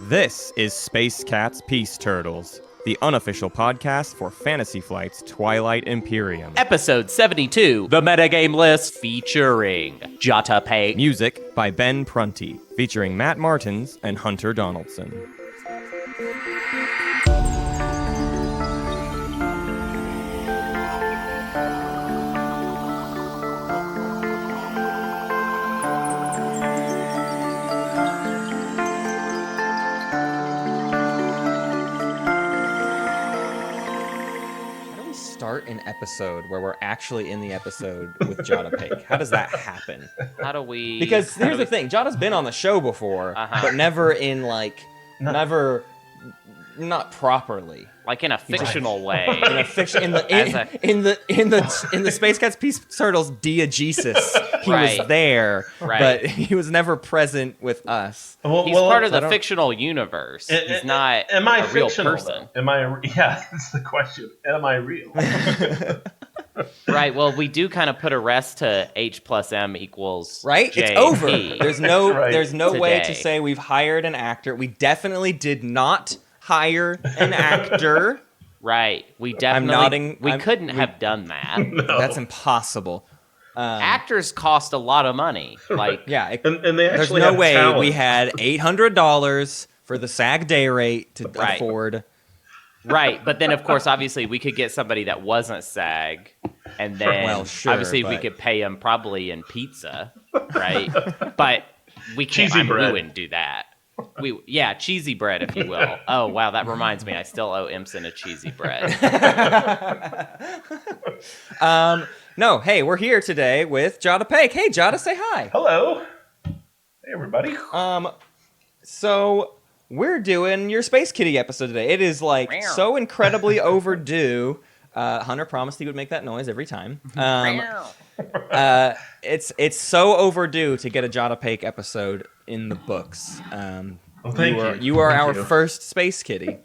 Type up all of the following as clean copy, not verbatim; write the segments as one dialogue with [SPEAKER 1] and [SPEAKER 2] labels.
[SPEAKER 1] This is Space Cat's Peace Turtles, the unofficial podcast for Fantasy Flight's Twilight Imperium.
[SPEAKER 2] Episode 72, the Metagame List, featuring JattaPake.
[SPEAKER 1] Music by Ben Prunty, featuring Matt Martins and Hunter Donaldson. An episode where we're actually in the episode with JattaPake. How does that happen?
[SPEAKER 2] How do we...
[SPEAKER 1] Because here's the thing, Jatta's been on the show before, but never in not properly.
[SPEAKER 2] Like in a fictional way.
[SPEAKER 1] In the Space Cat's Peace Turtles diegesis, he was there, but he was never present with us.
[SPEAKER 2] He's part of the fictional universe. He's not
[SPEAKER 3] am I
[SPEAKER 2] a real person.
[SPEAKER 3] Am I? Yeah, that's the question. Am I real?
[SPEAKER 2] Right. Well, we do kind of put a rest to H plus M equals
[SPEAKER 1] right.
[SPEAKER 2] J
[SPEAKER 1] it's over.
[SPEAKER 2] P.
[SPEAKER 1] There's no
[SPEAKER 2] Today.
[SPEAKER 1] way to say we've hired an actor. We definitely did not hire an actor.
[SPEAKER 2] Right. We definitely
[SPEAKER 1] we
[SPEAKER 2] couldn't have done that.
[SPEAKER 3] No.
[SPEAKER 1] That's impossible.
[SPEAKER 2] Actors cost a lot of money. Like
[SPEAKER 1] yeah,
[SPEAKER 3] and they
[SPEAKER 1] there's
[SPEAKER 3] actually
[SPEAKER 1] no
[SPEAKER 3] have
[SPEAKER 1] way
[SPEAKER 3] talent.
[SPEAKER 1] we had $800 for the SAG day rate to afford.
[SPEAKER 2] Right, but then of course, obviously, we could get somebody that wasn't SAG, and then obviously we could pay him probably in pizza, right? But we can't.
[SPEAKER 3] Cheesy bread.
[SPEAKER 2] We wouldn't do that. Cheesy bread, if you will. Oh wow, that reminds me, I still owe Imson a cheesy bread.
[SPEAKER 1] No, hey, we're here today with JattaPake. Hey, Jatta, say hi.
[SPEAKER 3] Hello. Hey, everybody.
[SPEAKER 1] So we're doing your Space Kitty episode today. It is so incredibly overdue. Hunter promised he would make that noise every time. It's so overdue to get a JattaPake episode in the books.
[SPEAKER 3] Thank you.
[SPEAKER 1] You are our first Space Kitty.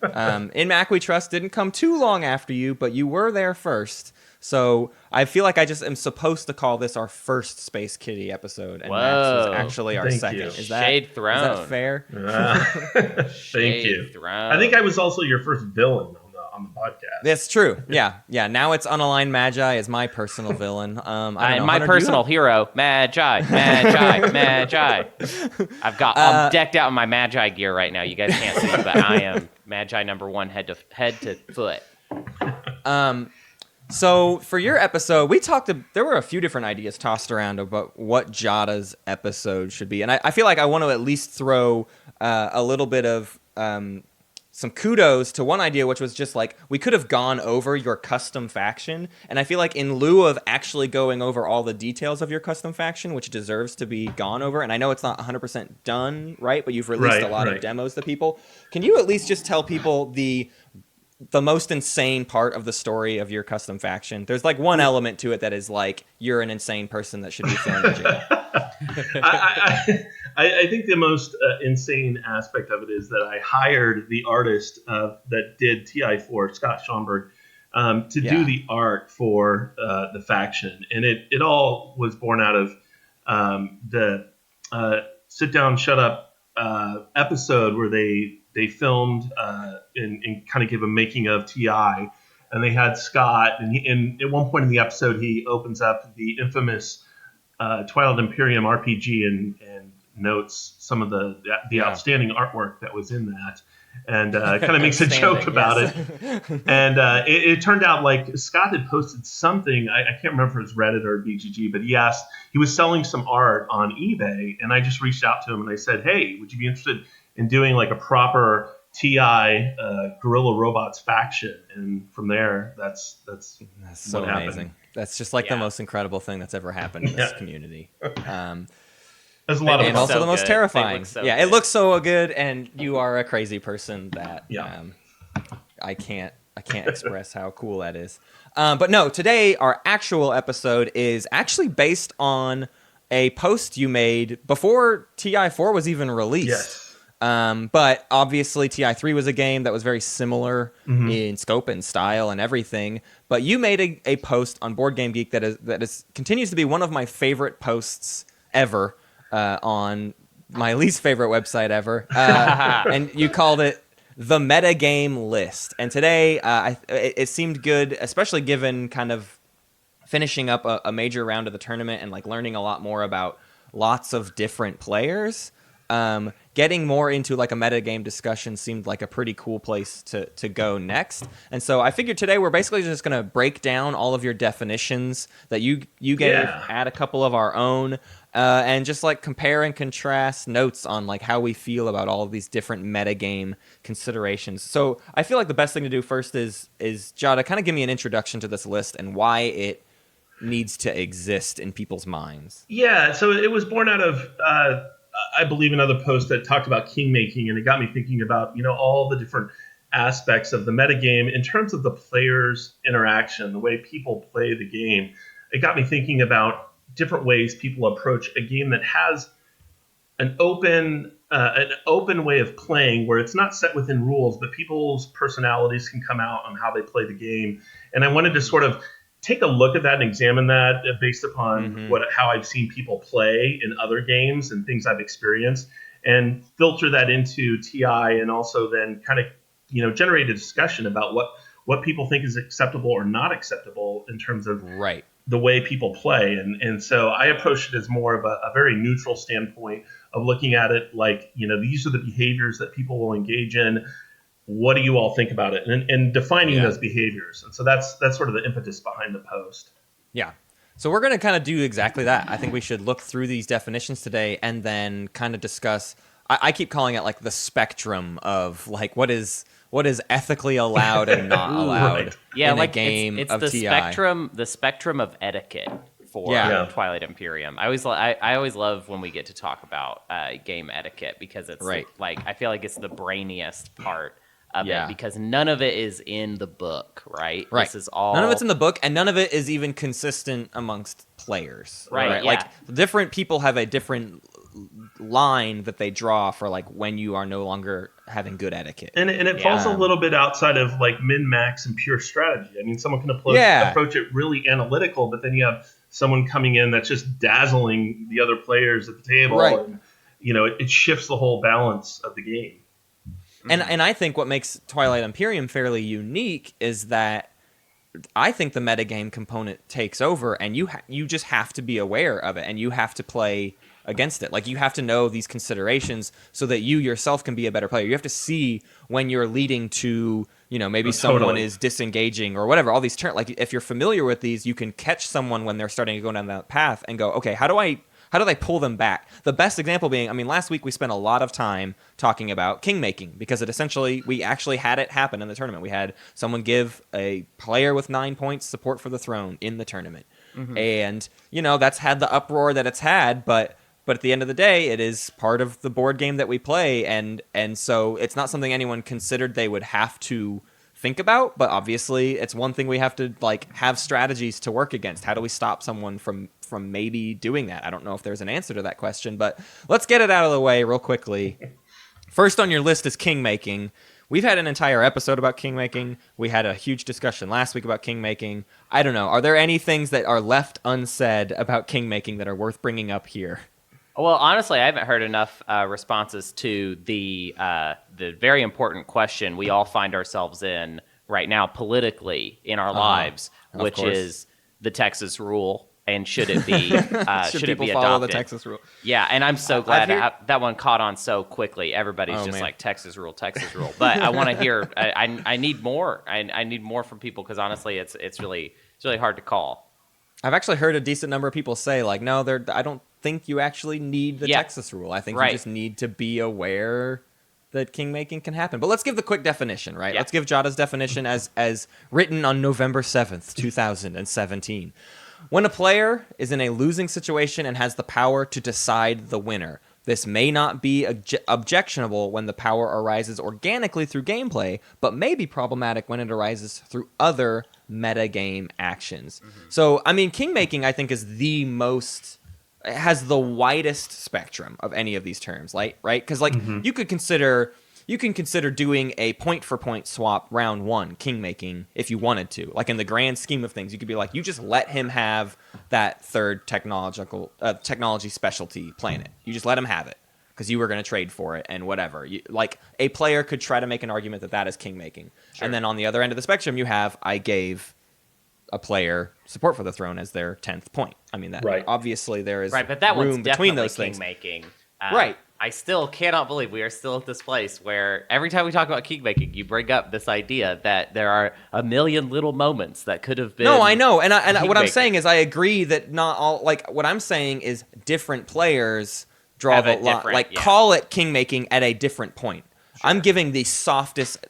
[SPEAKER 1] In Mac We Trust didn't come too long after you, but you were there first. So I feel like I just am supposed to call this our first Space Kitty episode, and Max was actually our second.
[SPEAKER 3] You.
[SPEAKER 1] Is that
[SPEAKER 2] Shade Throne?
[SPEAKER 1] Is that fair?
[SPEAKER 3] Thank you.
[SPEAKER 2] Throne.
[SPEAKER 3] I think I was also your first villain on the podcast.
[SPEAKER 1] That's true. Yeah. Now it's Unaligned Magi as my personal villain. I don't know.
[SPEAKER 2] My
[SPEAKER 1] Hunter,
[SPEAKER 2] personal hero, Magi. I'm decked out in my Magi gear right now. You guys can't see, but I am Magi number one, head to foot.
[SPEAKER 1] So for your episode, there were a few different ideas tossed around about what Jatta's episode should be. And I feel like I want to at least throw a little bit of some kudos to one idea, which was just we could have gone over your custom faction. And I feel like in lieu of actually going over all the details of your custom faction, which deserves to be gone over, and I know it's not 100% done, right? But you've released a lot of demos to people. Can you at least just tell people the most insane part of the story of your custom faction? There's one element to it that is you're an insane person that should be thrown in jail.
[SPEAKER 3] I think the most insane aspect of it is that I hired the artist that did TI4, Scott Schomburg, to do the art for the faction. And it all was born out of the Sit Down, Shut Up episode where they filmed and kind of give a making of TI, and they had Scott, and at one point in the episode he opens up the infamous Twilight Imperium RPG and notes some of the outstanding artwork that was in that, and kind of makes a joke about it. And it turned out Scott had posted something, I can't remember if it was Reddit or BGG, but he was selling some art on eBay, and I just reached out to him and I said, hey, would you be interested in doing a proper TI Guerrilla Robots faction? And from there, that's
[SPEAKER 1] so
[SPEAKER 3] what
[SPEAKER 1] amazing.
[SPEAKER 3] happened.
[SPEAKER 1] That's just the most incredible thing that's ever happened in this community.
[SPEAKER 3] There's a lot of
[SPEAKER 1] and also
[SPEAKER 2] so
[SPEAKER 1] the most
[SPEAKER 2] good.
[SPEAKER 1] terrifying.
[SPEAKER 2] It
[SPEAKER 1] It looks so good, and you are a crazy person that I can't express how cool that is. But no, today our actual episode is actually based on a post you made before TI4 was even released.
[SPEAKER 3] Yes.
[SPEAKER 1] But obviously TI3 was a game that was very similar in scope and style and everything. But you made a post on Board Game Geek that continues to be one of my favorite posts ever on my least favorite website ever, and you called it the Metagame List. And today, it seemed good, especially given kind of finishing up a major round of the tournament and like learning a lot more about lots of different players. Getting more into like a metagame discussion seemed like a pretty cool place to go next. And so I figured today we're basically just going to break down all of your definitions that you gave, add a couple of our own, and just like compare and contrast notes on like how we feel about all of these different metagame considerations. So I feel like the best thing to do first is Jatta, kind of give me an introduction to this list and why it needs to exist in people's minds.
[SPEAKER 3] Yeah, so it was born out of I believe another post that talked about king making, and it got me thinking about all the different aspects of the metagame in terms of the players' interaction, the way people play the game. It got me thinking about different ways people approach a game that has an open way of playing, where it's not set within rules, but people's personalities can come out on how they play the game. And I wanted to sort of take a look at that and examine that based upon how I've seen people play in other games and things I've experienced, and filter that into TI, and also then kind of generate a discussion about what people think is acceptable or not acceptable in terms of the way people play. And so I approached it as more of a very neutral standpoint of looking at it like, these are the behaviors that people will engage in. What do you all think about it? And defining those behaviors. And so that's sort of the impetus behind the post.
[SPEAKER 1] Yeah. So we're going to kind of do exactly that. I think we should look through these definitions today and then kind of discuss, I keep calling it like the spectrum of like what is ethically allowed and not allowed in a game
[SPEAKER 2] it's
[SPEAKER 1] of
[SPEAKER 2] the
[SPEAKER 1] TI.
[SPEAKER 2] The spectrum of etiquette for Twilight Imperium. I always love when we get to talk about game etiquette, because it's like I feel like it's the brainiest part of it, because none of it is in the book, right? This is all...
[SPEAKER 1] None of it's in the book, and none of it is even consistent amongst players.
[SPEAKER 2] Right?
[SPEAKER 1] Like, different people have a different line that they draw for, like, when you are no longer having good etiquette.
[SPEAKER 3] And it falls a little bit outside of, like, min-max and pure strategy. I mean, someone can approach it really analytical, but then you have someone coming in that's just dazzling the other players at the table. And, it shifts the whole balance of the game.
[SPEAKER 1] And I think what makes Twilight Imperium fairly unique is that I think the metagame component takes over, and you just have to be aware of it, and you have to play against it. Like, you have to know these considerations so that you yourself can be a better player. You have to see when you're leading to, maybe someone is disengaging or whatever. All these terms, like, if you're familiar with these, you can catch someone when they're starting to go down that path and go, okay, how do they pull them back? The best example being, last week we spent a lot of time talking about king making, because we actually had it happen in the tournament. We had someone give a player with 9 points support for the throne in the tournament. And, that's had the uproar that it's had, but at the end of the day, it is part of the board game that we play, and so it's not something anyone considered they would have to think about, but obviously it's one thing we have to have strategies to work against. How do we stop someone from maybe doing that? I don't know if there's an answer to that question, but let's get it out of the way real quickly. First on your list is king making. We've had an entire episode about king making. We had a huge discussion last week about king making. I don't know. Are there any things that are left unsaid about king making that are worth bringing up here?
[SPEAKER 2] Well, honestly, I haven't heard enough responses to the very important question we all find ourselves in right now politically in our lives, which is the Texas rule, and should it be should it be
[SPEAKER 1] follow
[SPEAKER 2] adopted?
[SPEAKER 1] The Texas rule?
[SPEAKER 2] Yeah, and I'm so glad that one caught on so quickly. Everybody's like Texas rule. But I want to hear. I need more. I need more from people, because honestly, it's really hard to call.
[SPEAKER 1] I've actually heard a decent number of people say, like, no, I don't think you actually need the Texas rule. I think you just need to be aware that king making can happen. But let's give the quick definition, right? Let's give Jatta's definition as written on November 7th, 2017. When a player is in a losing situation and has the power to decide the winner, this may not be objectionable when the power arises organically through gameplay, but may be problematic when it arises through other metagame actions. So, king making, I think, is has the widest spectrum of any of these terms, right? Because, you can consider doing a point-for-point swap round one, king making, if you wanted to. Like, in the grand scheme of things, you could be like, you just let him have that third technology specialty planet. You just let him have it. because you were going to trade for it and whatever. Like a player could try to make an argument that is king-making. Sure. And then on the other end of the spectrum, you have, I gave a player support for the throne as their 10th point. I mean, that obviously there is
[SPEAKER 2] but that
[SPEAKER 1] room between those
[SPEAKER 2] king
[SPEAKER 1] things.
[SPEAKER 2] Making.
[SPEAKER 1] Right.
[SPEAKER 2] I still cannot believe we are still at this place where every time we talk about king making, you bring up this idea that there are a million little moments that could have been.
[SPEAKER 1] No, I know, and what I'm saying is I agree that not all. Like what I'm saying is different players draw the line. Like call it king making at a different point. Sure. I'm giving the softest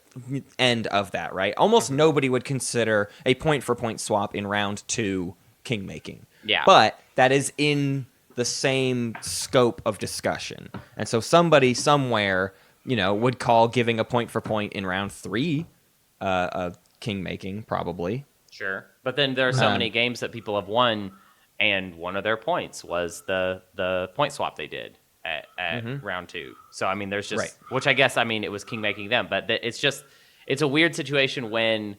[SPEAKER 1] end of that. Right. Almost nobody would consider a point for point swap in round 2 king making.
[SPEAKER 2] Yeah.
[SPEAKER 1] But that is in the same scope of discussion. And so somebody somewhere, would call giving a point for point in round 3 a king making, probably.
[SPEAKER 2] Sure. But then there are so many games that people have won, and one of their points was the point swap they did at round 2. So, I mean, there's just, which I guess, it was king making them, but it's a weird situation when,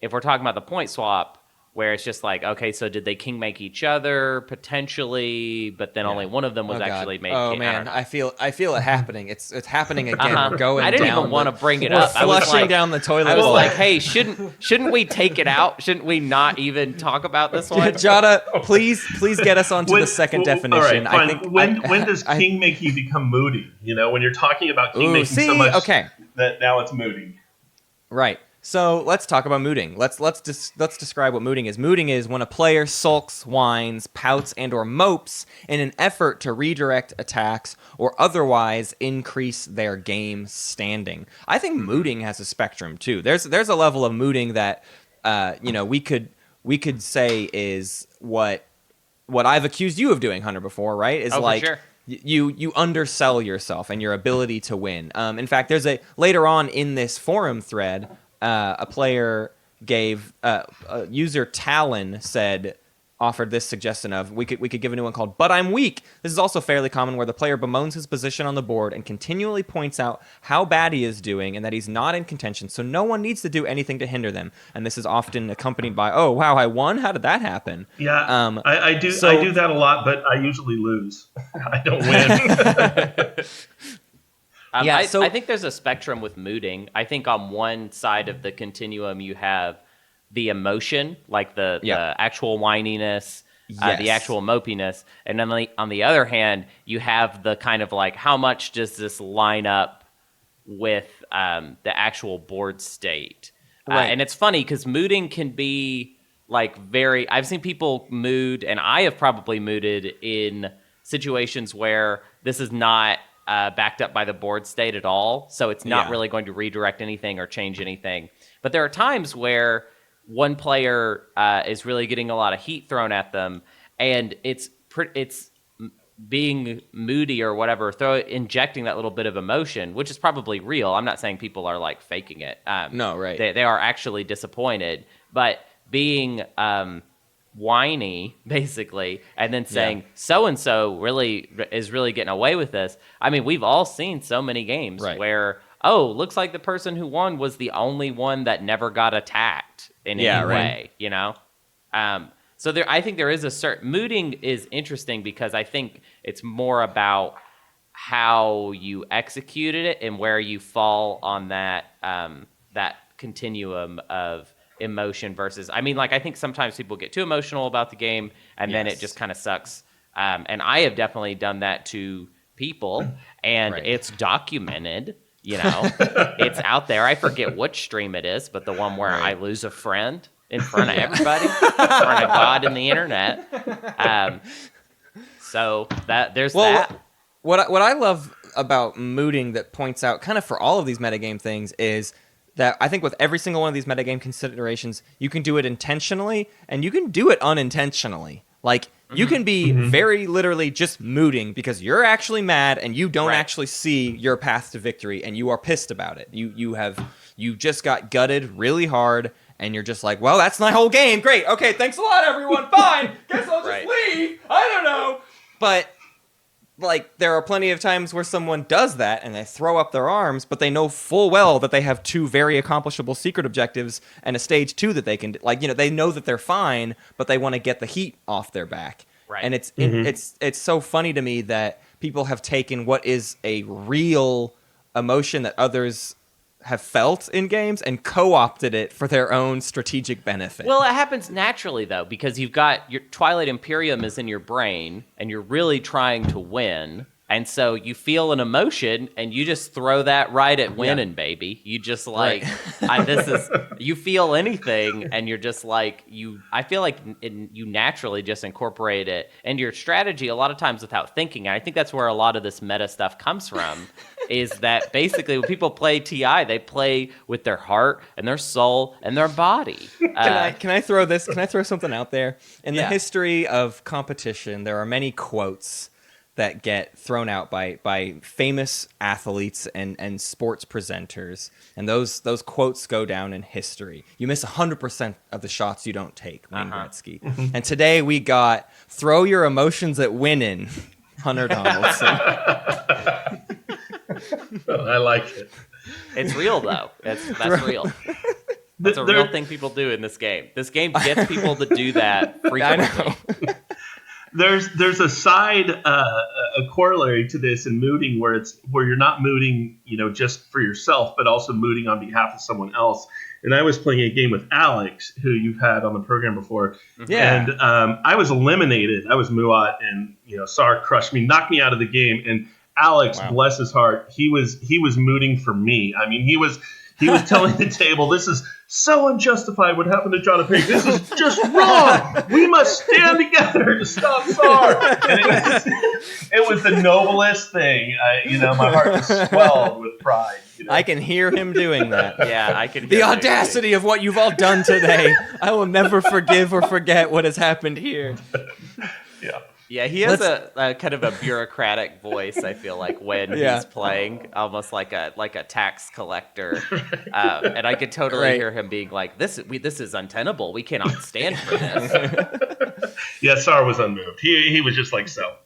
[SPEAKER 2] if we're talking about the point swap, where it's just like, okay, so did they king make each other potentially, but then only one of them was actually made.
[SPEAKER 1] Oh man, I feel it happening. It's happening again. We're going.
[SPEAKER 2] I didn't
[SPEAKER 1] down
[SPEAKER 2] even want to bring it up.
[SPEAKER 1] I was flushing down the toilet.
[SPEAKER 2] I was like, hey, shouldn't we take it out? Shouldn't we not even talk about this one?
[SPEAKER 1] Jatta, please get us onto the second definition.
[SPEAKER 3] All right, fine. When does king making become mooting? When you're talking about king making so much that now it's mooting.
[SPEAKER 1] Right. So let's talk about mooting. Let's describe what mooting is. Mooting is when a player sulks, whines, pouts, and/or mopes in an effort to redirect attacks or otherwise increase their game standing. I think mooting has a spectrum too. There's a level of mooting that we could say is what I've accused you of doing, Hunter, before, right? Is like. For sure. You undersell yourself and your ability to win. In fact, there's later on in this forum thread, a player gave user Talon offered this suggestion of we could give a new one called "But I'm Weak." This is also fairly common, where the player bemoans his position on the board and continually points out how bad he is doing and that he's not in contention, so no one needs to do anything to hinder them. And this is often accompanied by, "Oh wow, I won! How did that happen?"
[SPEAKER 3] Yeah, I do that a lot, but I usually lose. I don't win.
[SPEAKER 2] I think there's a spectrum with mooting. I think on one side of the continuum you have the emotion, like the actual whininess, the actual mopiness, and then on the other hand, you have the kind of like, how much does this line up with the actual board state? Right. And it's funny because mooting can be like I've seen people mood, and I have probably mooted in situations where this is not backed up by the board state at all, so it's not really going to redirect anything or change anything. But there are times where one player is really getting a lot of heat thrown at them, and it's being moody or whatever, injecting that little bit of emotion, which is probably real. I'm not saying people are like faking it.
[SPEAKER 1] No, right.
[SPEAKER 2] They are actually disappointed, but being whiny basically, and then saying so and so really is really getting away with this. I mean, we've all seen so many games where looks like the person who won was the only one that never got attacked in any way, so I think there is a certain mooting is interesting because I think it's more about how you executed it and where you fall on that that continuum of emotion versus, I think sometimes people get too emotional about the game and then it just kind of sucks. And I have definitely done that to people, and it's documented, it's out there. I forget which stream it is, but the one where I lose a friend in front of everybody, in front of God and the internet. So there's that.
[SPEAKER 1] What I love about mooting that points out kind of for all of these metagame things is that I think with every single one of these metagame considerations, you can do it intentionally and you can do it unintentionally. Like, you can be very literally just mooting because you're actually mad and you don't actually see your path to victory and you are pissed about it. You just got gutted really hard and you're just like, well, that's my whole game. Great. Okay, thanks a lot, everyone. Fine. Guess I'll just leave. I don't know. But like, there are plenty of times where someone does that and they throw up their arms, but they know full well that they have 2 very accomplishable secret objectives and a stage 2 that they can, they know that they're fine, but they want to get the heat off their back. Right. And it's so funny to me that people have taken what is a real emotion that others have felt in games and co-opted it for their own strategic benefit.
[SPEAKER 2] Well, it happens naturally, though, because you've got your Twilight Imperium is in your brain, and you're really trying to win. And so you feel an emotion, and you just throw that right at winning, baby. You just like, you feel anything, and you're just like, I feel like you naturally just incorporate it into your strategy a lot of times without thinking. And I think that's where a lot of this meta stuff comes from, is that basically when people play TI, they play with their heart and their soul and their body.
[SPEAKER 1] Can I throw this? Can I throw something out there? In the history of competition, there are many quotes that get thrown out by famous athletes and sports presenters, and those quotes go down in history. You miss 100% of the shots you don't take, Wayne Gretzky. And today we got throw your emotions at winning, Hunter Donaldson.
[SPEAKER 3] I like it.
[SPEAKER 2] It's real though. That's real. That's a real thing people do in this game. This game gets people to do that frequently. I know.
[SPEAKER 3] There's a side, a corollary to this in mooting where you're not mooting, just for yourself, but also mooting on behalf of someone else. And I was playing a game with Alex, who you've had on the program before.
[SPEAKER 1] Yeah.
[SPEAKER 3] And I was eliminated. I was Muat, and Sar crushed me, knocked me out of the game. And Alex, bless his heart, he was mooting for me. I mean, he was telling the table, this is so unjustified what happened to JattaPake. This is just wrong. We must stand together to stop Sar. And it was the noblest thing. My heart was swelled with pride.
[SPEAKER 1] I can hear him doing that.
[SPEAKER 2] Yeah, I can hear
[SPEAKER 1] the audacity of what you've all done today. I will never forgive or forget what has happened here.
[SPEAKER 3] Yeah.
[SPEAKER 2] Yeah, he has a kind of a bureaucratic voice, I feel like, when he's playing, almost like a tax collector. And I could totally hear him being like, this is untenable. We cannot stand for this.
[SPEAKER 3] Yeah, Sar was unmoved. He was just like, so.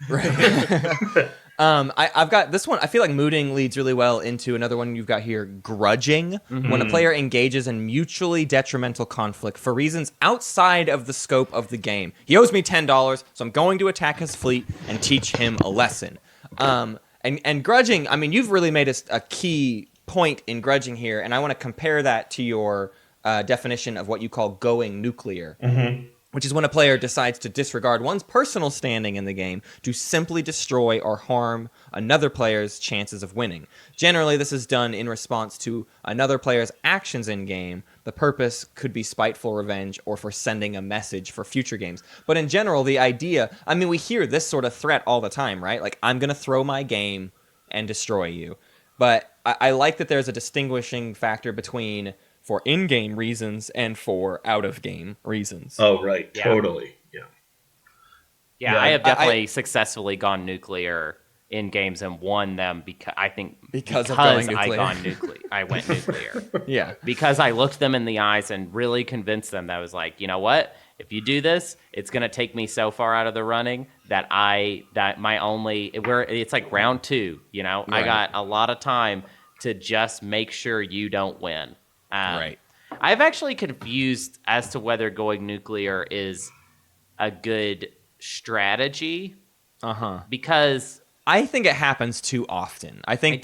[SPEAKER 1] Right. I've got this one. I feel like mooting leads really well into another one you've got here, grudging. Mm-hmm. When a player engages in mutually detrimental conflict for reasons outside of the scope of the game. He owes me $10, so I'm going to attack his fleet and teach him a lesson. And grudging, I mean, you've really made a key point in grudging here, and I want to compare that to your definition of what you call going nuclear. Mm-hmm. Which is when a player decides to disregard one's personal standing in the game to simply destroy or harm another player's chances of winning. Generally, this is done in response to another player's actions in-game. The purpose could be spiteful revenge or for sending a message for future games. But in general, the idea, I mean, we hear this sort of threat all the time, right? Like, I'm going to throw my game and destroy you. But I like that there's a distinguishing factor between for in-game reasons and for out-of-game reasons.
[SPEAKER 3] Oh, right. Yeah. Totally.
[SPEAKER 2] Yeah, I have definitely successfully gone nuclear in games and won them because I went nuclear.
[SPEAKER 1] Yeah.
[SPEAKER 2] Because I looked them in the eyes and really convinced them that I was like, you know what? If you do this, it's going to take me so far out of the running that it's like round 2, Right. I got a lot of time to just make sure you don't win.
[SPEAKER 1] Right.
[SPEAKER 2] I've actually confused as to whether going nuclear is a good strategy. Because
[SPEAKER 1] I think it happens too often. I think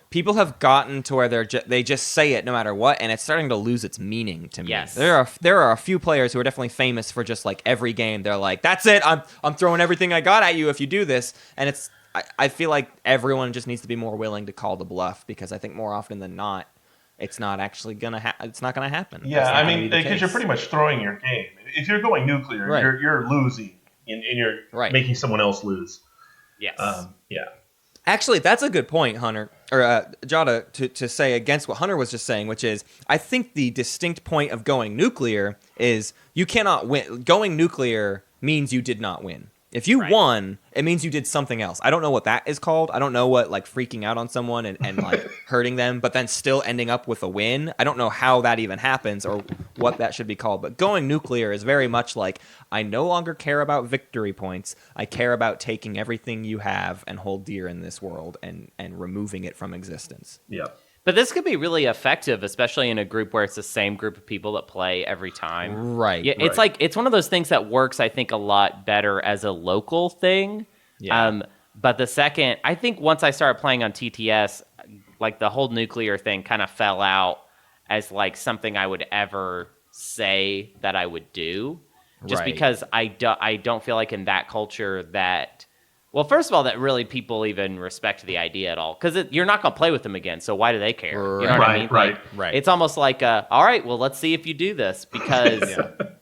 [SPEAKER 1] people have gotten to where they just say it no matter what, and it's starting to lose its meaning to me.
[SPEAKER 2] Yes.
[SPEAKER 1] There are a few players who are definitely famous for just like every game they're like, that's it, I'm throwing everything I got at you if you do this, and I feel like everyone just needs to be more willing to call the bluff, because I think more often than not, it's not actually it's not gonna happen.
[SPEAKER 3] Yeah, I mean, because you're pretty much throwing your game. If you're going nuclear, you're losing, and you're making someone else lose.
[SPEAKER 2] Yes.
[SPEAKER 3] Yeah.
[SPEAKER 1] Actually, that's a good point, Hunter, or Jatta, to say against what Hunter was just saying, which is, I think the distinct point of going nuclear is you cannot win. Going nuclear means you did not win. If you won, it means you did something else. I don't know what that is called. I don't know what like freaking out on someone and like hurting them, but then still ending up with a win. I don't know how that even happens or what that should be called. But going nuclear is very much like, I no longer care about victory points. I care about taking everything you have and hold dear in this world and removing it from existence.
[SPEAKER 3] Yeah.
[SPEAKER 2] But this could be really effective, especially in a group where it's the same group of people that play every time.
[SPEAKER 1] Right.
[SPEAKER 2] Yeah, it's like it's one of those things that works, I think, a lot better as a local thing.
[SPEAKER 1] Yeah.
[SPEAKER 2] But the second, I think once I started playing on TTS, like the whole nuclear thing kind of fell out as like something I would ever say that I would do, just because I don't feel like in that culture that, well, first of all, that really people even respect the idea at all, because you're not going to play with them again, so why do they care? You know what I mean?
[SPEAKER 3] Right.
[SPEAKER 2] It's almost like, all right, well, let's see if you do this, because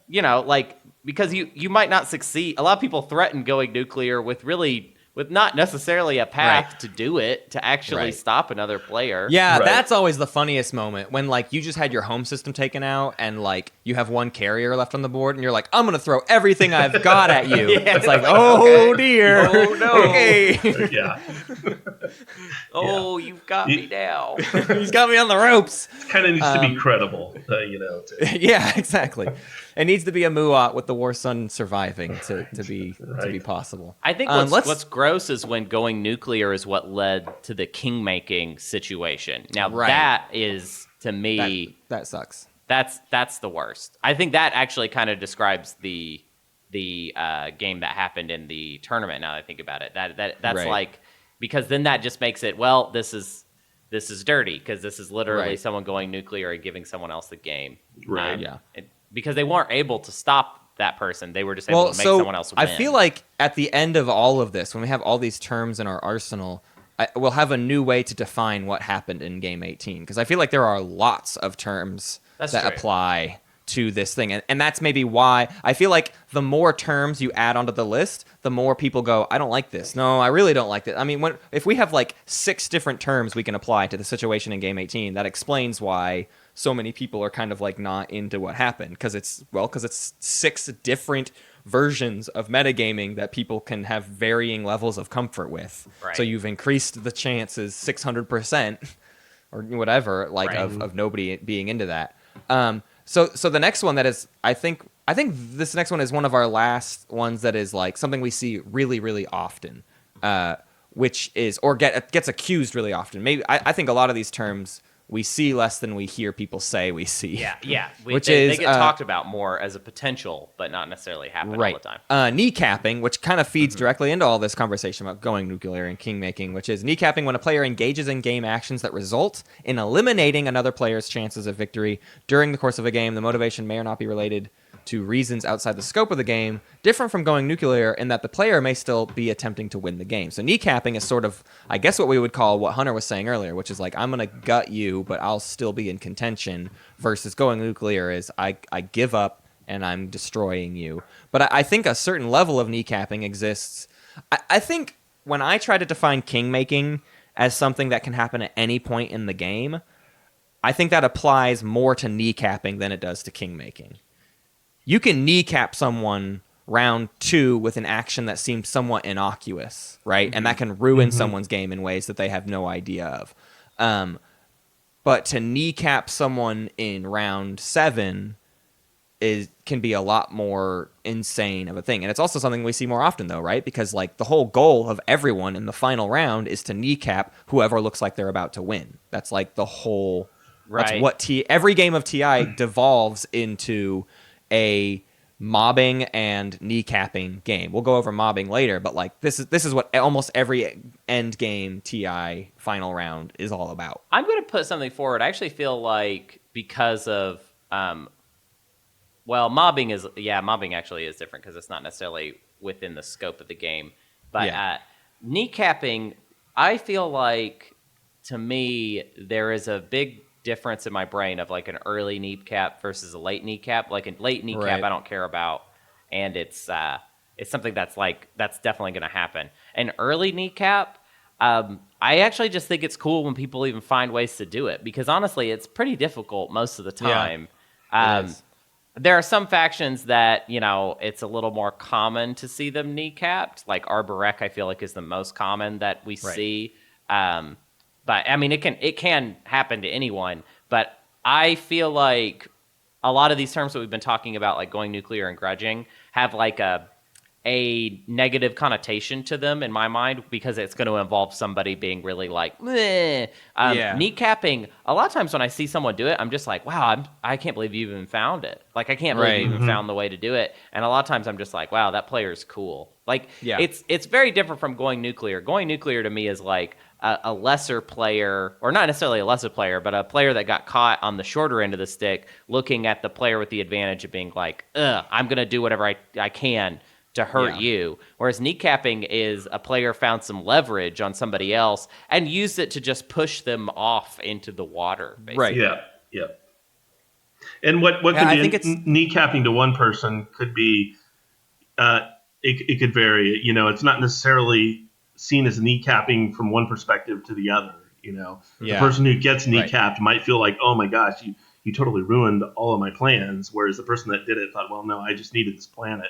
[SPEAKER 2] you know, like, because you might not succeed. A lot of people threaten going nuclear with not necessarily a path to do it, to actually stop another player.
[SPEAKER 1] Yeah, that's always the funniest moment, when like you just had your home system taken out and like you have one carrier left on the board and you're like, I'm going to throw everything I've got at you. It's like, oh dear.
[SPEAKER 2] Oh no.
[SPEAKER 1] Okay.
[SPEAKER 2] You've got me now.
[SPEAKER 1] He's got me on the ropes.
[SPEAKER 3] It kind of needs to be credible, you know.
[SPEAKER 1] Yeah, exactly. It needs to be a muat with the War Sun surviving to be possible.
[SPEAKER 2] I think what's gross is when going nuclear is what led to the king-making situation. Now, that is, to me...
[SPEAKER 1] That sucks.
[SPEAKER 2] That's the worst. I think that actually kind of describes the game that happened in the tournament, now that I think about it. That's like... Because then that just makes it, well, this is dirty, because this is literally someone going nuclear and giving someone else the game. Because they weren't able to stop that person. They were just able to make someone else win.
[SPEAKER 1] I feel like at the end of all of this, when we have all these terms in our arsenal, we'll have a new way to define what happened in Game 18. Because I feel like there are lots of terms that apply to this thing. And that's maybe why I feel like the more terms you add onto the list, the more people go, I don't like this. No, I really don't like this. I mean, if we have like 6 different terms we can apply to the situation in Game 18, that explains why so many people are kind of like not into what happened, because it's 6 different versions of metagaming that people can have varying levels of comfort with. So you've increased the chances 600% or whatever, like of nobody being into that. So the next one that is, I think this next one is one of our last ones that is like something we see really, really often, which is, or gets accused really often. Maybe I think a lot of these terms we see less than we hear people say we see.
[SPEAKER 2] Yeah. They get talked about more as a potential, but not necessarily happen all the time.
[SPEAKER 1] Kneecapping, which kind of feeds directly into all this conversation about going nuclear and king-making, which is kneecapping when a player engages in game actions that result in eliminating another player's chances of victory during the course of a game. The motivation may or not be related to reasons outside the scope of the game, different from going nuclear in that the player may still be attempting to win the game. So kneecapping is sort of, I guess, what we would call what Hunter was saying earlier, which is like, I'm going to gut you, but I'll still be in contention, versus going nuclear is I give up and I'm destroying you. But I think a certain level of kneecapping exists. I think when I try to define king-making as something that can happen at any point in the game, I think that applies more to kneecapping than it does to king-making. You can kneecap someone round 2 with an action that seems somewhat innocuous, right? And that can ruin someone's game in ways that they have no idea of. But to kneecap someone in round 7 can be a lot more insane of a thing. And it's also something we see more often, though, right? Because like the whole goal of everyone in the final round is to kneecap whoever looks like they're about to win. That's like the whole... That's what every game of TI devolves into a mobbing and kneecapping game. We'll go over mobbing later, but like this is what almost every end game TI final round is all about.
[SPEAKER 2] I'm going to put something forward. I actually feel like because of mobbing actually is different because it's not necessarily within the scope of the game. But kneecapping, I feel like, to me, there is a big difference in my brain of like an early kneecap versus a late kneecap. Like a late kneecap I don't care about, and it's something that's definitely going to happen. An early kneecap, I actually just think it's cool when people even find ways to do it, because honestly it's pretty difficult most of the time. There are some factions that, you know, it's a little more common to see them kneecapped, like Arborek I feel like is the most common that we see. But I mean, it can happen to anyone. But I feel like a lot of these terms that we've been talking about, like going nuclear and grudging, have like a negative connotation to them in my mind, because it's going to involve somebody being really like, meh. Kneecapping, a lot of times when I see someone do it, I'm just like, wow, I can't believe you even found it. Like, I can't believe you even found the way to do it. And a lot of times I'm just like, wow, that player is cool. Like, it's very different from going nuclear. Going nuclear to me is like a lesser player, or not necessarily a lesser player, but a player that got caught on the shorter end of the stick, looking at the player with the advantage of being like, I'm going to do whatever I can to hurt you. Whereas kneecapping is a player found some leverage on somebody else and used it to just push them off into the water, basically.
[SPEAKER 1] Right.
[SPEAKER 3] Yeah. And what can be kneecapping to one person could be, it could vary. You know, it's not necessarily seen as kneecapping from one perspective to the other. You know, the person who gets kneecapped might feel like, oh my gosh, you totally ruined all of my plans. Whereas the person that did it thought, well, no, I just needed this planet.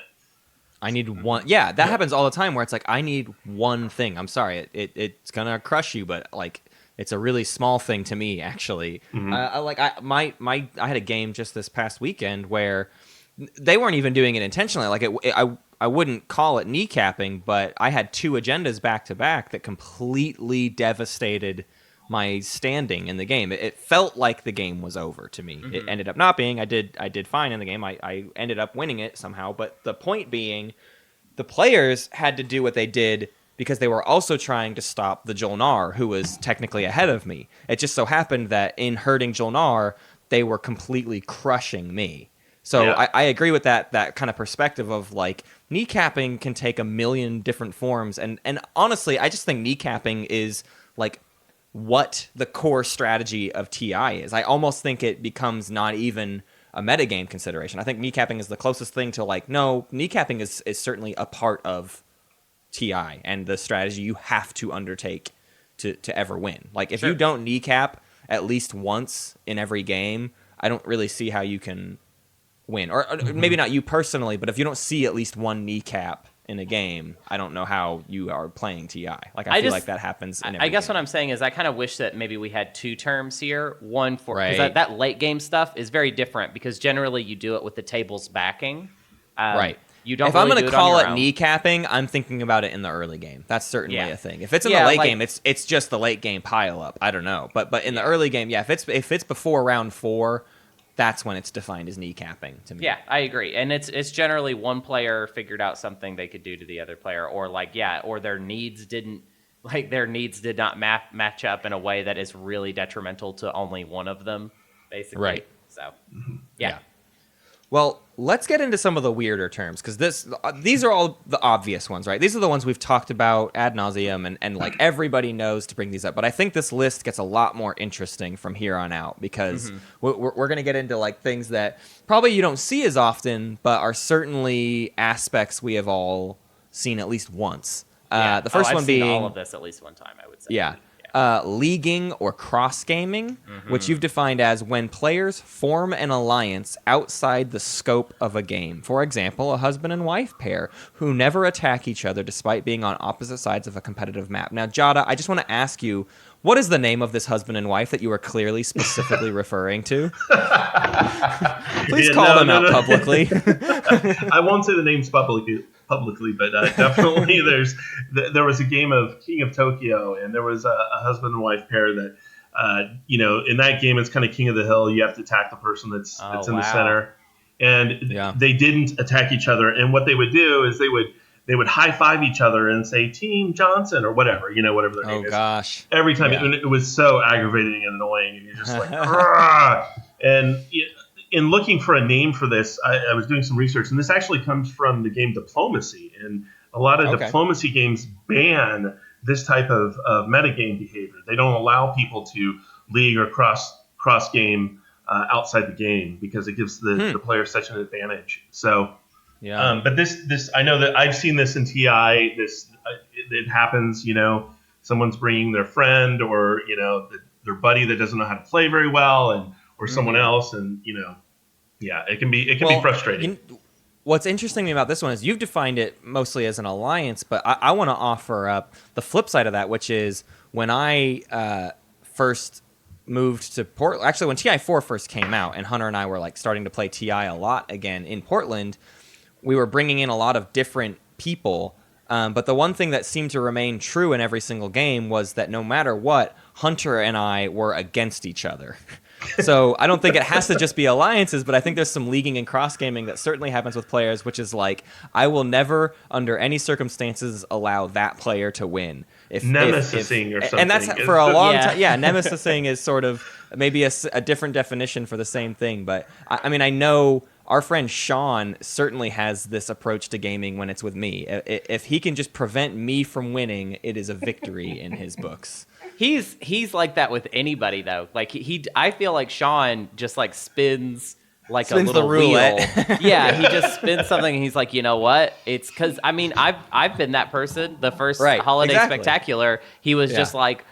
[SPEAKER 1] I need one. Yeah, that happens all the time where it's like, I need one thing. I'm sorry, it's gonna crush you, but like, it's a really small thing to me, actually.
[SPEAKER 3] Mm-hmm.
[SPEAKER 1] I had a game just this past weekend where they weren't even doing it intentionally. Like, I wouldn't call it kneecapping, but I had 2 agendas back to back that completely devastated my standing in the game. It felt like the game was over to me. Mm-hmm. It ended up not being. I did fine in the game. I ended up winning it somehow. But the point being, the players had to do what they did because they were also trying to stop the Jolnar, who was technically ahead of me. It just so happened that in hurting Jolnar, they were completely crushing me. So I agree with that kind of perspective of like, kneecapping can take a million different forms. And honestly, I just think kneecapping is like what the core strategy of TI is. I almost think it becomes not even a metagame consideration. I think kneecapping is the closest thing to like, no, kneecapping is certainly a part of TI and the strategy you have to undertake to ever win. Like, if you don't kneecap at least once in every game, I don't really see how you can win. Or maybe not you personally, but if you don't see at least one kneecap in a game, I don't know how you are playing TI. Like, I feel like that happens in every
[SPEAKER 2] guess
[SPEAKER 1] game.
[SPEAKER 2] What I'm saying is I kind of wish that maybe we had 2 terms here. One for, because that late game stuff is very different, because generally you do it with the tables backing.
[SPEAKER 1] Right.
[SPEAKER 2] You don't.
[SPEAKER 1] If I'm going to call it kneecapping, I'm thinking about it in the early game. That's certainly a thing. If it's in the late game, it's just the late game pile up. I don't know, but in the early game, if it's before round 4, that's when it's defined as kneecapping to me.
[SPEAKER 2] Yeah, I agree. And it's generally one player figured out something they could do to the other player, or or their needs did not match up in a way that is really detrimental to only one of them, basically. Right. So, yeah.
[SPEAKER 1] Well, let's get into some of the weirder terms, because these are all the obvious ones, right? These are the ones we've talked about ad nauseum, and like everybody knows to bring these up. But I think this list gets a lot more interesting from here on out, because we're going to get into like things that probably you don't see as often, but are certainly aspects we have all seen at least once. The first one being
[SPEAKER 2] all of this at least one time, I would say.
[SPEAKER 1] Yeah. Leaguing or cross-gaming, which you've defined as when players form an alliance outside the scope of a game. For example, a husband and wife pair who never attack each other despite being on opposite sides of a competitive map. Now, Jatta, I just want to ask you, what is the name of this husband and wife that you are clearly specifically referring to? Please call them out publicly.
[SPEAKER 3] I won't say the names publicly, but definitely there was a game of King of Tokyo, and there was a husband and wife pair that, in that game, it's kind of King of the Hill. You have to attack the person that's in the center. And they didn't attack each other. And what they would do is they would high five each other and say Team Johnson or whatever, whatever their name is. Oh gosh! Every time it was so aggravating and annoying, and you're just like, Argh! And in looking for a name for this, I was doing some research, and this actually comes from the game Diplomacy, and a lot of diplomacy games ban this type of metagame behavior. They don't allow people to league or cross game outside the game because it gives the player such an advantage. So. Yeah. But this I know that I've seen this in TI. It happens. Someone's bringing their friend or their buddy that doesn't know how to play very well, or someone else, and it can be frustrating.
[SPEAKER 1] What's interesting to me about this one is you've defined it mostly as an alliance, but I want to offer up the flip side of that, which is when I first moved to Portland. Actually, when TI4 first came out, and Hunter and I were like starting to play TI a lot again in Portland. We were bringing in a lot of different people, but the one thing that seemed to remain true in every single game was that no matter what, Hunter and I were against each other. So I don't think it has to just be alliances, but I think there's some leaguing and cross gaming that certainly happens with players, which is like, I will never, under any circumstances, allow that player to win.
[SPEAKER 3] Nemesising or something.
[SPEAKER 1] And that's for a long time. Yeah, nemesising is sort of maybe a different definition for the same thing. But I mean, I know our friend Sean certainly has this approach to gaming when it's with me. If he can just prevent me from winning, it is a victory in his books.
[SPEAKER 2] He's like that with anybody though. Like I feel like Sean just like spins a little
[SPEAKER 1] the roulette.
[SPEAKER 2] wheel. Yeah, he just spins something and he's like, you know what? It's because I mean I've been that person. The first holiday spectacular, he was just like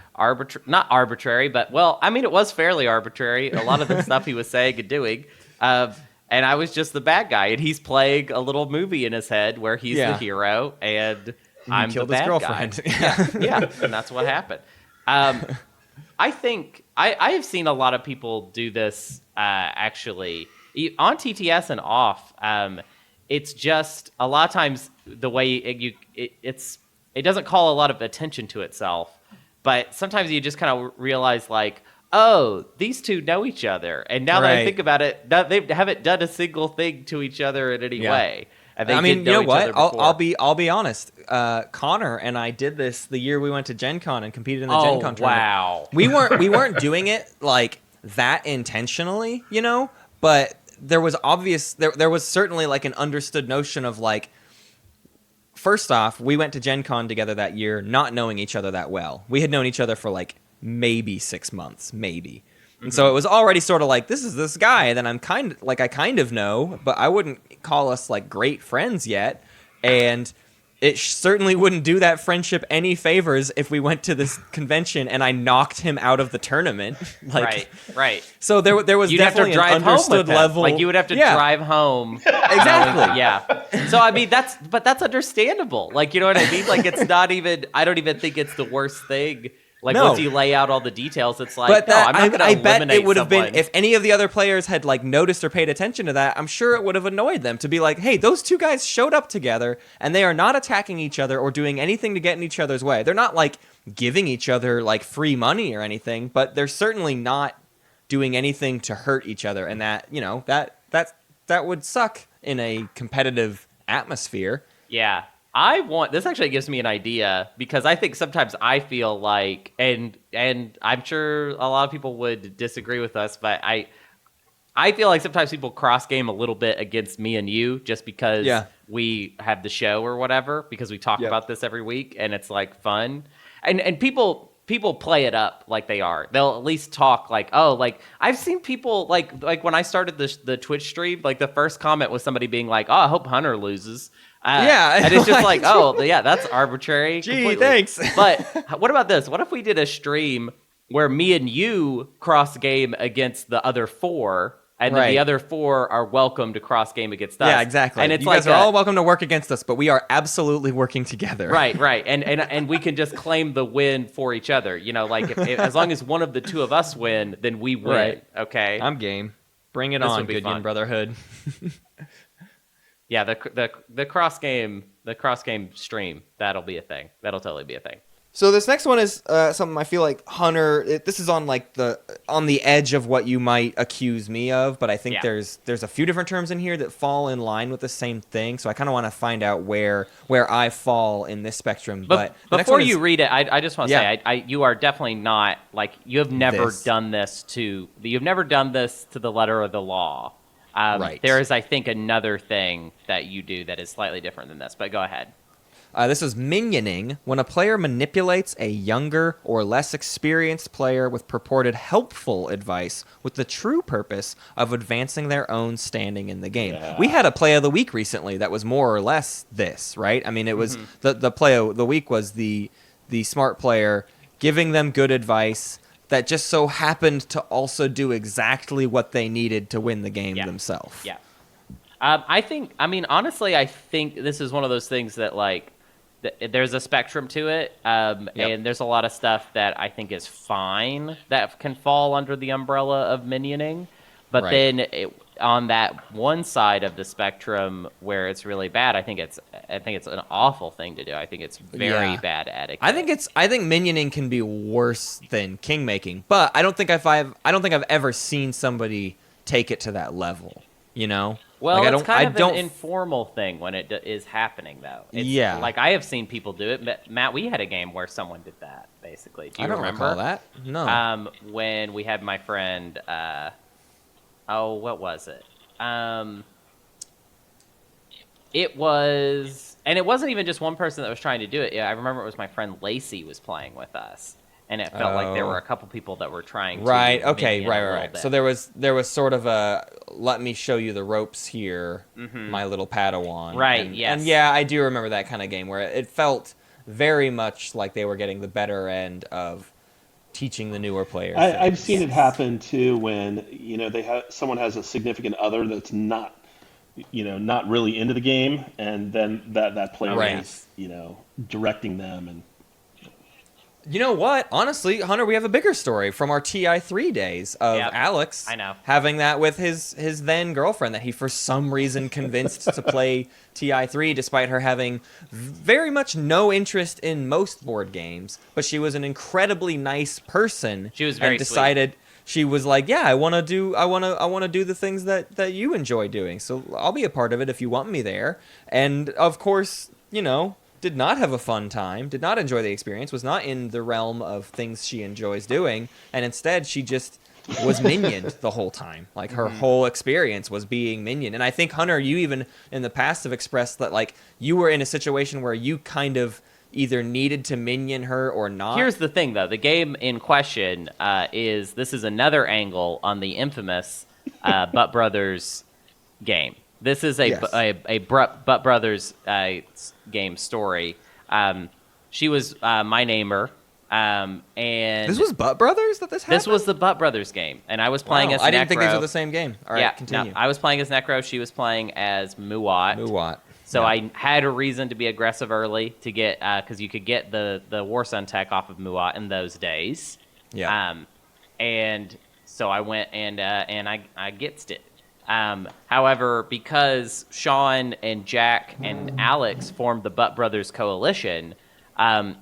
[SPEAKER 2] not arbitrary, but well, I mean it was fairly arbitrary. A lot of the stuff he was saying and doing. And I was just the bad guy, and he's playing a little movie in his head where he's the hero, and I'm the bad guy. Yeah, and that's what happened. I think I have seen a lot of people do this actually on TTS and off. It's just a lot of times the way it doesn't call a lot of attention to itself, but sometimes you just kind of realize like, oh, these two know each other, and now that I think about it, they haven't done a single thing to each other in any way. And
[SPEAKER 1] I mean, you know what? I'll be honest. Connor and I did this the year we went to Gen Con and competed in the Gen Con tournament.
[SPEAKER 2] Wow.
[SPEAKER 1] We weren't doing it like that intentionally, you know, but there was there was certainly like an understood notion of like, first off, we went to Gen Con together that year, not knowing each other that well. We had known each other for like maybe 6 months, maybe. And so it was already sort of like, this is this guy that I kind of know, but I wouldn't call us like great friends yet. And it certainly wouldn't do that friendship any favors if we went to this convention and I knocked him out of the tournament.
[SPEAKER 2] Right.
[SPEAKER 1] So there was definitely an understood level.
[SPEAKER 2] Like you would have to drive home.
[SPEAKER 1] Exactly.
[SPEAKER 2] Yeah. So I mean that's understandable. Like, you know what I mean? Like it's not even, I don't even think it's the worst thing. Like once you lay out all the details, it's like, I'm not going to eliminate
[SPEAKER 1] bet it would have
[SPEAKER 2] someone.
[SPEAKER 1] been, if any of the other players had like noticed or paid attention to that, I'm sure it would have annoyed them to be like, hey, those two guys showed up together and they are not attacking each other or doing anything to get in each other's way. They're not like giving each other like free money or anything, but they're certainly not doing anything to hurt each other. And that, you know, that would suck in a competitive atmosphere.
[SPEAKER 2] Yeah. This actually gives me an idea, because I think sometimes I feel like, and I'm sure a lot of people would disagree with us, but I feel like sometimes people cross game a little bit against me and you just because we have the show or whatever, because we talk about this every week and it's like fun. And people play it up like they are. They'll at least talk like, oh, like I've seen people like when I started the Twitch stream, like the first comment was somebody being like, oh, I hope Hunter loses. And it's just like, oh, yeah, that's arbitrary.
[SPEAKER 1] Gee,
[SPEAKER 2] completely.
[SPEAKER 1] thanks.
[SPEAKER 2] But what about this? What if we did a stream where me and you cross game against the other four, and then the other four are welcome to cross game against us?
[SPEAKER 1] Yeah, exactly.
[SPEAKER 2] And it's
[SPEAKER 1] you guys are all welcome to work against us, but we are absolutely working together.
[SPEAKER 2] Right. And we can just claim the win for each other. You know, like if as long as one of the two of us win, then we win.
[SPEAKER 1] Right.
[SPEAKER 2] Okay.
[SPEAKER 1] I'm game. Bring it on, Goodyear Brotherhood.
[SPEAKER 2] Yeah, the cross game stream, that'll be a thing. That'll totally be a thing.
[SPEAKER 1] So this next one is something I feel like Hunter. This is on like on the edge of what you might accuse me of, but I think there's a few different terms in here that fall in line with the same thing. So I kind of want to find out where I fall in this spectrum. But
[SPEAKER 2] before you read it, I just want to say you are definitely not like you have never done this to the letter of the law.
[SPEAKER 1] Right.
[SPEAKER 2] There is, I think, another thing that you do that is slightly different than this, but go ahead.
[SPEAKER 1] This is minioning, when a player manipulates a younger or less experienced player with purported helpful advice with the true purpose of advancing their own standing in the game. Yeah. We had a play of the week recently that was more or less this, right? I mean, it was the play of the week was the smart player giving them good advice that just so happened to also do exactly what they needed to win the game themselves.
[SPEAKER 2] Yeah. Honestly, I think this is one of those things that, like, there's a spectrum to it, and there's a lot of stuff that I think is fine that can fall under the umbrella of minioning. But then on that one side of the spectrum where it's really bad, I think it's an awful thing to do. I think it's very bad etiquette.
[SPEAKER 1] I think minioning can be worse than kingmaking, but I don't think I've ever seen somebody take it to that level. You know?
[SPEAKER 2] Well, it's kind of an informal thing when it is happening, though. It's, like, I have seen people do it. Matt, we had a game where someone did that, basically. Do you remember?
[SPEAKER 1] I don't recall that. No.
[SPEAKER 2] When we had my friend, what was it? It wasn't even just one person that was trying to do it. Yeah, I remember it was my friend Lacey was playing with us. And it felt like there were a couple people that were trying to
[SPEAKER 1] right. So there was sort of a let me show you the ropes here, my little Padawan.
[SPEAKER 2] Right.
[SPEAKER 1] And yeah, I do remember that kind of game where it felt very much like they were getting the better end of teaching the newer players.
[SPEAKER 4] I've seen it happen too when someone has a significant other that's not really into the game, and then that player is directing them and.
[SPEAKER 1] You know what? Honestly, Hunter, we have a bigger story from our TI3 days of Alex having that with his then girlfriend that he for some reason convinced to play TI3 despite her having very much no interest in most board games, but she was an incredibly nice person.
[SPEAKER 2] She was very
[SPEAKER 1] decided
[SPEAKER 2] sweet.
[SPEAKER 1] She was like, "Yeah, I want to do the things that you enjoy doing. So I'll be a part of it if you want me there." And of course, did not have a fun time, did not enjoy the experience, was not in the realm of things she enjoys doing, and instead she just was minioned the whole time. Like, her whole experience was being minion. And I think, Hunter, you even in the past have expressed that, like, you were in a situation where you kind of either needed to minion her or not.
[SPEAKER 2] Here's the thing, though. The game in question is another angle on the infamous Butt Brothers game. This is a Butt Brothers game story. She was my neighbor, and
[SPEAKER 1] this was Butt Brothers that this happened?
[SPEAKER 2] This was the Butt Brothers game, and I was playing as Necro.
[SPEAKER 1] I didn't think these were the same game. All right, continue.
[SPEAKER 2] No, I was playing as Necro. She was playing as Muat. So I had a reason to be aggressive early to get because you could get the War Sun tech off of Muat in those days.
[SPEAKER 1] Yeah.
[SPEAKER 2] And so I went and I getsed it. However, because Sean and Jack and Alex formed the Butt Brothers Coalition,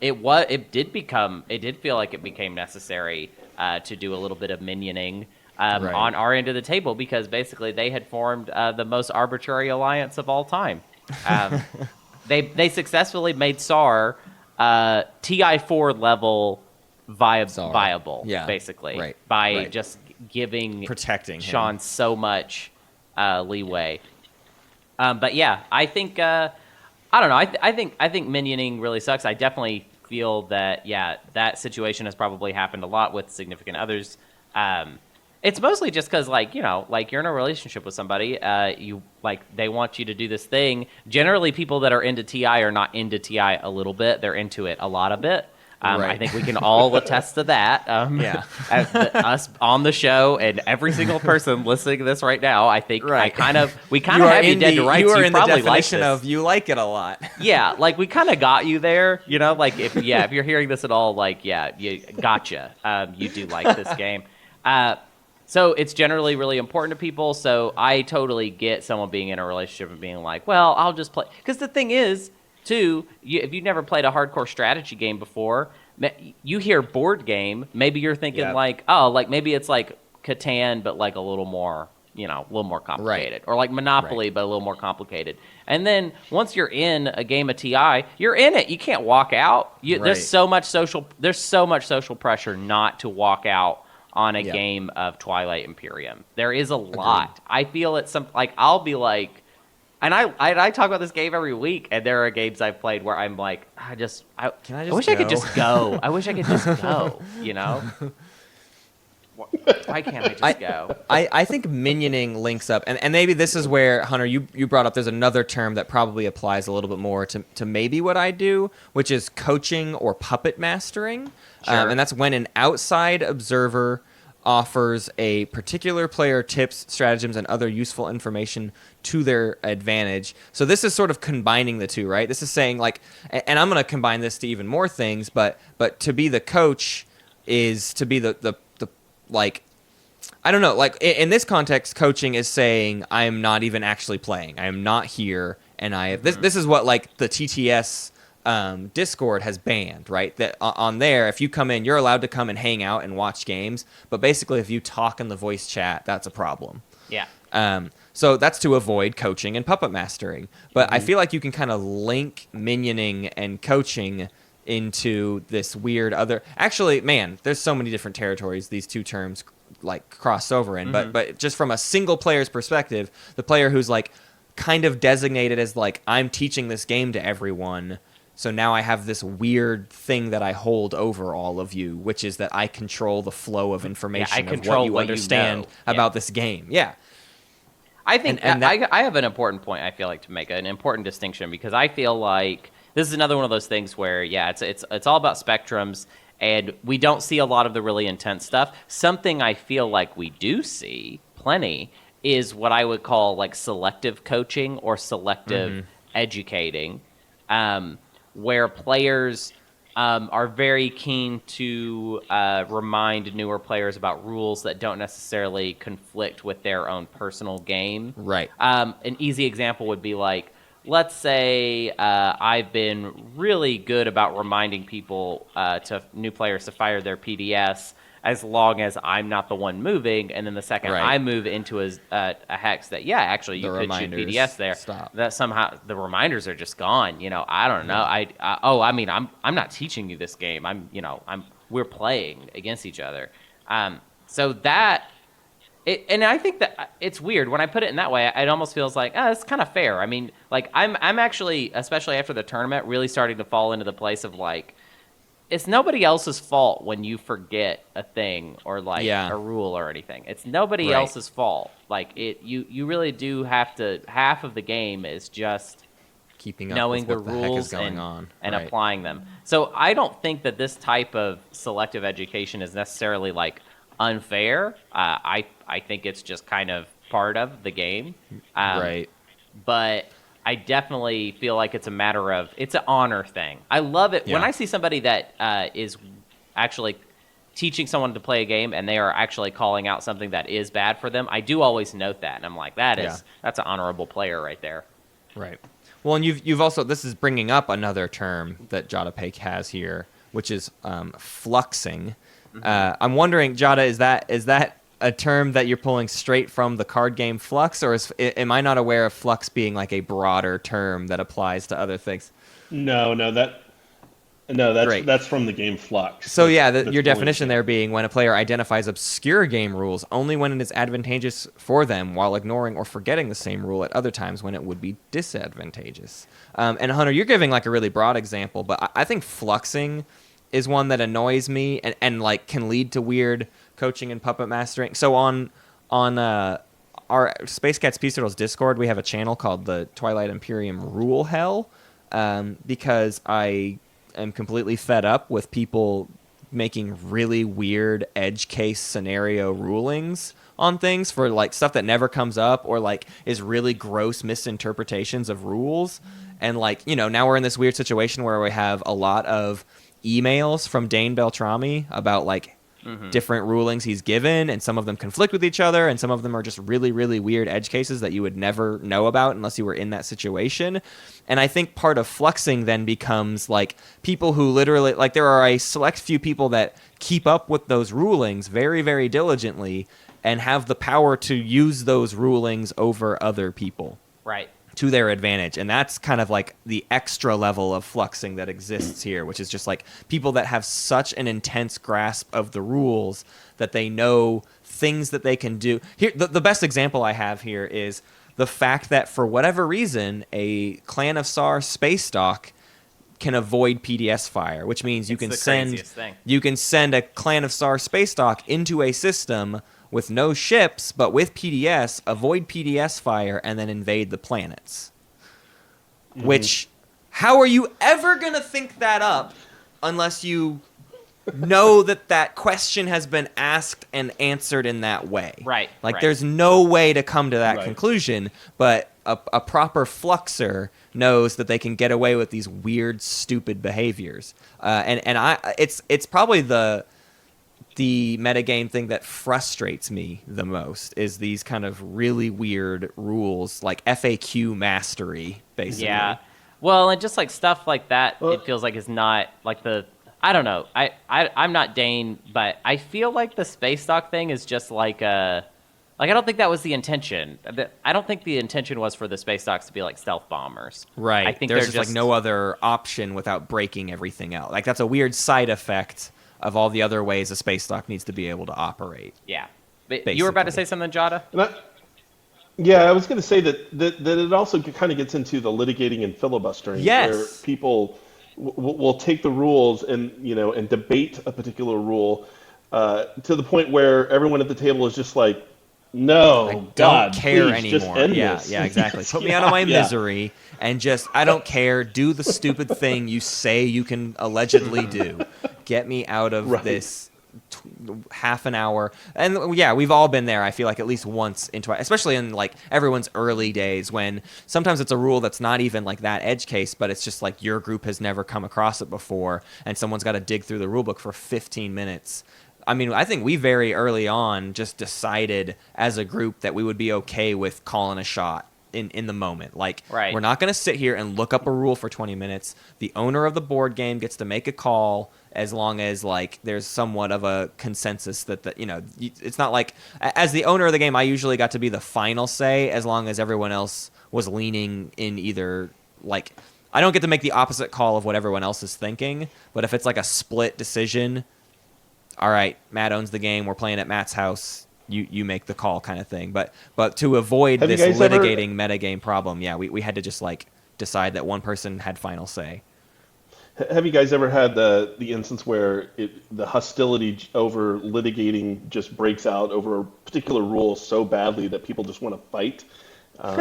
[SPEAKER 2] it did feel like it became necessary to do a little bit of minioning on our end of the table, because basically they had formed the most arbitrary alliance of all time. They successfully made SAR TI4 level viable, basically, by just protecting Sean
[SPEAKER 1] him.
[SPEAKER 2] So much leeway. But yeah, I think I don't know. I think minioning really sucks. I definitely feel that that situation has probably happened a lot with significant others. It's mostly just because, like you're in a relationship with somebody, they want you to do this thing. Generally, people that are into TI are not into TI a little bit; they're into it a lot of it. I think we can all attest to that. Us on the show and every single person listening to this right now, I think we kind of have you dead to rights.
[SPEAKER 1] You are
[SPEAKER 2] you
[SPEAKER 1] in the
[SPEAKER 2] probably
[SPEAKER 1] definition
[SPEAKER 2] like
[SPEAKER 1] of you like it a lot.
[SPEAKER 2] Yeah, like we kind of got you there. Like if you're hearing this at all, you gotcha. You do like this game. So it's generally really important to people. So I totally get someone being in a relationship and being like, well, I'll just play. Because the thing is, too, if you've never played a hardcore strategy game before, you hear board game, maybe you're thinking maybe it's like Catan, but like a little more, a little more complicated. Or like Monopoly, but a little more complicated. And then once you're in a game of TI, you're in it. You can't walk out. There's so much social pressure not to walk out on a game of Twilight Imperium. There is a lot. Agreed. I feel it's I'll be like, and I talk about this game every week, and there are games I've played where I'm like, I wish I could just go. I wish I could just go, Why can't I just go?
[SPEAKER 1] I think minioning links up, and maybe this is where, Hunter, you brought up, there's another term that probably applies a little bit more to maybe what I do, which is coaching or puppet mastering.
[SPEAKER 2] Sure.
[SPEAKER 1] And that's when an outside observer offers a particular player tips, stratagems, and other useful information to their advantage. So this is sort of combining the two, right? This is saying, like, and I'm going to combine this to even more things, but to be the coach is to be the I don't know. Like in this context, coaching is saying I'm not even actually playing. I am not here, and this is what like the TTS Discord has banned, right? That on there, if you come in, you're allowed to come and hang out and watch games, but basically, if you talk in the voice chat, that's a problem.
[SPEAKER 2] Yeah.
[SPEAKER 1] So that's to avoid coaching and puppet mastering. But I feel like you can kind of link minioning and coaching into this weird other. Actually, man, there's so many different territories these two terms like cross over in. But just from a single player's perspective, the player who's like kind of designated as like I'm teaching this game to everyone. So now I have this weird thing that I hold over all of you, which is that I control the flow of information of what you understand about this game. Yeah.
[SPEAKER 2] I think I have an important point I feel like to make, an important distinction, because I feel like this is another one of those things where, it's all about spectrums, and we don't see a lot of the really intense stuff. Something I feel like we do see plenty is what I would call like selective coaching or selective educating, where players are very keen to remind newer players about rules that don't necessarily conflict with their own personal game.
[SPEAKER 1] Right.
[SPEAKER 2] An easy example would be like, let's say I've been really good about reminding people, to new players, to fire their PDS as long as I'm not the one moving, and then the second I move into a hex that, actually you could shoot PDS there, that somehow the reminders are just gone. I don't know. I'm not teaching you this game. We're playing against each other. So that, and I think that it's weird when I put it in that way. It almost feels like, it's kind of fair. I mean, like I'm actually, especially after the tournament, really starting to fall into the place of like, it's nobody else's fault when you forget a thing or like a rule or anything. It's nobody else's fault. Like you really do have to. Half of the game is just
[SPEAKER 1] keeping up
[SPEAKER 2] knowing
[SPEAKER 1] with what
[SPEAKER 2] the
[SPEAKER 1] the heck
[SPEAKER 2] rules
[SPEAKER 1] is going on
[SPEAKER 2] and applying them. So I don't think that this type of selective education is necessarily like unfair. I think it's just kind of part of the game. But I definitely feel like it's a matter of, it's an honor thing. I love it when I see somebody that is actually teaching someone to play a game and they are actually calling out something that is bad for them. I do always note that, and I'm like, that's an honorable player right there.
[SPEAKER 1] Right. Well, and you've also, this is bringing up another term that JattaPake has here, which is fluxing. I'm wondering, Jatta, is that a term that you're pulling straight from the card game Flux, or am I not aware of Flux being like a broader term that applies to other things?
[SPEAKER 4] That's from the game Flux.
[SPEAKER 1] So your definition there being when a player identifies obscure game rules only when it is advantageous for them, while ignoring or forgetting the same rule at other times when it would be disadvantageous. And Hunter, you're giving like a really broad example, but I think fluxing is one that annoys me and like can lead to weird coaching and puppet mastering. So on our Space Cats Peace Turtles Discord, we have a channel called the Twilight Imperium Rule Hell, because I am completely fed up with people making really weird edge case scenario rulings on things for like stuff that never comes up or like is really gross misinterpretations of rules. And like, now we're in this weird situation where we have a lot of emails from Dane Beltrami about like different rulings he's given, and some of them conflict with each other, and some of them are just really, really weird edge cases that you would never know about unless you were in that situation. And I think part of fluxing then becomes like people who literally, like there are a select few people that keep up with those rulings very, very diligently and have the power to use those rulings over other people.
[SPEAKER 2] Right.
[SPEAKER 1] To their advantage. And that's kind of like the extra level of fluxing that exists here, which is just like people that have such an intense grasp of the rules that they know things that they can do. Here, the best example I have here is the fact that for whatever reason, a Clan of Sar space dock can avoid PDS fire, which means you can send a Clan of Sar space dock into a system with no ships, but with PDS, avoid PDS fire, and then invade the planets. Which, how are you ever going to think that up unless you know that question has been asked and answered in that way?
[SPEAKER 2] Right.
[SPEAKER 1] Like, there's no way to come to that conclusion, but a proper fluxer knows that they can get away with these weird, stupid behaviors. It's probably the the metagame thing that frustrates me the most is these kind of really weird rules, like FAQ mastery, basically.
[SPEAKER 2] Yeah. Well, and just like stuff like that, it feels like is not like I don't know. I'm not Dane, but I feel like the space dock thing is just like I don't think that was the intention. I don't think the intention was for the space docks to be like stealth bombers.
[SPEAKER 1] Right.
[SPEAKER 2] I think
[SPEAKER 1] there's just like no other option without breaking everything out. Like that's a weird side effect of all the other ways a space dock needs to be able to operate.
[SPEAKER 2] Yeah. But you were about to say something, Jatta?
[SPEAKER 4] Yeah, I was going to say that it also kind of gets into the litigating and filibustering, where people will take the rules and and debate a particular rule to the point where everyone at the table is just like, no,
[SPEAKER 1] I don't
[SPEAKER 4] God,
[SPEAKER 1] care
[SPEAKER 4] please,
[SPEAKER 1] anymore.
[SPEAKER 4] just end this.
[SPEAKER 1] Yeah, exactly. Put me out of my misery and just, I don't care. Do the stupid thing you say you can allegedly do. Get me out of this half an hour. And yeah, we've all been there. I feel like at least once into it, especially in like everyone's early days when sometimes it's a rule that's not even like that edge case, but it's just like your group has never come across it before and someone's got to dig through the rule book for 15 minutes. I mean, I think we very early on just decided as a group that we would be okay with calling a shot in the moment. Like, we're not going to sit here and look up a rule for 20 minutes. The owner of the board game gets to make a call as long as, like, there's somewhat of a consensus that, it's not like, as the owner of the game, I usually got to be the final say as long as everyone else was leaning in either, like, I don't get to make the opposite call of what everyone else is thinking, but if it's like a split decision, all right, Matt owns the game, we're playing at Matt's house, you make the call kind of thing. But to avoid this litigating metagame problem, we had to just like decide that one person had final say.
[SPEAKER 4] Have you guys ever had the instance where the hostility over litigating just breaks out over a particular rule so badly that people just want to fight? Or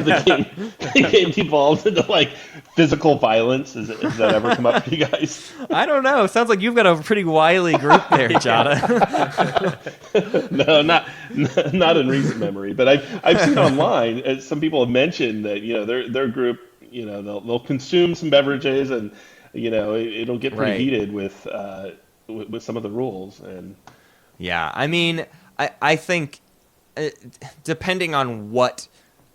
[SPEAKER 4] the game devolves into like physical violence. Has that ever come up for you guys?
[SPEAKER 1] I don't know. Sounds like you've got a pretty wily group there, Jatta.
[SPEAKER 4] No, not in recent memory, but I've seen online. Some people have mentioned that their group, they'll consume some beverages and it'll get pretty heated with some of the rules. And
[SPEAKER 1] yeah, I mean, I think depending on what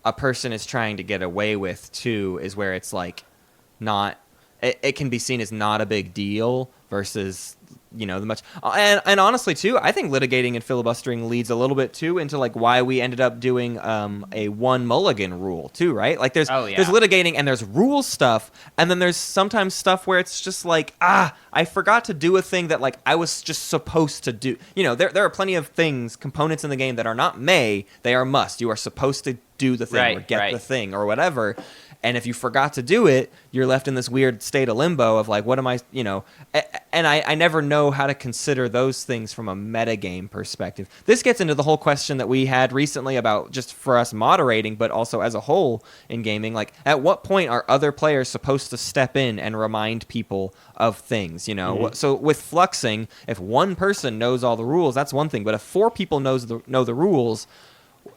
[SPEAKER 1] a person is trying to get away with too is where it's like not it can be seen as not a big deal versus the much and honestly too, I think litigating and filibustering leads a little bit too into like why we ended up doing a one mulligan rule too, right? Like there's litigating and there's rule stuff, and then there's sometimes stuff where it's just like I forgot to do a thing that like I was just supposed to do. There are plenty of components in the game that are not may, they are must. You are supposed to do the thing or get the thing or whatever. And if you forgot to do it, you're left in this weird state of limbo of like, what am I, and I never know how to consider those things from a metagame perspective. This gets into the whole question that we had recently about just for us moderating, but also as a whole in gaming, like at what point are other players supposed to step in and remind people of things, Mm-hmm. So with Fluxing, if one person knows all the rules, that's one thing. But if 4 people know the rules,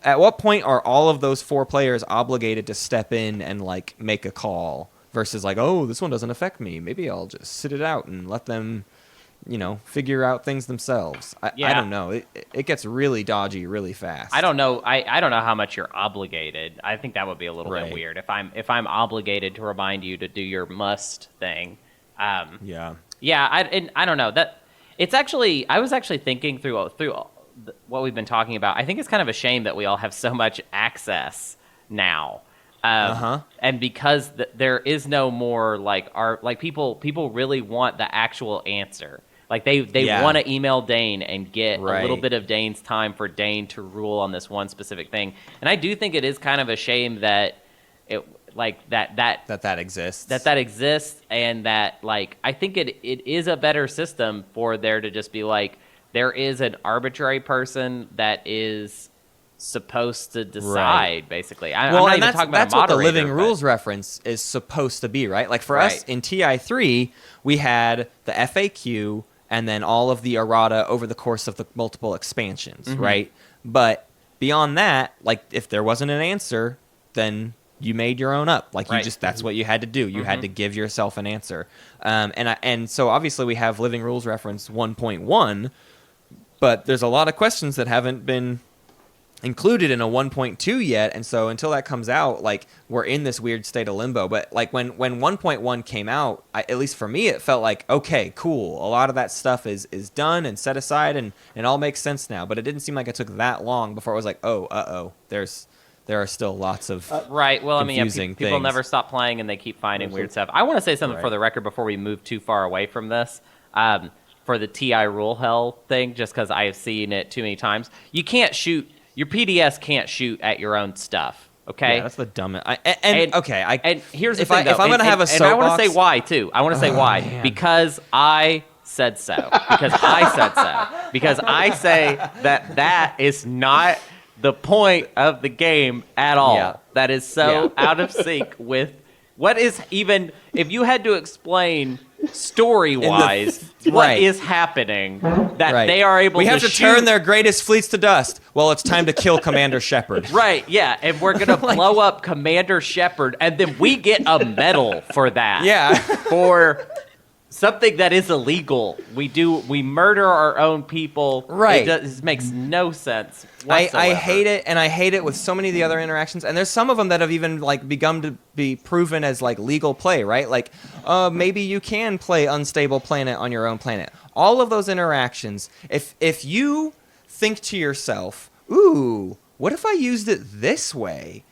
[SPEAKER 1] at what point are all of those 4 players obligated to step in and like make a call versus like, oh, this one doesn't affect me, maybe I'll just sit it out and let them figure out things themselves. I don't know, it gets really dodgy really fast.
[SPEAKER 2] I don't know how much you're obligated. I think that would be a little bit weird if I'm obligated to remind you to do your must thing. I don't know that it's actually, I was actually thinking through what we've been talking about. I think it's kind of a shame that we all have so much access now, and because there is no more people really want the actual answer. Like they want to email Dane and get a little bit of Dane's time for Dane to rule on this one specific thing. And I do think it is kind of a shame that that exists, and that like I think it is a better system for there to just be like, there is an arbitrary person that is supposed to decide, basically. I'm not even talking about a moderator. That's what the living rules
[SPEAKER 1] reference is supposed to be, right? Like for us in TI3, we had the FAQ and then all of the errata over the course of the multiple expansions, right? But beyond that, like if there wasn't an answer, then you made your own up. Like you just, that's what you had to do. You had to give yourself an answer. And so obviously we have living rules reference 1.1, but there's a lot of questions that haven't been included in a 1.2 yet, and so until that comes out, like, we're in this weird state of limbo. But like when 1.1 came out, at least for me, it felt like, okay, cool, a lot of that stuff is done and set aside, and it all makes sense now. But it didn't seem like it took that long before it was like, oh, there are still lots of
[SPEAKER 2] right. Well, I mean,
[SPEAKER 1] confusing
[SPEAKER 2] people
[SPEAKER 1] things.
[SPEAKER 2] never stop playing, and they keep finding weird stuff. I want to say something for the record before we move too far away from this. For the TI rule hell thing, just because I have seen it too many times, you can't shoot. Your PDS can't shoot at your own stuff. Okay,
[SPEAKER 1] yeah, that's the dumbest. And
[SPEAKER 2] here's the
[SPEAKER 1] if
[SPEAKER 2] thing,
[SPEAKER 1] if I'm gonna have a soapbox,
[SPEAKER 2] and I want to say why too. I want to say why because I said so. Because I said so. Because I say that is not the point of the game at all. Yeah. That is so out of sync with what is even. If you had to explain story-wise, what is happening that they are able to shoot.
[SPEAKER 1] We have to turn their greatest fleets to dust. Well, it's time to kill Commander Shepard.
[SPEAKER 2] Right, yeah, and we're going to blow up Commander Shepard, and then we get a medal for that.
[SPEAKER 1] Yeah.
[SPEAKER 2] For something that is illegal. We murder our own people.
[SPEAKER 1] Right.
[SPEAKER 2] It makes no sense whatsoever.
[SPEAKER 1] I hate it, and I hate it with so many of the other interactions. And there's some of them that have even like begun to be proven as like legal play, right? Like, maybe you can play Unstable Planet on your own planet. All of those interactions, if you think to yourself, ooh, what if I used it this way?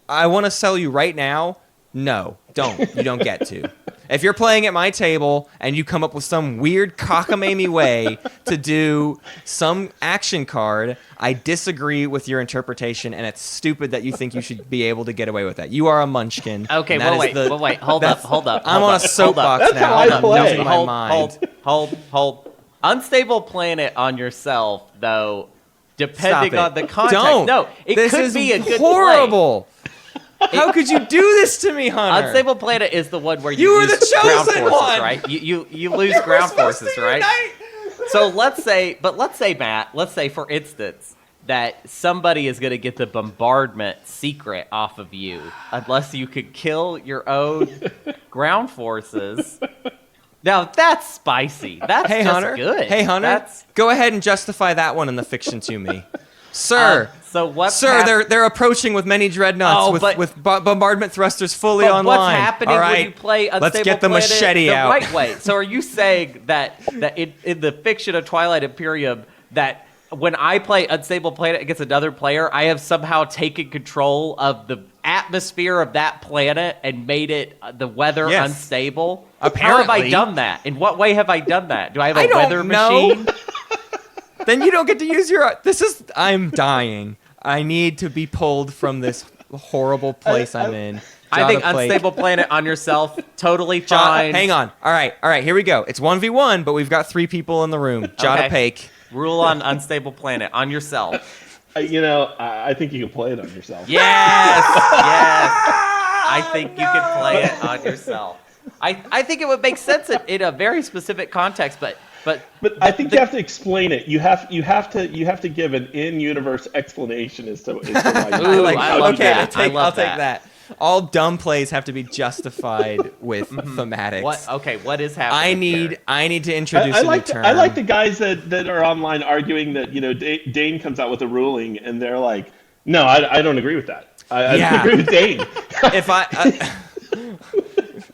[SPEAKER 1] I want to sell you right now. No, don't. You don't get to. If you're playing at my table and you come up with some weird cockamamie way to do some action card, I disagree with your interpretation, and it's stupid that you think you should be able to get away with that. You are a munchkin.
[SPEAKER 2] Okay, wait, hold up.
[SPEAKER 1] I'm on a soapbox now.
[SPEAKER 4] I'm losing
[SPEAKER 1] my mind.
[SPEAKER 2] Hold. Unstable Planet on yourself, though, depending on the context.
[SPEAKER 1] Don't.
[SPEAKER 2] No, it could be a good
[SPEAKER 1] horrible. Play. How could you do this to me, Hunter?
[SPEAKER 2] Unstable Planet is the one where
[SPEAKER 1] you
[SPEAKER 2] lose
[SPEAKER 1] were the
[SPEAKER 2] ground
[SPEAKER 1] chosen
[SPEAKER 2] forces,
[SPEAKER 1] one.
[SPEAKER 2] right? You lose ground forces, right? So let's say, Matt, for instance, that somebody is going to get the bombardment secret off of you unless you could kill your own ground forces. Now that's spicy. That's
[SPEAKER 1] Hunter.
[SPEAKER 2] Good.
[SPEAKER 1] Hey, Hunter, go ahead and justify that one in the fiction to me. Sir, they're approaching with many dreadnoughts with bombardment thrusters fully online.
[SPEAKER 2] What's happening when you play Unstable
[SPEAKER 1] Let's get the
[SPEAKER 2] Planet
[SPEAKER 1] machete out.
[SPEAKER 2] Right way. So are you saying that in the fiction of Twilight Imperium that when I play Unstable Planet against another player, I have somehow taken control of the atmosphere of that planet and made it the weather unstable?
[SPEAKER 1] Apparently.
[SPEAKER 2] How have I done that? In what way have I done that? Do I have a weather machine?
[SPEAKER 1] Then you don't get to use your... I'm dying. I need to be pulled from this horrible place I'm in.
[SPEAKER 2] I think Unstable Planet on yourself, totally fine.
[SPEAKER 1] Hang on. All right, here we go. It's 1v1, but we've got 3 people in the room. JattaPake.
[SPEAKER 2] Rule on Unstable Planet on yourself.
[SPEAKER 4] I think you can play it on yourself.
[SPEAKER 2] Yes. I think you can play it on yourself. I think it would make sense in a very specific context, but
[SPEAKER 4] I think you have to explain it. You have to give an in-universe explanation as to why.
[SPEAKER 2] I love that.
[SPEAKER 1] I'll take that. All dumb plays have to be justified with thematics.
[SPEAKER 2] What is happening?
[SPEAKER 1] I need to introduce a new term.
[SPEAKER 4] I like the guys that are online arguing that Dane comes out with a ruling and they're like, no, I don't agree with that. I agree with Dane.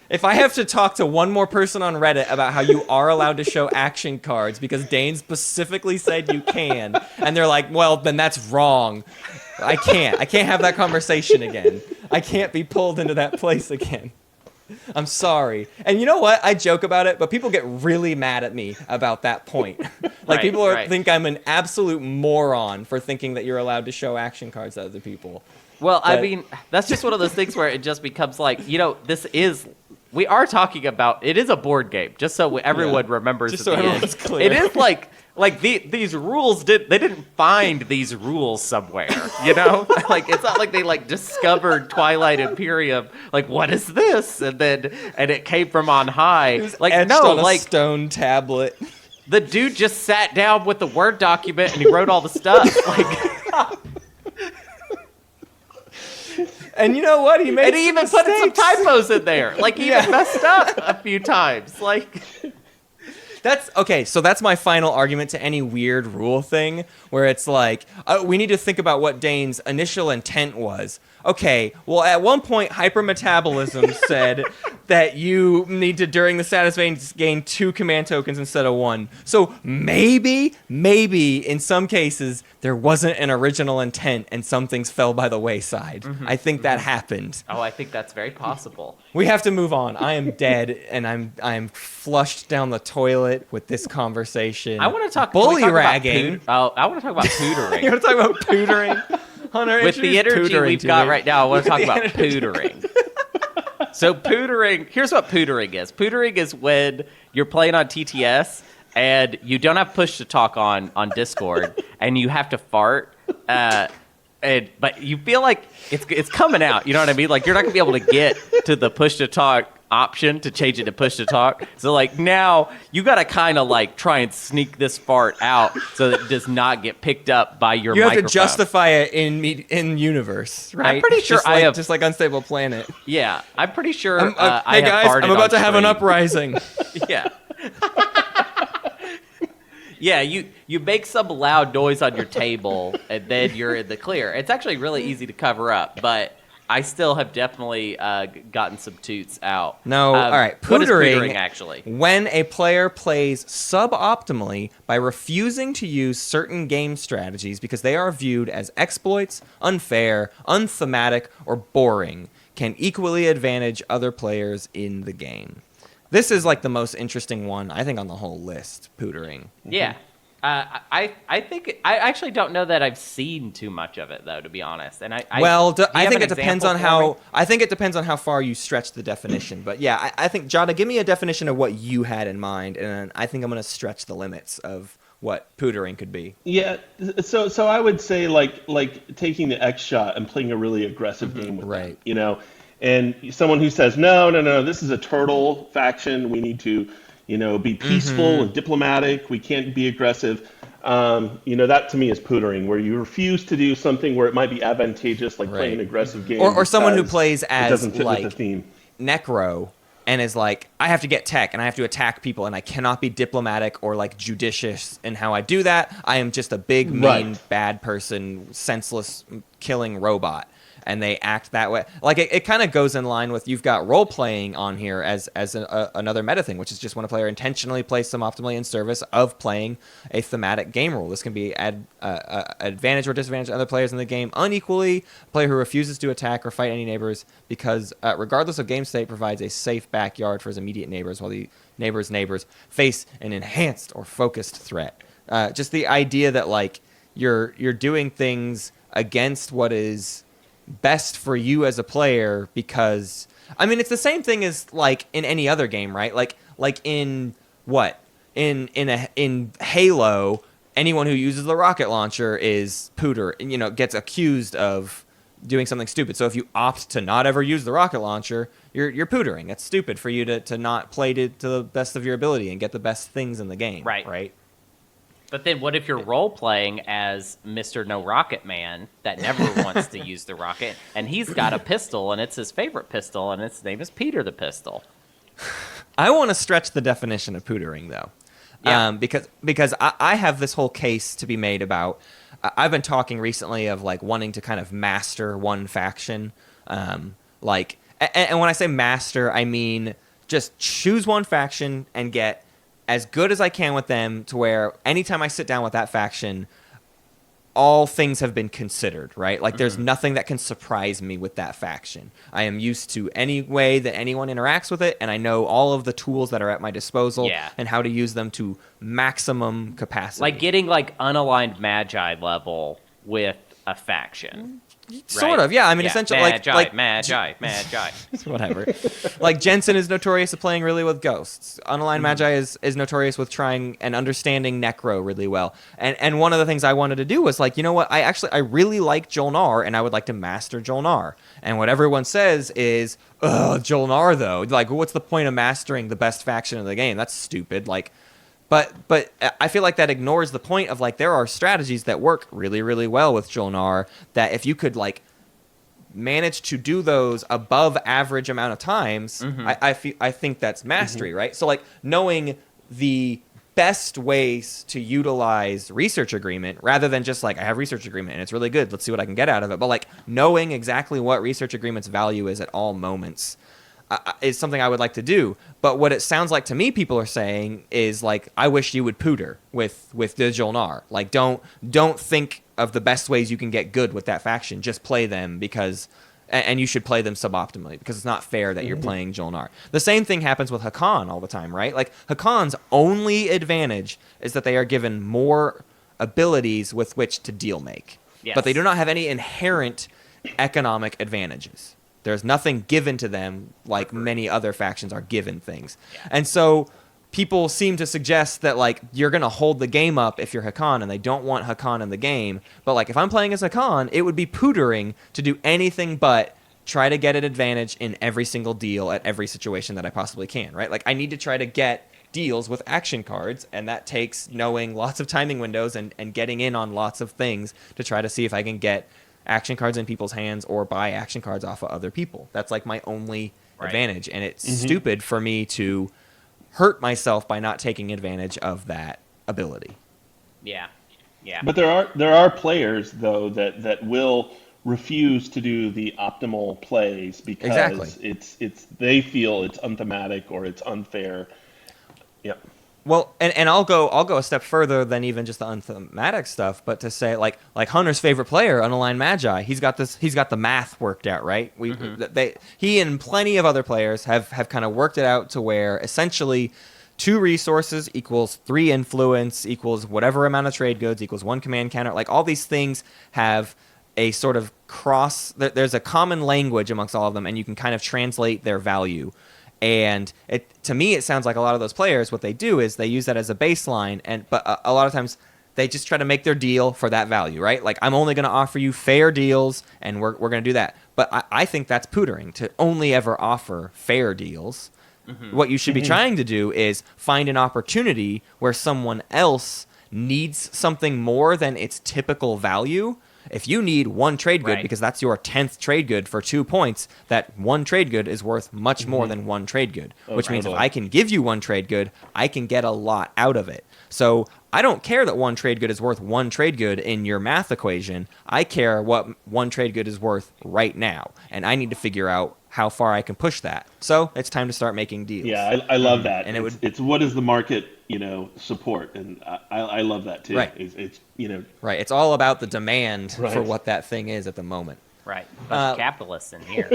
[SPEAKER 1] If I have to talk to one more person on Reddit about how you are allowed to show action cards because Dane specifically said you can, and they're like, well, then that's wrong. I can't have that conversation again. I can't be pulled into that place again. I'm sorry. And you know what? I joke about it, but people get really mad at me about that point. People think I'm an absolute moron for thinking that you're allowed to show action cards to other people.
[SPEAKER 2] Well, I mean, that's just one of those things where it just becomes like, we are talking about, it is a board game, just so everyone remembers.
[SPEAKER 1] Just so everyone's clear.
[SPEAKER 2] It is like these rules, they didn't find these rules somewhere, It's not like they discovered Twilight Imperium, what is this? And it came from on high.
[SPEAKER 1] It was etched on a stone tablet.
[SPEAKER 2] The dude just sat down with the Word document and he wrote all the stuff.
[SPEAKER 1] And you know what? He
[SPEAKER 2] even put in some typos in there. He even messed up a few times.
[SPEAKER 1] That's okay. So that's my final argument to any weird rule thing where it's like, we need to think about what Dane's initial intent was. Okay, well, at one point, hypermetabolism said that you need to, during the status phase, gain 2 command tokens instead of 1. So maybe, in some cases, there wasn't an original intent and some things fell by the wayside. I think that happened.
[SPEAKER 2] Oh, I think that's very possible.
[SPEAKER 1] We have to move on. I am dead, and I'm flushed down the toilet with this conversation.
[SPEAKER 2] I want to talk
[SPEAKER 1] bully-ragging.
[SPEAKER 2] I want to talk about pootering.
[SPEAKER 1] You want to talk about pootering? Hunter,
[SPEAKER 2] with the energy we've got right now, I want to talk about pootering. So pootering, here's what pootering is. Pootering is when you're playing on TTS and you don't have push to talk on Discord and you have to fart, but you feel like it's coming out. You know what I mean? Like you're not gonna be able to get to the push to talk option to change it to push to talk. So like now you got to kind of like try and sneak this fart out so that it does not get picked up by your microphone.
[SPEAKER 1] You have to justify it in universe, right?
[SPEAKER 2] I'm pretty sure
[SPEAKER 1] just like Unstable Planet.
[SPEAKER 2] Yeah, I'm pretty sure
[SPEAKER 1] hey guys, I'm about to have an uprising.
[SPEAKER 2] Yeah. Yeah, you make some loud noise on your table and then you're in the clear. It's actually really easy to cover up, but I still have definitely gotten some toots out.
[SPEAKER 1] No, all right.
[SPEAKER 2] What is pootering, actually?
[SPEAKER 1] When a player plays suboptimally by refusing to use certain game strategies because they are viewed as exploits, unfair, unthematic, or boring, can equally advantage other players in the game. This is like the most interesting one, I think, on the whole list, pootering.
[SPEAKER 2] Yeah. I think I actually don't know that I've seen too much of it though, to be honest. And I think it depends on how far you stretch the definition. But yeah, I think Jatta, give me a definition of what you had in mind, and I think I'm going to stretch the limits of what pootering could be.
[SPEAKER 4] Yeah, so I would say like taking the X shot and playing a really aggressive game with them, you know, and someone who says no, this is a turtle faction. We need to, you know, be peaceful and diplomatic. We can't be aggressive. You know, that to me is pootering, where you refuse to do something where it might be advantageous, like playing an aggressive game.
[SPEAKER 1] Or someone who plays as
[SPEAKER 4] doesn't fit
[SPEAKER 1] like
[SPEAKER 4] with the theme.
[SPEAKER 1] Necro and is like, I have to get tech and I have to attack people and I cannot be diplomatic or like judicious in how I do that. I am just a big, mean, bad person, senseless, killing robot. And they act that way. Like it kind of goes in line with, you've got role playing on here as another meta thing, which is just when a player intentionally plays suboptimally in service of playing a thematic game rule. This can be advantage or disadvantage to other players in the game unequally. A player who refuses to attack or fight any neighbors because, regardless of game state, provides a safe backyard for his immediate neighbors, while the neighbors face an enhanced or focused threat. Just the idea that like you're doing things against what is best for you as a player, because I mean it's the same thing as like in any other game, right? Like in Halo, anyone who uses the rocket launcher is pooter, and you know, gets accused of doing something stupid. So if you opt to not ever use the rocket launcher, you're pootering. It's stupid for you to not play to the best of your ability and get the best things in the game, right?
[SPEAKER 2] But then what if you're role-playing as Mr. No Rocket Man that never wants to use the rocket, and he's got a pistol, and it's his favorite pistol, and its name is Peter the Pistol?
[SPEAKER 1] I want to stretch the definition of pootering, though. Yeah. Because I have this whole case to be made about, I've been talking recently of like wanting to kind of master one faction. And when I say master, I mean just choose one faction and get as good as I can with them, to where anytime I sit down with that faction, all things have been considered, right? Like there's nothing that can surprise me with that faction. I am used to any way that anyone interacts with it, and I know all of the tools that are at my disposal and how to use them to maximum capacity.
[SPEAKER 2] Like getting like unaligned Magi level with a faction.
[SPEAKER 1] Sort of, yeah. I mean, essentially,
[SPEAKER 2] Magi.
[SPEAKER 1] Whatever. Like Jensen is notorious for playing really with ghosts. Unaligned Magi is notorious with trying and understanding Necro really well. And one of the things I wanted to do was like, you know what? I really like Jolnar, and I would like to master Jolnar. And what everyone says is, Jolnar though. Like, what's the point of mastering the best faction in the game? That's stupid. Like. But I feel like that ignores the point of like there are strategies that work really, really well with Jolnar, that if you could like manage to do those above average amount of times, I think that's mastery, right? So like knowing the best ways to utilize research agreement rather than just like, I have research agreement and it's really good, let's see what I can get out of it. But like knowing exactly what research agreement's value is at all moments is something I would like to do. But what it sounds like to me people are saying is like, I wish you would pooter with Digital Gnar. Like don't think of the best ways you can get good with that faction. Just play them because... And you should play them suboptimally because it's not fair that you're playing Jolnar. The same thing happens with Hakan all the time, right? Like Hakan's only advantage is that they are given more abilities with which to deal make. Yes. But they do not have any inherent economic advantages. There's nothing given to them like many other factions are given things. Yeah. And so people seem to suggest that like you're going to hold the game up if you're Hakan and they don't want Hakan in the game. But like if I'm playing as Hakan, it would be pootering to do anything but try to get an advantage in every single deal at every situation that I possibly can, right? Like I need to try to get deals with action cards, and that takes knowing lots of timing windows and getting in on lots of things to try to see if I can get action cards in people's hands or buy action cards off of other people. That's like my only advantage, and it's stupid for me to hurt myself by not taking advantage of that ability.
[SPEAKER 2] Yeah.
[SPEAKER 4] But there are players though that will refuse to do the optimal plays because it's they feel it's unthematic or it's unfair. Yep.
[SPEAKER 1] Well, and I'll go a step further than even just the unthematic stuff, but to say like Hunter's favorite player, Unaligned Magi, he's got the math worked out, right? He and plenty of other players have kind of worked it out to where essentially 2 resources equals 3 influence equals whatever amount of trade goods equals 1 command counter. Like all these things have a sort of there's a common language amongst all of them, and you can kind of translate their value. And to me, it sounds like a lot of those players, what they do is they use that as a baseline, but a lot of times they just try to make their deal for that value, right? Like, I'm only going to offer you fair deals, and we're going to do that. But I think that's pootering, to only ever offer fair deals. Mm-hmm. What you should be trying to do is find an opportunity where someone else needs something more than its typical value. If you need 1 trade good because that's your 10th trade good for 2 points, that 1 trade good is worth much more than 1 trade good, which means if I can give you 1 trade good, I can get a lot out of it. So I don't care that 1 trade good is worth 1 trade good in your math equation. I care what 1 trade good is worth right now, and I need to figure out how far I can push that. So it's time to start making deals.
[SPEAKER 4] Yeah, I love that. And it's what is the market, support, and I love that too.
[SPEAKER 1] Right.
[SPEAKER 4] It's
[SPEAKER 1] right. It's all about the demand for what that thing is at the moment.
[SPEAKER 2] Right. A bunch of capitalists in here.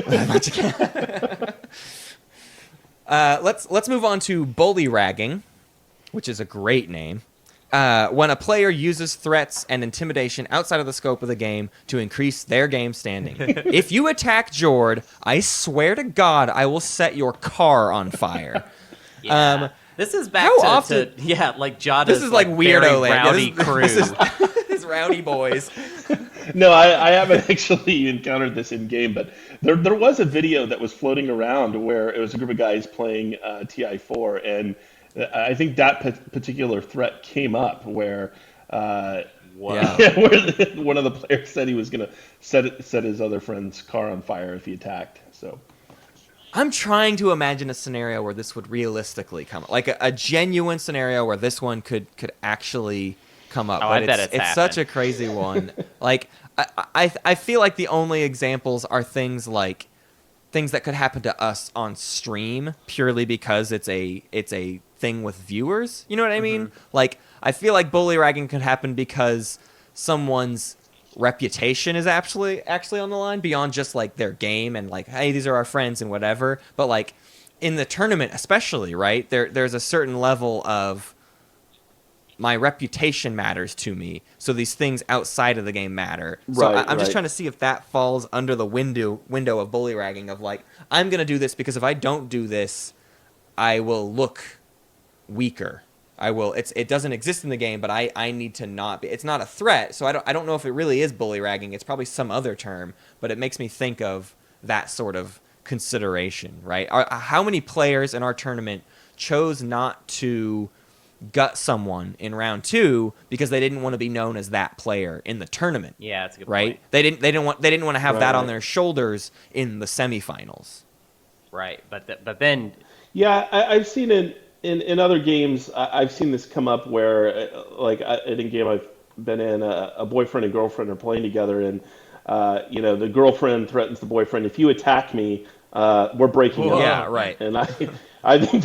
[SPEAKER 1] Let's move on to bully ragging, which is a great name. When a player uses threats and intimidation outside of the scope of the game to increase their game standing. If you attack Jord, I swear to God, I will set your car on fire.
[SPEAKER 2] Yeah. This is back to like Jatta's
[SPEAKER 1] this is like weirdo
[SPEAKER 2] rowdy crew.
[SPEAKER 1] These rowdy boys.
[SPEAKER 4] No, I haven't actually encountered this in game, but there was a video that was floating around where it was a group of guys playing TI4, and I think that particular threat came up where where one of the players said he was going to set his other friend's car on fire if he attacked. So
[SPEAKER 1] I'm trying to imagine a scenario where this would realistically come up, like a genuine scenario where this one could actually come up.
[SPEAKER 2] Oh,
[SPEAKER 1] but
[SPEAKER 2] I bet it's
[SPEAKER 1] such a crazy one. Like I feel like the only examples are things that could happen to us on stream purely because it's a thing with viewers. You know what I mean? Mm-hmm. Like, I feel like bully ragging could happen because someone's reputation is actually on the line beyond just like their game and like, hey, these are our friends and whatever. But like in the tournament especially, right? There's a certain level of my reputation matters to me, so these things outside of the game matter. So I'm just trying to see if that falls under the window of bully ragging of like, I'm going to do this because if I don't do this, I will look weaker. It doesn't exist in the game, but I need to not be. It's not a threat, so I don't know if it really is bully ragging. It's probably some other term, but it makes me think of that sort of consideration, right? How many players in our tournament chose not to gut someone in round 2 because they didn't want to be known as that player in the tournament?
[SPEAKER 2] Yeah, that's a good
[SPEAKER 1] right?
[SPEAKER 2] point.
[SPEAKER 1] They didn't want to have that on their shoulders in the semifinals.
[SPEAKER 2] Right, but then
[SPEAKER 4] yeah, I've seen it in other games, I've seen this come up where, like, in a game I've been in, a boyfriend and girlfriend are playing together, and the girlfriend threatens the boyfriend, if you attack me, we're breaking up.
[SPEAKER 1] Yeah, right.
[SPEAKER 4] And I think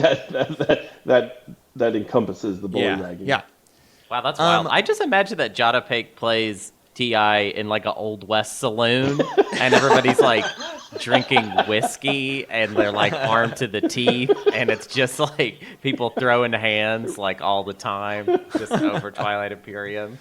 [SPEAKER 4] that encompasses the bullywhagging.
[SPEAKER 1] Yeah.
[SPEAKER 2] Wow, that's wild. I just imagine that JattaPake plays TI in like an Old West saloon, and everybody's like drinking whiskey, and they're like armed to the teeth, and it's just like people throwing hands like all the time, just over Twilight Imperium.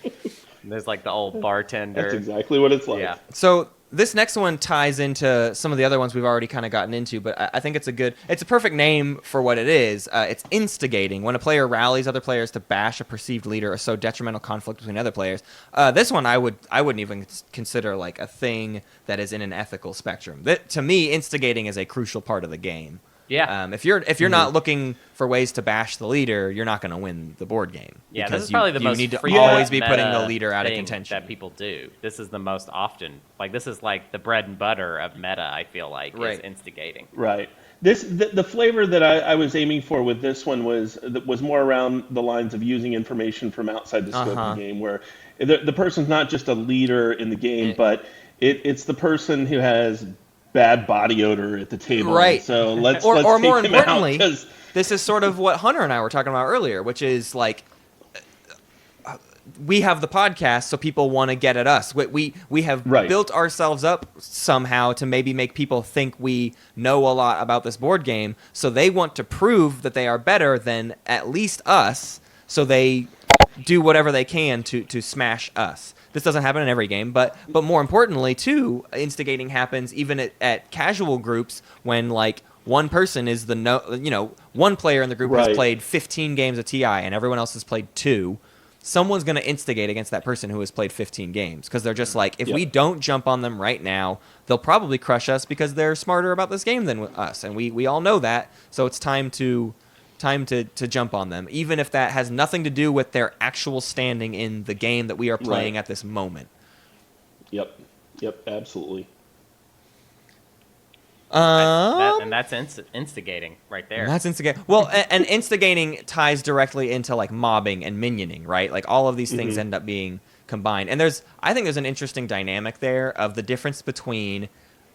[SPEAKER 2] And there's like the old bartender.
[SPEAKER 4] That's exactly what it's like.
[SPEAKER 2] Yeah.
[SPEAKER 1] So this next one ties into some of the other ones we've already kind of gotten into, but I think it's a perfect name for what it is. It's instigating. When a player rallies other players to bash a perceived leader or sow detrimental conflict between other players. This one I wouldn't even consider like a thing that is in an ethical spectrum. To me, instigating is a crucial part of the game.
[SPEAKER 2] Yeah.
[SPEAKER 1] If you're not looking for ways to bash the leader, you're not going to win the board game.
[SPEAKER 2] Yeah,
[SPEAKER 1] because
[SPEAKER 2] this is probably the most
[SPEAKER 1] you need to
[SPEAKER 2] frequent
[SPEAKER 1] always be putting the
[SPEAKER 2] meta
[SPEAKER 1] leader out of
[SPEAKER 2] thing
[SPEAKER 1] contention
[SPEAKER 2] that people do. This is the most often, like this is like the bread and butter of meta. I feel like is instigating.
[SPEAKER 4] Right. The flavor that I was aiming for with this one was more around the lines of using information from outside the scope of the game, where the person's not just a leader in the game, but it's the person who has bad body odor at the table.
[SPEAKER 1] Right.
[SPEAKER 4] So let's
[SPEAKER 1] or
[SPEAKER 4] take
[SPEAKER 1] more
[SPEAKER 4] him
[SPEAKER 1] importantly,
[SPEAKER 4] out,
[SPEAKER 1] this is sort of what Hunter and I were talking about earlier, which is like we have the podcast, so people want to get at us. We have built ourselves up somehow to maybe make people think we know a lot about this board game, so they want to prove that they are better than at least us, so they do whatever they can to smash us. This doesn't happen in every game, but more importantly, too, instigating happens even at casual groups when like one person is one player in the group has played 15 games of TI and everyone else has played 2. Someone's going to instigate against that person who has played 15 games because they're just like, if we don't jump on them right now, they'll probably crush us because they're smarter about this game than us, and we all know that. So it's time to jump on them, even if that has nothing to do with their actual standing in the game that we are playing at this moment.
[SPEAKER 4] Yep, absolutely.
[SPEAKER 2] And that's instigating right there.
[SPEAKER 1] That's instigating. Well, and instigating ties directly into like mobbing and minioning, right? Like all of these things end up being combined. And I think there's an interesting dynamic there of the difference between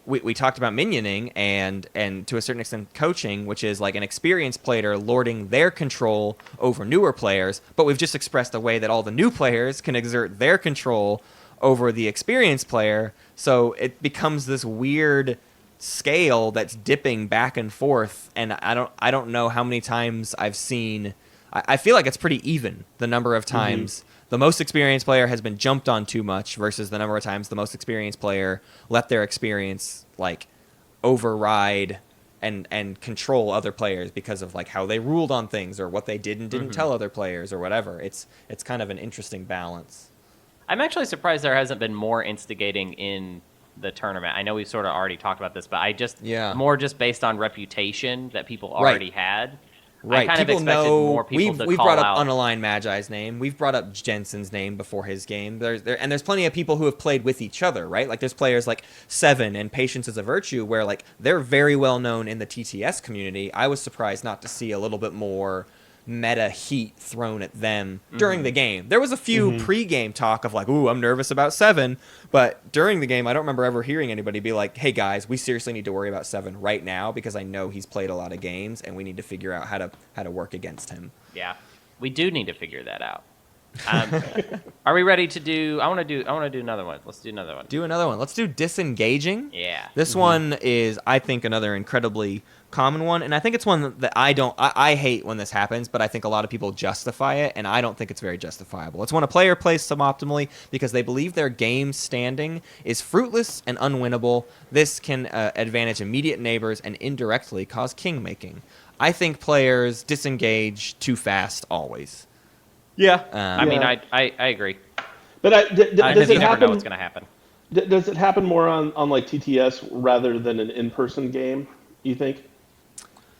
[SPEAKER 1] we talked about minioning and to a certain extent coaching, which is like an experienced player lording their control over newer players, but we've just expressed a way that all the new players can exert their control over the experienced player. So it becomes this weird scale that's dipping back and forth, and I don't know how many times I've seen. I feel like it's pretty even, the number of times the most experienced player has been jumped on too much versus the number of times the most experienced player let their experience like override and control other players because of like how they ruled on things or what they did and didn't tell other players or whatever. It's kind of an interesting balance.
[SPEAKER 2] I'm actually surprised there hasn't been more instigating in the tournament. I know we've sort of already talked about this, but I just more just based on reputation that people already had.
[SPEAKER 1] Right.
[SPEAKER 2] I kind of expected more people to
[SPEAKER 1] we've
[SPEAKER 2] call
[SPEAKER 1] brought up
[SPEAKER 2] out.
[SPEAKER 1] Unaligned Magi's name. We've brought up Jensen's name before his game. There's plenty of people who have played with each other, right? Like there's players like Seven and Patience is a Virtue where like they're very well known in the TTS community. I was surprised not to see a little bit more meta heat thrown at them during the game. There was a few pre-game talk of like, ooh, I'm nervous about Seven, but during the game I don't remember ever hearing anybody be like, hey guys, we seriously need to worry about Seven right now because I know he's played a lot of games and we need to figure out how to work against him.
[SPEAKER 2] Yeah, we do need to figure that out. Are we ready to do? I want to do another one. Let's do another one.
[SPEAKER 1] Do another one. Let's do Disengaging.
[SPEAKER 2] Yeah.
[SPEAKER 1] This one is, I think, another incredibly common one, and I think it's one that I hate when this happens, but I think a lot of people justify it, and I don't think it's very justifiable. It's when a player plays suboptimally because they believe their game standing is fruitless and unwinnable. This can advantage immediate neighbors and indirectly cause king-making. I think players disengage too fast always.
[SPEAKER 2] Yeah. I mean, I agree.
[SPEAKER 4] But does it
[SPEAKER 2] you never
[SPEAKER 4] happen?
[SPEAKER 2] know what's going to happen.
[SPEAKER 4] Does it happen more on like TTS rather than an in-person game, you think?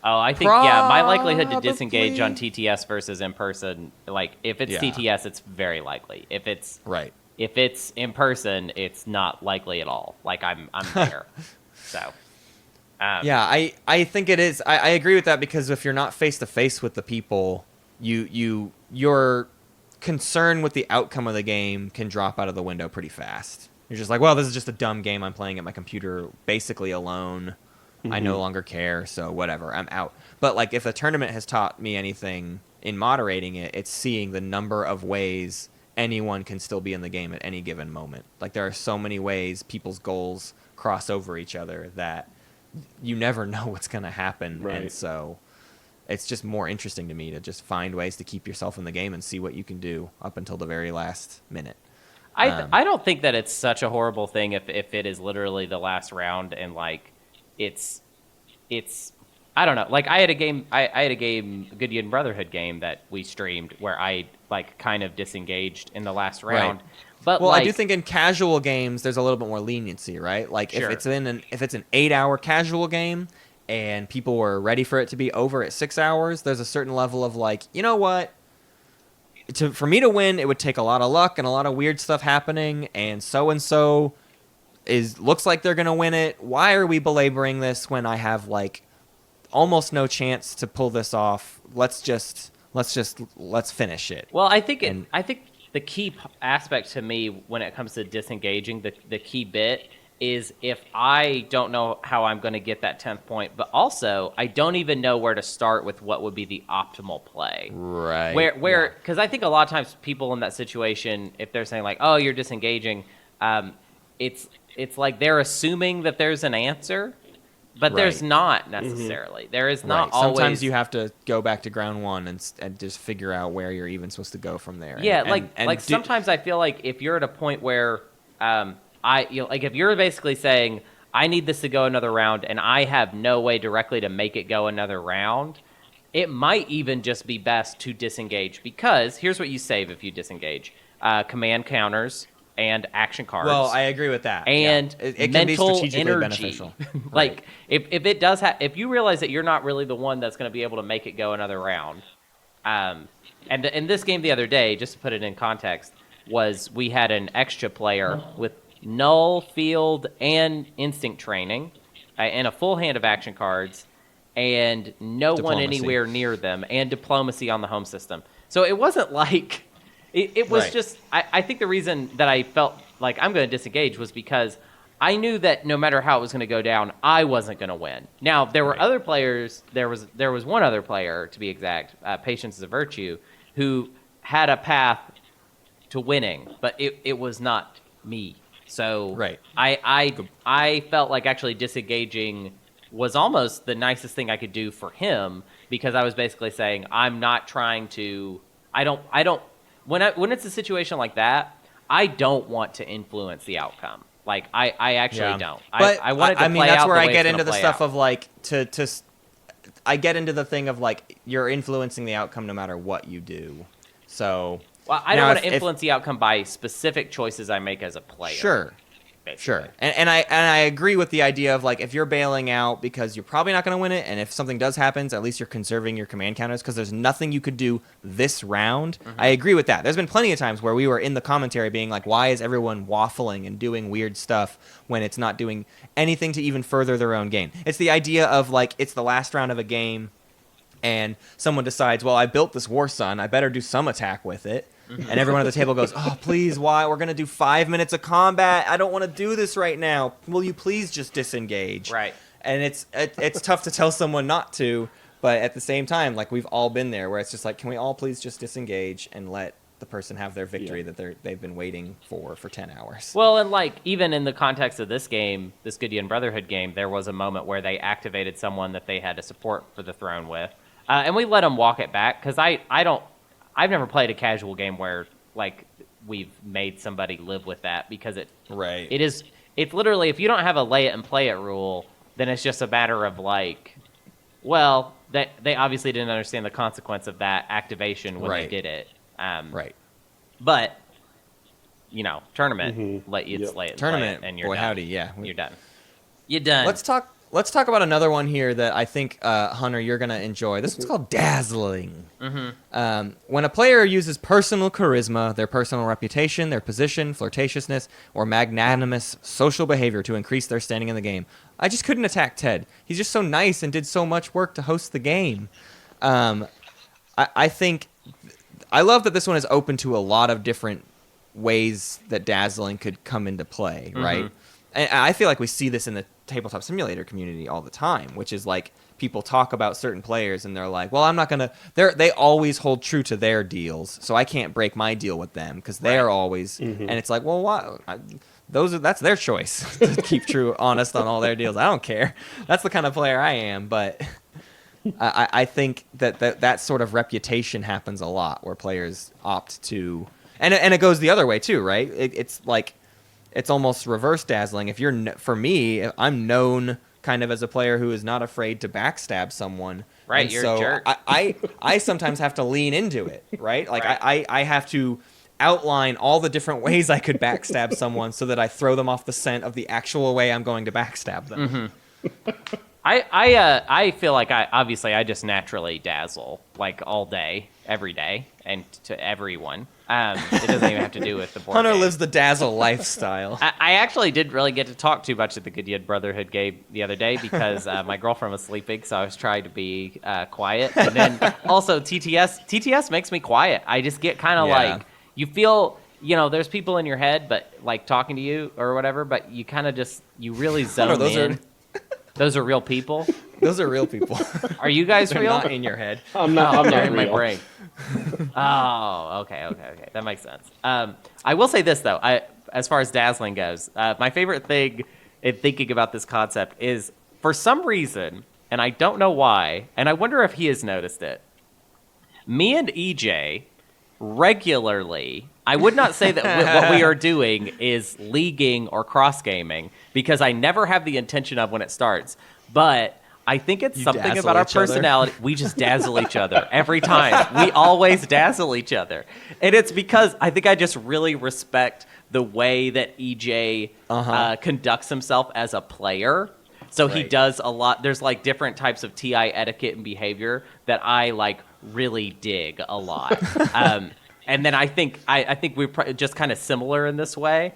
[SPEAKER 2] Oh, I think, my likelihood to disengage on TTS versus in person, like, if it's TTS, it's very likely. If it's in person, it's not likely at all. Like, I'm there. So.
[SPEAKER 1] Yeah, I think it is. I agree with that, because if you're not face to face with the people, your concern with the outcome of the game can drop out of the window pretty fast. You're just like, well, this is just a dumb game I'm playing at my computer, basically alone. I no longer care, so whatever, I'm out. But like, if a tournament has taught me anything in moderating it, it's seeing the number of ways anyone can still be in the game at any given moment. Like, there are so many ways people's goals cross over each other that you never know what's going to happen. Right. And so it's just more interesting to me to just find ways to keep yourself in the game and see what you can do up until the very last minute.
[SPEAKER 2] I don't think that it's such a horrible thing if it is literally the last round and like it's I don't know. Like, I had a game, Gideon Brotherhood game that we streamed where I like kind of disengaged in the last round. Right. But
[SPEAKER 1] I do think in casual games there's a little bit more leniency, right? Like, sure. if it's an 8-hour casual game and people were ready for it to be over at 6 hours, there's a certain level of like, you know what? For me to win, it would take a lot of luck and a lot of weird stuff happening, and so looks like they're gonna win it. Why are we belaboring this when I have like almost no chance to pull this off? Let's finish it.
[SPEAKER 2] Well, I think the key aspect to me when it comes to disengaging, the key bit is if I don't know how I'm going to get that 10th point, but also I don't even know where to start with what would be the optimal play.
[SPEAKER 1] Right.
[SPEAKER 2] Where because I think a lot of times people in that situation, if they're saying like, oh, you're disengaging, it's like they're assuming that there's an answer, but there's not necessarily. There is not always.
[SPEAKER 1] Sometimes you have to go back to ground one and just figure out where you're even supposed to go from there.
[SPEAKER 2] Yeah, sometimes I feel like if you're at a point where like if you're basically saying I need this to go another round and I have no way directly to make it go another round, it might even just be best to disengage, because here's what you save if you disengage: command counters and action cards.
[SPEAKER 1] Well, I agree with that.
[SPEAKER 2] And
[SPEAKER 1] it
[SPEAKER 2] mental
[SPEAKER 1] can be strategically
[SPEAKER 2] energy.
[SPEAKER 1] beneficial.
[SPEAKER 2] Like if it does if you realize that you're not really the one that's going to be able to make it go another round. And in this game the other day, just to put it in context, was we had an extra player with null, field, and instinct training, and a full hand of action cards, and no one anywhere near them, and diplomacy on the home system. So it wasn't like it was just. I think the reason that I felt like I'm going to disengage was because I knew that no matter how it was going to go down, I wasn't going to win. Now there were other players. There was one other player, to be exact. Patience is a virtue, who had a path to winning, but it was not me. So I felt like actually disengaging was almost the nicest thing I could do for him, because I was basically saying I'm not trying to. I don't. When it's a situation like that, I don't want to influence the outcome. Like I actually don't.
[SPEAKER 1] But
[SPEAKER 2] I wanted to play
[SPEAKER 1] that's
[SPEAKER 2] out
[SPEAKER 1] where
[SPEAKER 2] the
[SPEAKER 1] I
[SPEAKER 2] way
[SPEAKER 1] get
[SPEAKER 2] it's
[SPEAKER 1] into the
[SPEAKER 2] play
[SPEAKER 1] stuff
[SPEAKER 2] out.
[SPEAKER 1] of like I get into the thing of like you're influencing the outcome no matter what you do. So.
[SPEAKER 2] Well, I don't want to influence the outcome by specific choices I make as a player.
[SPEAKER 1] Sure.
[SPEAKER 2] Basically.
[SPEAKER 1] Sure. And I agree with the idea of like if you're bailing out because you're probably not going to win it, and if something does happen, at least you're conserving your command counters because there's nothing you could do this round. I agree with that. There's been plenty of times where we were in the commentary being like, why is everyone waffling and doing weird stuff when it's not doing anything to even further their own game? It's the idea of like it's the last round of a game and someone decides, well, I built this War Sun, I better do some attack with it. And everyone at the table goes, oh, please, why? We're going to do 5 minutes of combat. I don't want to do this right now. Will you please just disengage?
[SPEAKER 2] Right.
[SPEAKER 1] And it's tough to tell someone not to, but at the same time, like we've all been there where it's just like, can we all please just disengage and let the person have their victory that they've been waiting for 10 hours?
[SPEAKER 2] Well, and like even in the context of this game, this Gideon Brotherhood game, there was a moment where they activated someone that they had to support for the throne with. And we let them walk it back because I've never played a casual game where like we've made somebody live with that, because it's literally, if you don't have a lay it and play it rule, then it's just a matter of like, well, they obviously didn't understand the consequence of that activation when they did it. But tournament let you lay it and
[SPEAKER 1] tournament,
[SPEAKER 2] play it, and you're
[SPEAKER 1] boy
[SPEAKER 2] done.
[SPEAKER 1] howdy, yeah,
[SPEAKER 2] you're done. You're done.
[SPEAKER 1] Let's talk let's talk about another one here that I think, Hunter, you're going to enjoy. This one's called dazzling. When a player uses personal charisma, their personal reputation, their position, flirtatiousness, or magnanimous social behavior to increase their standing in the game. I just couldn't attack Ted. He's just so nice and did so much work to host the game. I think... I love that this one is open to a lot of different ways that dazzling could come into play, right? And I feel like we see this in the tabletop simulator community all the time, which is like people talk about certain players and they're like, well, I'm not going to... They always hold true to their deals, so I can't break my deal with them because they're always... And it's like, well, why... That's their choice to keep true, honest on all their deals. I don't care. That's the kind of player I am, but... I think that sort of reputation happens a lot where players opt to, and it goes the other way too, right? It's like it's almost reverse dazzling. If you're for me, I'm known kind of as a player who is not afraid to backstab someone,
[SPEAKER 2] right?
[SPEAKER 1] And
[SPEAKER 2] you're
[SPEAKER 1] so
[SPEAKER 2] a jerk.
[SPEAKER 1] I sometimes have to lean into it, right? Like I have to outline all the different ways I could backstab someone so that I throw them off the scent of the actual way I'm going to backstab them.
[SPEAKER 2] I feel like I just naturally dazzle like all day, every day, and to everyone. It doesn't even have to do with the board
[SPEAKER 1] Hunter
[SPEAKER 2] game.
[SPEAKER 1] lives the dazzle lifestyle.
[SPEAKER 2] I actually didn't really get to talk too much at the Good Brotherhood game the other day because my girlfriend was sleeping, so I was trying to be quiet. And then also TTS makes me quiet. I just get kind of like, you feel, there's people in your head, but like talking to you or whatever, but you kind of you really zone in. Those are real people?
[SPEAKER 1] Those are real people.
[SPEAKER 2] Are you guys real?
[SPEAKER 1] Not in your head.
[SPEAKER 4] I'm not
[SPEAKER 2] in
[SPEAKER 4] real.
[SPEAKER 2] my brain. Oh, okay. That makes sense. I will say this, though. As far as dazzling goes, my favorite thing in thinking about this concept is, for some reason, and I don't know why, and I wonder if he has noticed it, me and EJ regularly... I would not say that what we are doing is leaguing or cross-gaming, because I never have the intention of when it starts. But I think it's something about our personality. We just dazzle each other every time. We always dazzle each other. And it's because I think I just really respect the way that EJ conducts himself as a player. So he does a lot. There's like different types of TI etiquette and behavior that I like really dig a lot. And then I think we're just kind of similar in this way.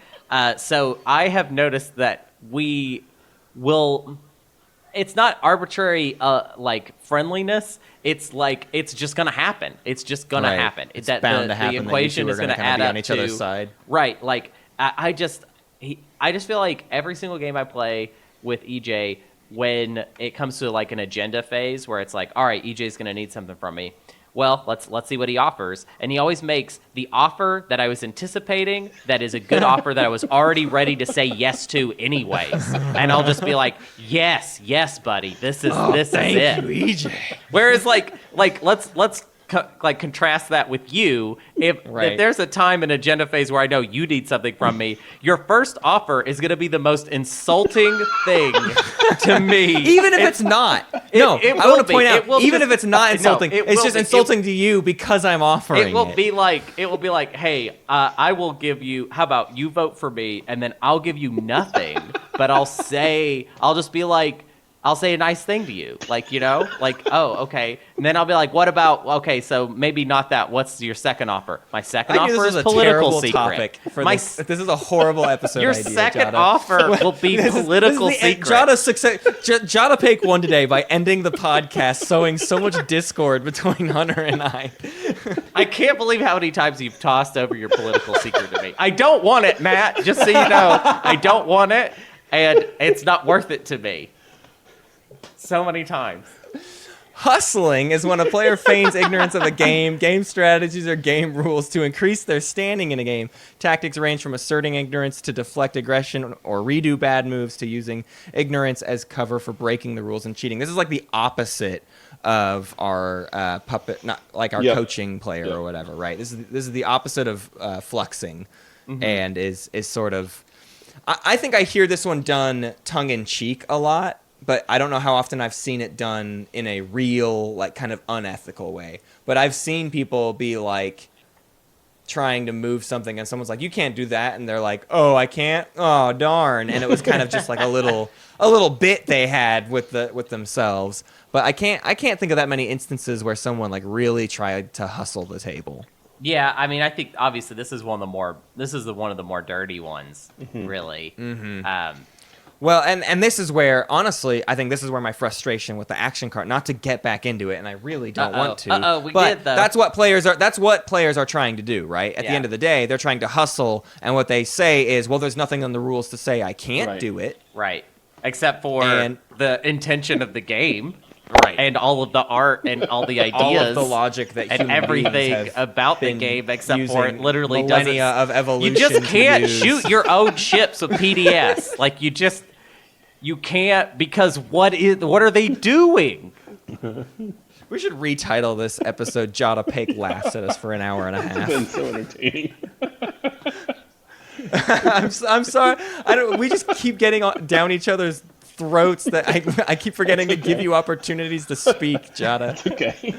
[SPEAKER 2] So I have noticed that we will... It's not arbitrary like friendliness. It's like it's just going to happen. It's just going to happen.
[SPEAKER 1] It's bound to happen.
[SPEAKER 2] The equation is going to add up
[SPEAKER 1] on each other's side.
[SPEAKER 2] Right. Like I just feel like every single game I play with EJ, when it comes to like an agenda phase where it's like, all right, EJ's going to need something from me. Well, let's see what he offers. And he always makes the offer that I was anticipating, that is a good offer that I was already ready to say yes to anyways. And I'll just be like, yes, buddy. This is it.
[SPEAKER 1] Thank you, EJ.
[SPEAKER 2] Whereas let's contrast that with you. If there's a time in agenda phase where I know you need something from me, your first offer is going to be the most insulting thing to me.
[SPEAKER 1] Even if it's not. I want to point out, even if it's not insulting, it's just insulting to you because I'm offering it.
[SPEAKER 2] It will be like, hey, I will give you, how about you vote for me, and then I'll give you nothing, but I'll say a nice thing to you, oh, okay. And then I'll be like, what about, okay, so maybe not that. What's your second offer? My second offer is political secret.
[SPEAKER 1] This is a horrible episode
[SPEAKER 2] Your
[SPEAKER 1] idea,
[SPEAKER 2] second
[SPEAKER 1] Jatta.
[SPEAKER 2] offer will be political secret.
[SPEAKER 1] JattaPake won today by ending the podcast, sowing so much discord between Hunter and I.
[SPEAKER 2] I can't believe how many times you've tossed over your political secret to me. I don't want it, Matt, just so you know. I don't want it, and it's not worth it to me. So many times.
[SPEAKER 1] Hustling is when a player feigns ignorance of a game strategies, or game rules to increase their standing in a game. Tactics range from asserting ignorance to deflect aggression or redo bad moves to using ignorance as cover for breaking the rules and cheating. This is like the opposite of our puppet, not like our coaching player or whatever, right? This is the opposite of fluxing, and is sort of... I think I hear this one done tongue-in-cheek a lot, but I don't know how often I've seen it done in a real, like, kind of unethical way. But I've seen people be like, trying to move something, and someone's like, "You can't do that," and they're like, "Oh, I can't. Oh, darn!" And it was kind of just like a little bit they had with themselves. But I can't think of that many instances where someone like really tried to hustle the table.
[SPEAKER 2] Yeah, I mean, I think obviously this is one of the more dirty ones, really.
[SPEAKER 1] Well, and this is where, honestly, I think this is where my frustration with the action card, not to get back into it, and I really don't want to.
[SPEAKER 2] We
[SPEAKER 1] but
[SPEAKER 2] did, though.
[SPEAKER 1] That's what players are trying to do, right? At the end of the day, they're trying to hustle, and what they say is, well, there's nothing in the rules to say I can't do it.
[SPEAKER 2] Right. Except for the intention of the game.
[SPEAKER 1] Right.
[SPEAKER 2] And all of the art and all the ideas.
[SPEAKER 1] All of the logic that
[SPEAKER 2] and everything about the game except for it literally
[SPEAKER 1] millennia of evolution.
[SPEAKER 2] You just can't shoot your own ships with PDS. Like you can't, because what are they doing?
[SPEAKER 1] We should retitle this episode JattaPake Laughs at Us for an hour and a half.
[SPEAKER 4] It's been so entertaining.
[SPEAKER 1] I'm sorry. We just keep getting down each other's throats that I keep forgetting to give you opportunities to speak, Jatta.
[SPEAKER 4] Okay.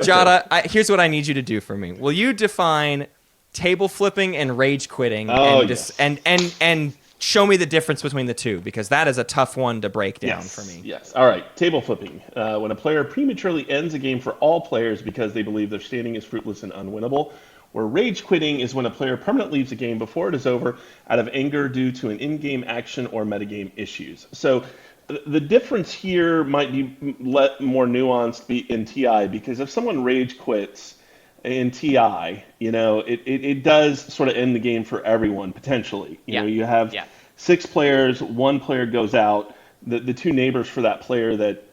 [SPEAKER 1] Jatta, here's what I need you to do for me. Will you define table flipping and rage quitting and show me the difference between the two, because that is a tough one to break down for me.
[SPEAKER 4] Yes. All right. Table flipping. When a player prematurely ends a game for all players because they believe their standing is fruitless and unwinnable. Where rage quitting is when a player permanently leaves a game before it is over out of anger due to an in-game action or metagame issues. So the difference here might be more nuanced in TI, because if someone rage quits in TI, it does sort of end the game for everyone, potentially. You know, you have 6 players, 1 player goes out, the 2 neighbors for that player that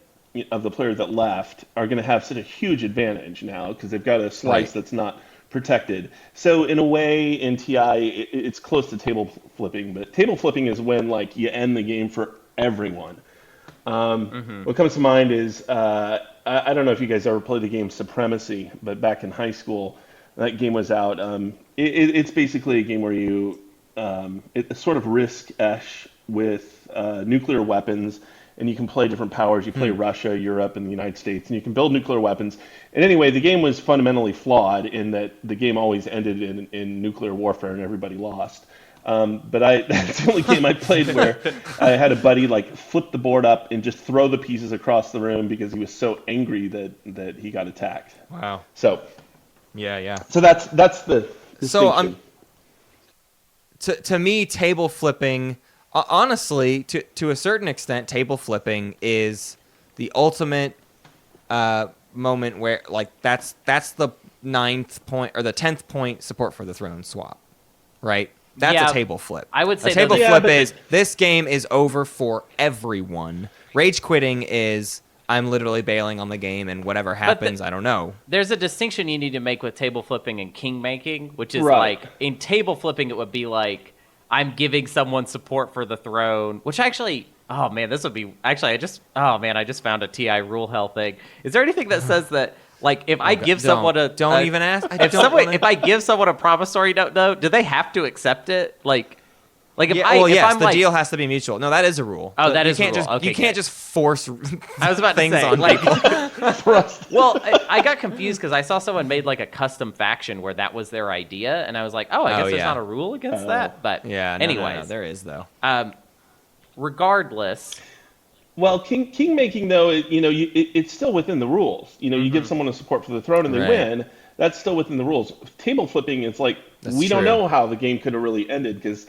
[SPEAKER 4] left are going to have such a huge advantage now because they've got a slice that's not protected. So in a way, in TI, it's close to table flipping, but table flipping is when you end the game for everyone. What comes to mind is I don't know if you guys ever played the game Supremacy, but back in high school, that game was out. It's basically a game where it's sort of risk-esh with nuclear weapons, and you can play different powers. You play Russia, Europe, and the United States, and you can build nuclear weapons. And anyway, the game was fundamentally flawed in that the game always ended in nuclear warfare and everybody lost. But that's the only game I played where I had a buddy flip the board up and just throw the pieces across the room because he was so angry that he got attacked.
[SPEAKER 1] Wow.
[SPEAKER 4] So
[SPEAKER 1] yeah.
[SPEAKER 4] So that's the distinction.
[SPEAKER 1] So to me, table flipping, honestly, to a certain extent, table flipping is the ultimate moment where that's the 9th point or the 10th point support for the throne swap, right? That's a table flip.
[SPEAKER 2] I would say
[SPEAKER 1] a table flip is this game is over for everyone. Rage quitting is I'm literally bailing on the game, and whatever happens, I don't know.
[SPEAKER 2] There's a distinction you need to make with table flipping and king making, which is in table flipping, it would be I'm giving someone support for the throne, which actually, this would be, I just found a TI rule hell thing. Is there anything that says that, if I give someone a...
[SPEAKER 1] Don't even ask.
[SPEAKER 2] If I give someone a promissory note, though, do they have to accept it?
[SPEAKER 1] The deal has to be mutual. No, that is a rule.
[SPEAKER 2] Oh, that is a rule.
[SPEAKER 1] You can't just force
[SPEAKER 2] I was about
[SPEAKER 1] things
[SPEAKER 2] to say,
[SPEAKER 1] on people.
[SPEAKER 2] Well, I got confused because I saw someone made a custom faction where that was their idea, and I was like, I guess there's not a rule against that. But anyways,
[SPEAKER 1] no, there is though.
[SPEAKER 2] Regardless.
[SPEAKER 4] Well, king making though, it's still within the rules. You give someone a support for the throne and they win. That's still within the rules. Table flipping, it's we don't know how the game could have really ended because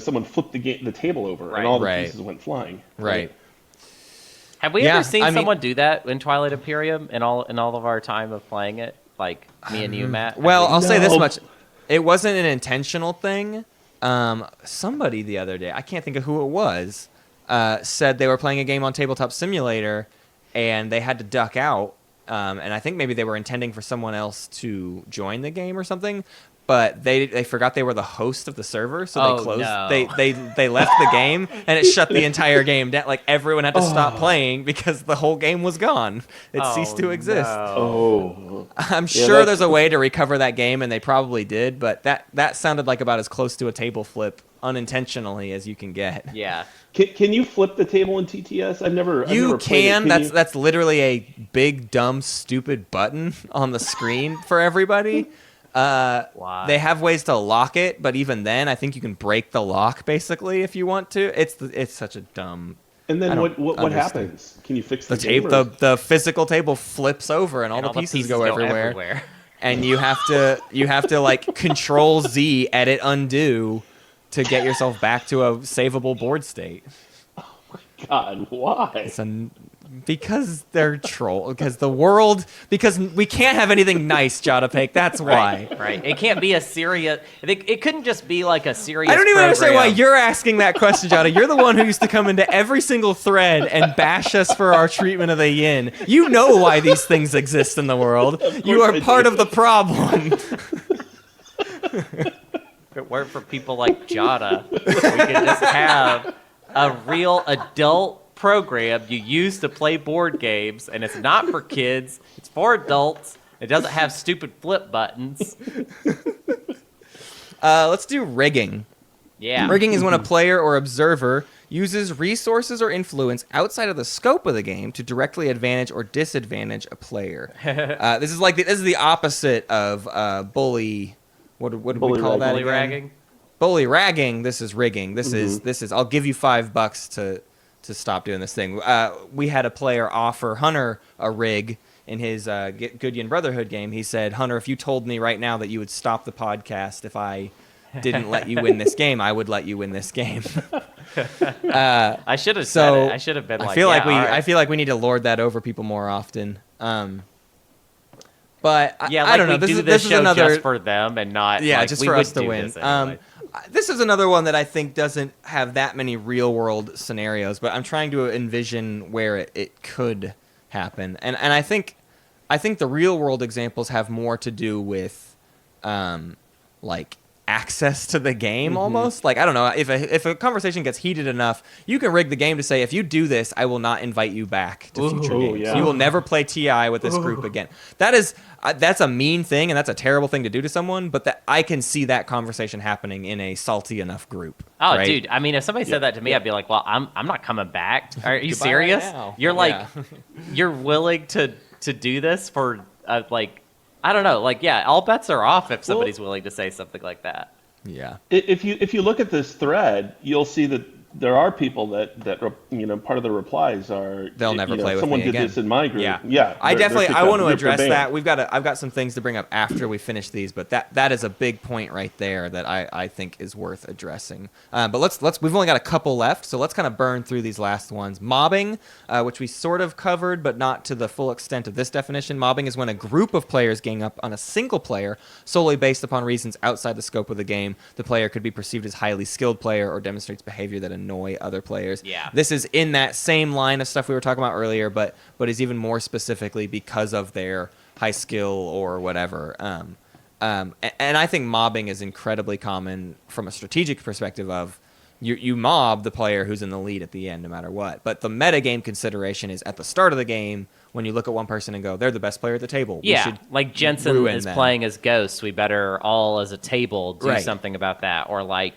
[SPEAKER 4] someone flipped the table over and all the pieces went flying.
[SPEAKER 1] Right.
[SPEAKER 2] Have we ever seen someone do that in Twilight Imperium in all of our time of playing it? Me and you, Matt?
[SPEAKER 1] Well, I'll say this much. It wasn't an intentional thing. Somebody the other day, I can't think of who it was, said they were playing a game on Tabletop Simulator and they had to duck out. And I think maybe they were intending for someone else to join the game or something. But they forgot they were the host of the server, so they closed. No. They left the game, and it shut the entire game down. Everyone had to stop playing because the whole game was gone. It ceased to exist.
[SPEAKER 4] No.
[SPEAKER 1] I'm sure there's a way to recover that game, and they probably did. But that sounded like about as close to a table flip unintentionally as you can get.
[SPEAKER 2] Yeah.
[SPEAKER 4] Can you flip the table in TTS? I've never
[SPEAKER 1] can.
[SPEAKER 4] Played it.
[SPEAKER 1] That's literally a big, dumb, stupid button on the screen for everybody. They have ways to lock it, but even then, I think you can break the lock basically if you want to. It's such a dumb.
[SPEAKER 4] And then what happens? Can you fix the
[SPEAKER 1] tape? The physical table flips over and all the pieces go everywhere. And you have to like Control Z, edit, undo to get yourself back to a savable board state.
[SPEAKER 4] Oh my god, why?
[SPEAKER 1] Because they're troll. Because we can't have anything nice, JattaPake. That's why.
[SPEAKER 2] Right. It can't be a serious. It couldn't just be like a serious.
[SPEAKER 1] I don't even
[SPEAKER 2] program.
[SPEAKER 1] understand why you're asking that question, Jada. You're the one who used to come into every single thread and bash us for our treatment of the yin. You know why these things exist in the world. You are part of the problem.
[SPEAKER 2] If it weren't for people like Jada, we could just have a real adult program you use to play board games, and it's not for kids, it's for adults. It doesn't have stupid flip buttons.
[SPEAKER 1] Let's do rigging.
[SPEAKER 2] Yeah.
[SPEAKER 1] Rigging is when a player or observer uses resources or influence outside of the scope of the game to directly advantage or disadvantage a player. This is the opposite of bully. What do we call that?
[SPEAKER 2] Bully ragging.
[SPEAKER 1] Bully ragging. This is rigging. This is. I'll give you $5 to stop doing this thing. We had a player offer Hunter a rig in his Goodyin Brotherhood game. He said, "Hunter, if you told me right now that you would stop the podcast if I didn't let you win this game, I would let you win this game."
[SPEAKER 2] I should have said it. I should have been like,
[SPEAKER 1] I feel like we need to lord that over people more often. But I don't know. This is another
[SPEAKER 2] just for them and not
[SPEAKER 1] just for us to win. This is another one that I think doesn't have that many real world scenarios, but I'm trying to envision where it could happen. And I think the real world examples have more to do with like access to the game almost. Like, I don't know, if a conversation gets heated enough, you can rig the game to say, if you do this, I will not invite you back to future games. Yeah. You will never play TI with this group again. That's a mean thing, and that's a terrible thing to do to someone, but I can see that conversation happening in a salty enough group.
[SPEAKER 2] Oh,
[SPEAKER 1] right?
[SPEAKER 2] Dude, I mean, if somebody said that to me, I'd be like, well, I'm not coming back. Are you serious? You're like, you're willing to do this for like, I don't know, like, yeah, all bets are off if somebody's willing to say something like that.
[SPEAKER 1] Yeah.
[SPEAKER 4] If you look at this thread, you'll see that there are people that part of the replies are
[SPEAKER 1] they'll never play with
[SPEAKER 4] someone
[SPEAKER 1] me
[SPEAKER 4] did
[SPEAKER 1] again.
[SPEAKER 4] this in my group.
[SPEAKER 1] Yeah. I want to address that. I've got some things to bring up after we finish these, but that is a big point right there that I think is worth addressing. But let's we've only got a couple left, so let's kind of burn through these last ones. Mobbing, which we sort of covered, but not to the full extent of this definition. Mobbing is when a group of players gang up on a single player solely based upon reasons outside the scope of the game. The player could be perceived as highly skilled player or demonstrates behavior that annoy other players.
[SPEAKER 2] Yeah.
[SPEAKER 1] This is in that same line of stuff we were talking about earlier, but is even more specifically because of their high skill or whatever. And I think mobbing is incredibly common from a strategic perspective of you mob the player who's in the lead at the end no matter what. But the metagame consideration is at the start of the game when you look at one person and go, they're the best player at the table.
[SPEAKER 2] Yeah, like Jensen is playing as Ghost. We better all as a table do something about that. Or like,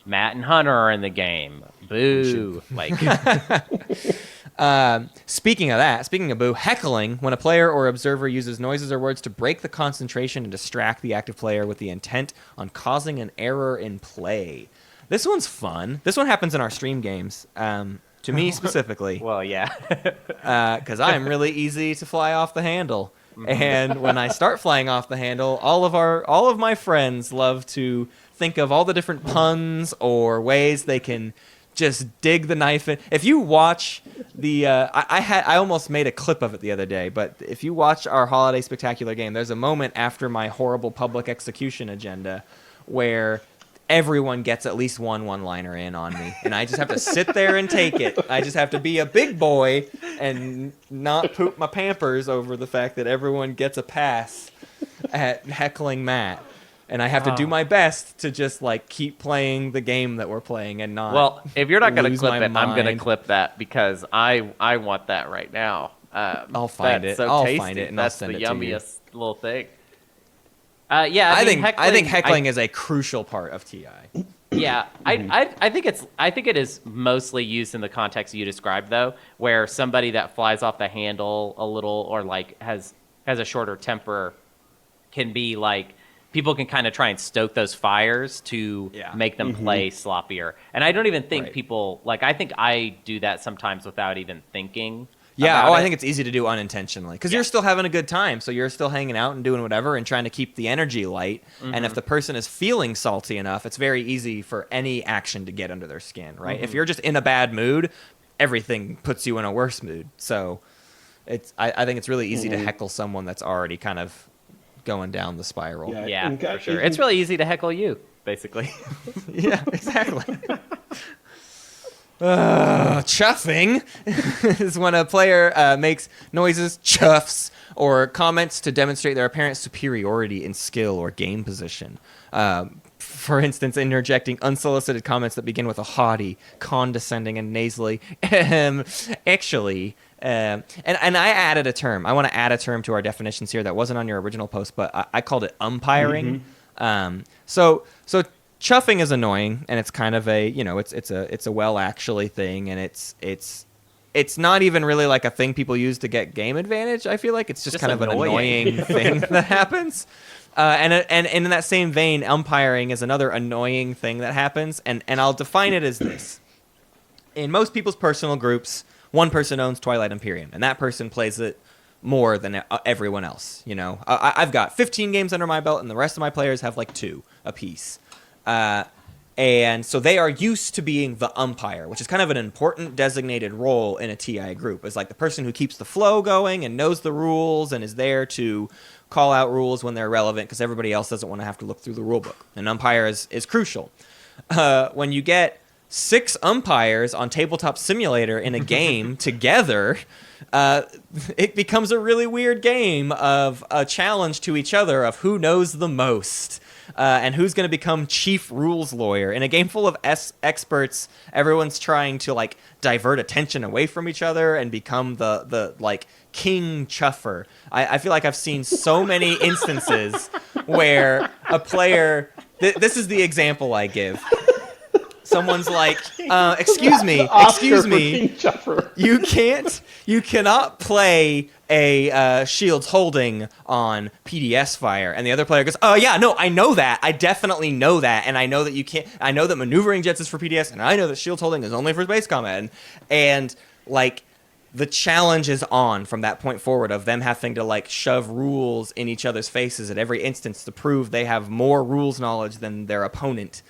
[SPEAKER 2] Matt and Hunter are in the game. Boo. Like,
[SPEAKER 1] speaking of boo, heckling, when a player or observer uses noises or words to break the concentration and distract the active player with the intent on causing an error in play. This one's fun. This one happens in our stream games. To me specifically.
[SPEAKER 2] Well, yeah.
[SPEAKER 1] Because I'm really easy to fly off the handle. And when I start flying off the handle, all of my friends love to think of all the different puns or ways they can just dig the knife in. If you watch the, I almost made a clip of it the other day, but if you watch our Holiday Spectacular game, there's a moment after my horrible public execution agenda where everyone gets at least one-liner in on me, and I just have to sit there and take it. I just have to be a big boy and not poop my pampers over the fact that everyone gets a pass at heckling Matt. And I have to do my best to just like keep playing the game that we're playing and not.
[SPEAKER 2] Well, if you're not going to clip it, I'm going to clip that because I want that right now.
[SPEAKER 1] I'll find it.
[SPEAKER 2] So
[SPEAKER 1] I'll
[SPEAKER 2] tasty.
[SPEAKER 1] find it and
[SPEAKER 2] that's
[SPEAKER 1] I'll send
[SPEAKER 2] the
[SPEAKER 1] it to you.
[SPEAKER 2] yummiest little thing. Yeah, I
[SPEAKER 1] think heckling is a crucial part of TI.
[SPEAKER 2] Yeah, I think it is mostly used in the context you described, though, where somebody that flies off the handle a little or like has a shorter temper can be like, people can kind of try and stoke those fires to make them play sloppier. And I don't even think people like, I think I do that sometimes without even thinking.
[SPEAKER 1] Yeah, I think it's easy to do unintentionally because you're still having a good time. So you're still hanging out and doing whatever and trying to keep the energy light. And if the person is feeling salty enough, it's very easy for any action to get under their skin, right? If you're just in a bad mood, everything puts you in a worse mood. So I think it's really easy to heckle someone that's already kind of going down the spiral.
[SPEAKER 2] Yeah, for sure. It's really easy to heckle you, basically.
[SPEAKER 1] Yeah, exactly. Chuffing is when a player makes noises, chuffs, or comments to demonstrate their apparent superiority in skill or game position. For instance, interjecting unsolicited comments that begin with a haughty, condescending, and nasally, actually. And I added a term. I want to add a term to our definitions here that wasn't on your original post, but I called it umpiring. So chuffing is annoying, and it's kind of a, it's a well actually thing, and it's not even really like a thing people use to get game advantage. I feel like it's just kind of an annoying thing that happens. And in that same vein, umpiring is another annoying thing that happens, and I'll define it as this. In most people's personal groups, one person owns Twilight Imperium, and that person plays it more than everyone else. I've got 15 games under my belt, and the rest of my players have like 2 apiece. And so they are used to being the umpire, which is kind of an important designated role in a TI group. It's like the person who keeps the flow going and knows the rules and is there to call out rules when they're relevant because everybody else doesn't want to have to look through the rule book. An umpire is crucial. When you get 6 umpires on Tabletop Simulator in a game together, it becomes a really weird game of a challenge to each other of who knows the most. And who's going to become chief rules lawyer. In a game full of experts, everyone's trying to like divert attention away from each other and become the like king chuffer. I feel like I've seen so many instances where a player, this is the example I give. Someone's like, excuse me, you cannot play a Shields Holding on PDS Fire. And the other player goes, oh yeah, no, I know that. I definitely know that. And I know that you can't, I know that Maneuvering Jets is for PDS, and I know that Shields Holding is only for base combat. And like, the challenge is on from that point forward of them having to like shove rules in each other's faces at every instance to prove they have more rules knowledge than their opponent.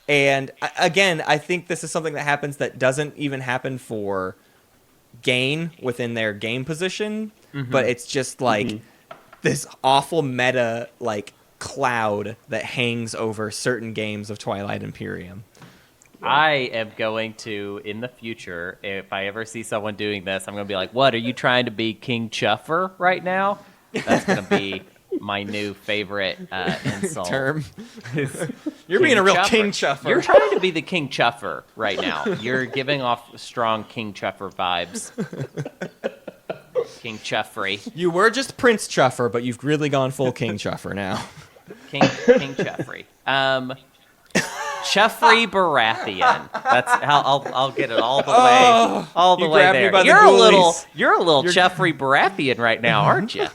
[SPEAKER 1] And again, I think this is something that happens that doesn't even happen for gain within their game position, but it's just like this awful meta like cloud that hangs over certain games of Twilight Imperium.
[SPEAKER 2] I am going to, in the future, if I ever see someone doing this, I'm going to be like, what, are you trying to be King Chuffer right now? That's going to be my new favorite insult.
[SPEAKER 1] Term. You're being a real King Chuffer.
[SPEAKER 2] You're trying to be the King Chuffer right now. You're giving off strong King Chuffer vibes. King Chuffrey.
[SPEAKER 1] You were just Prince Chuffer, but you've really gone full King Chuffer now.
[SPEAKER 2] King Chuffrey. Chuffrey Baratheon. That's how I'll get it all the way, all the way there. You're a little Chuffrey Baratheon right now, aren't you?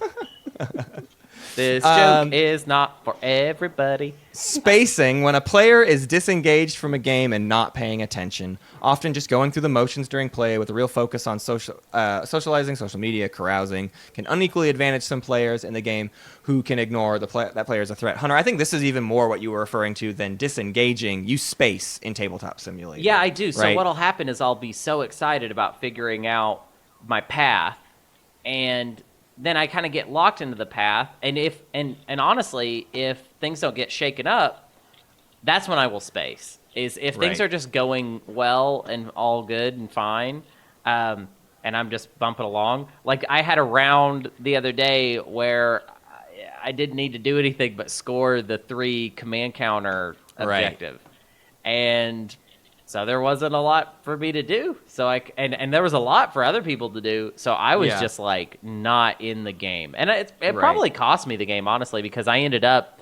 [SPEAKER 2] This joke is not for everybody.
[SPEAKER 1] Spacing, when a player is disengaged from a game and not paying attention, often just going through the motions during play with a real focus on socializing, social media, carousing, can unequally advantage some players in the game who can ignore that player as a threat. Hunter, I think this is even more what you were referring to than disengaging. You space in Tabletop Simulator.
[SPEAKER 2] Yeah, I do. So what'll happen is I'll be so excited about figuring out my path, and then I kind of get locked into the path, and honestly, if things don't get shaken up, that's when I will space. Is if things are just going well and all good and fine, and I'm just bumping along. Like I had a round the other day where I didn't need to do anything but score the 3 command counter objective, and so there wasn't a lot for me to do. So and there was a lot for other people to do. So I was just like not in the game. And it probably cost me the game, honestly, because I ended up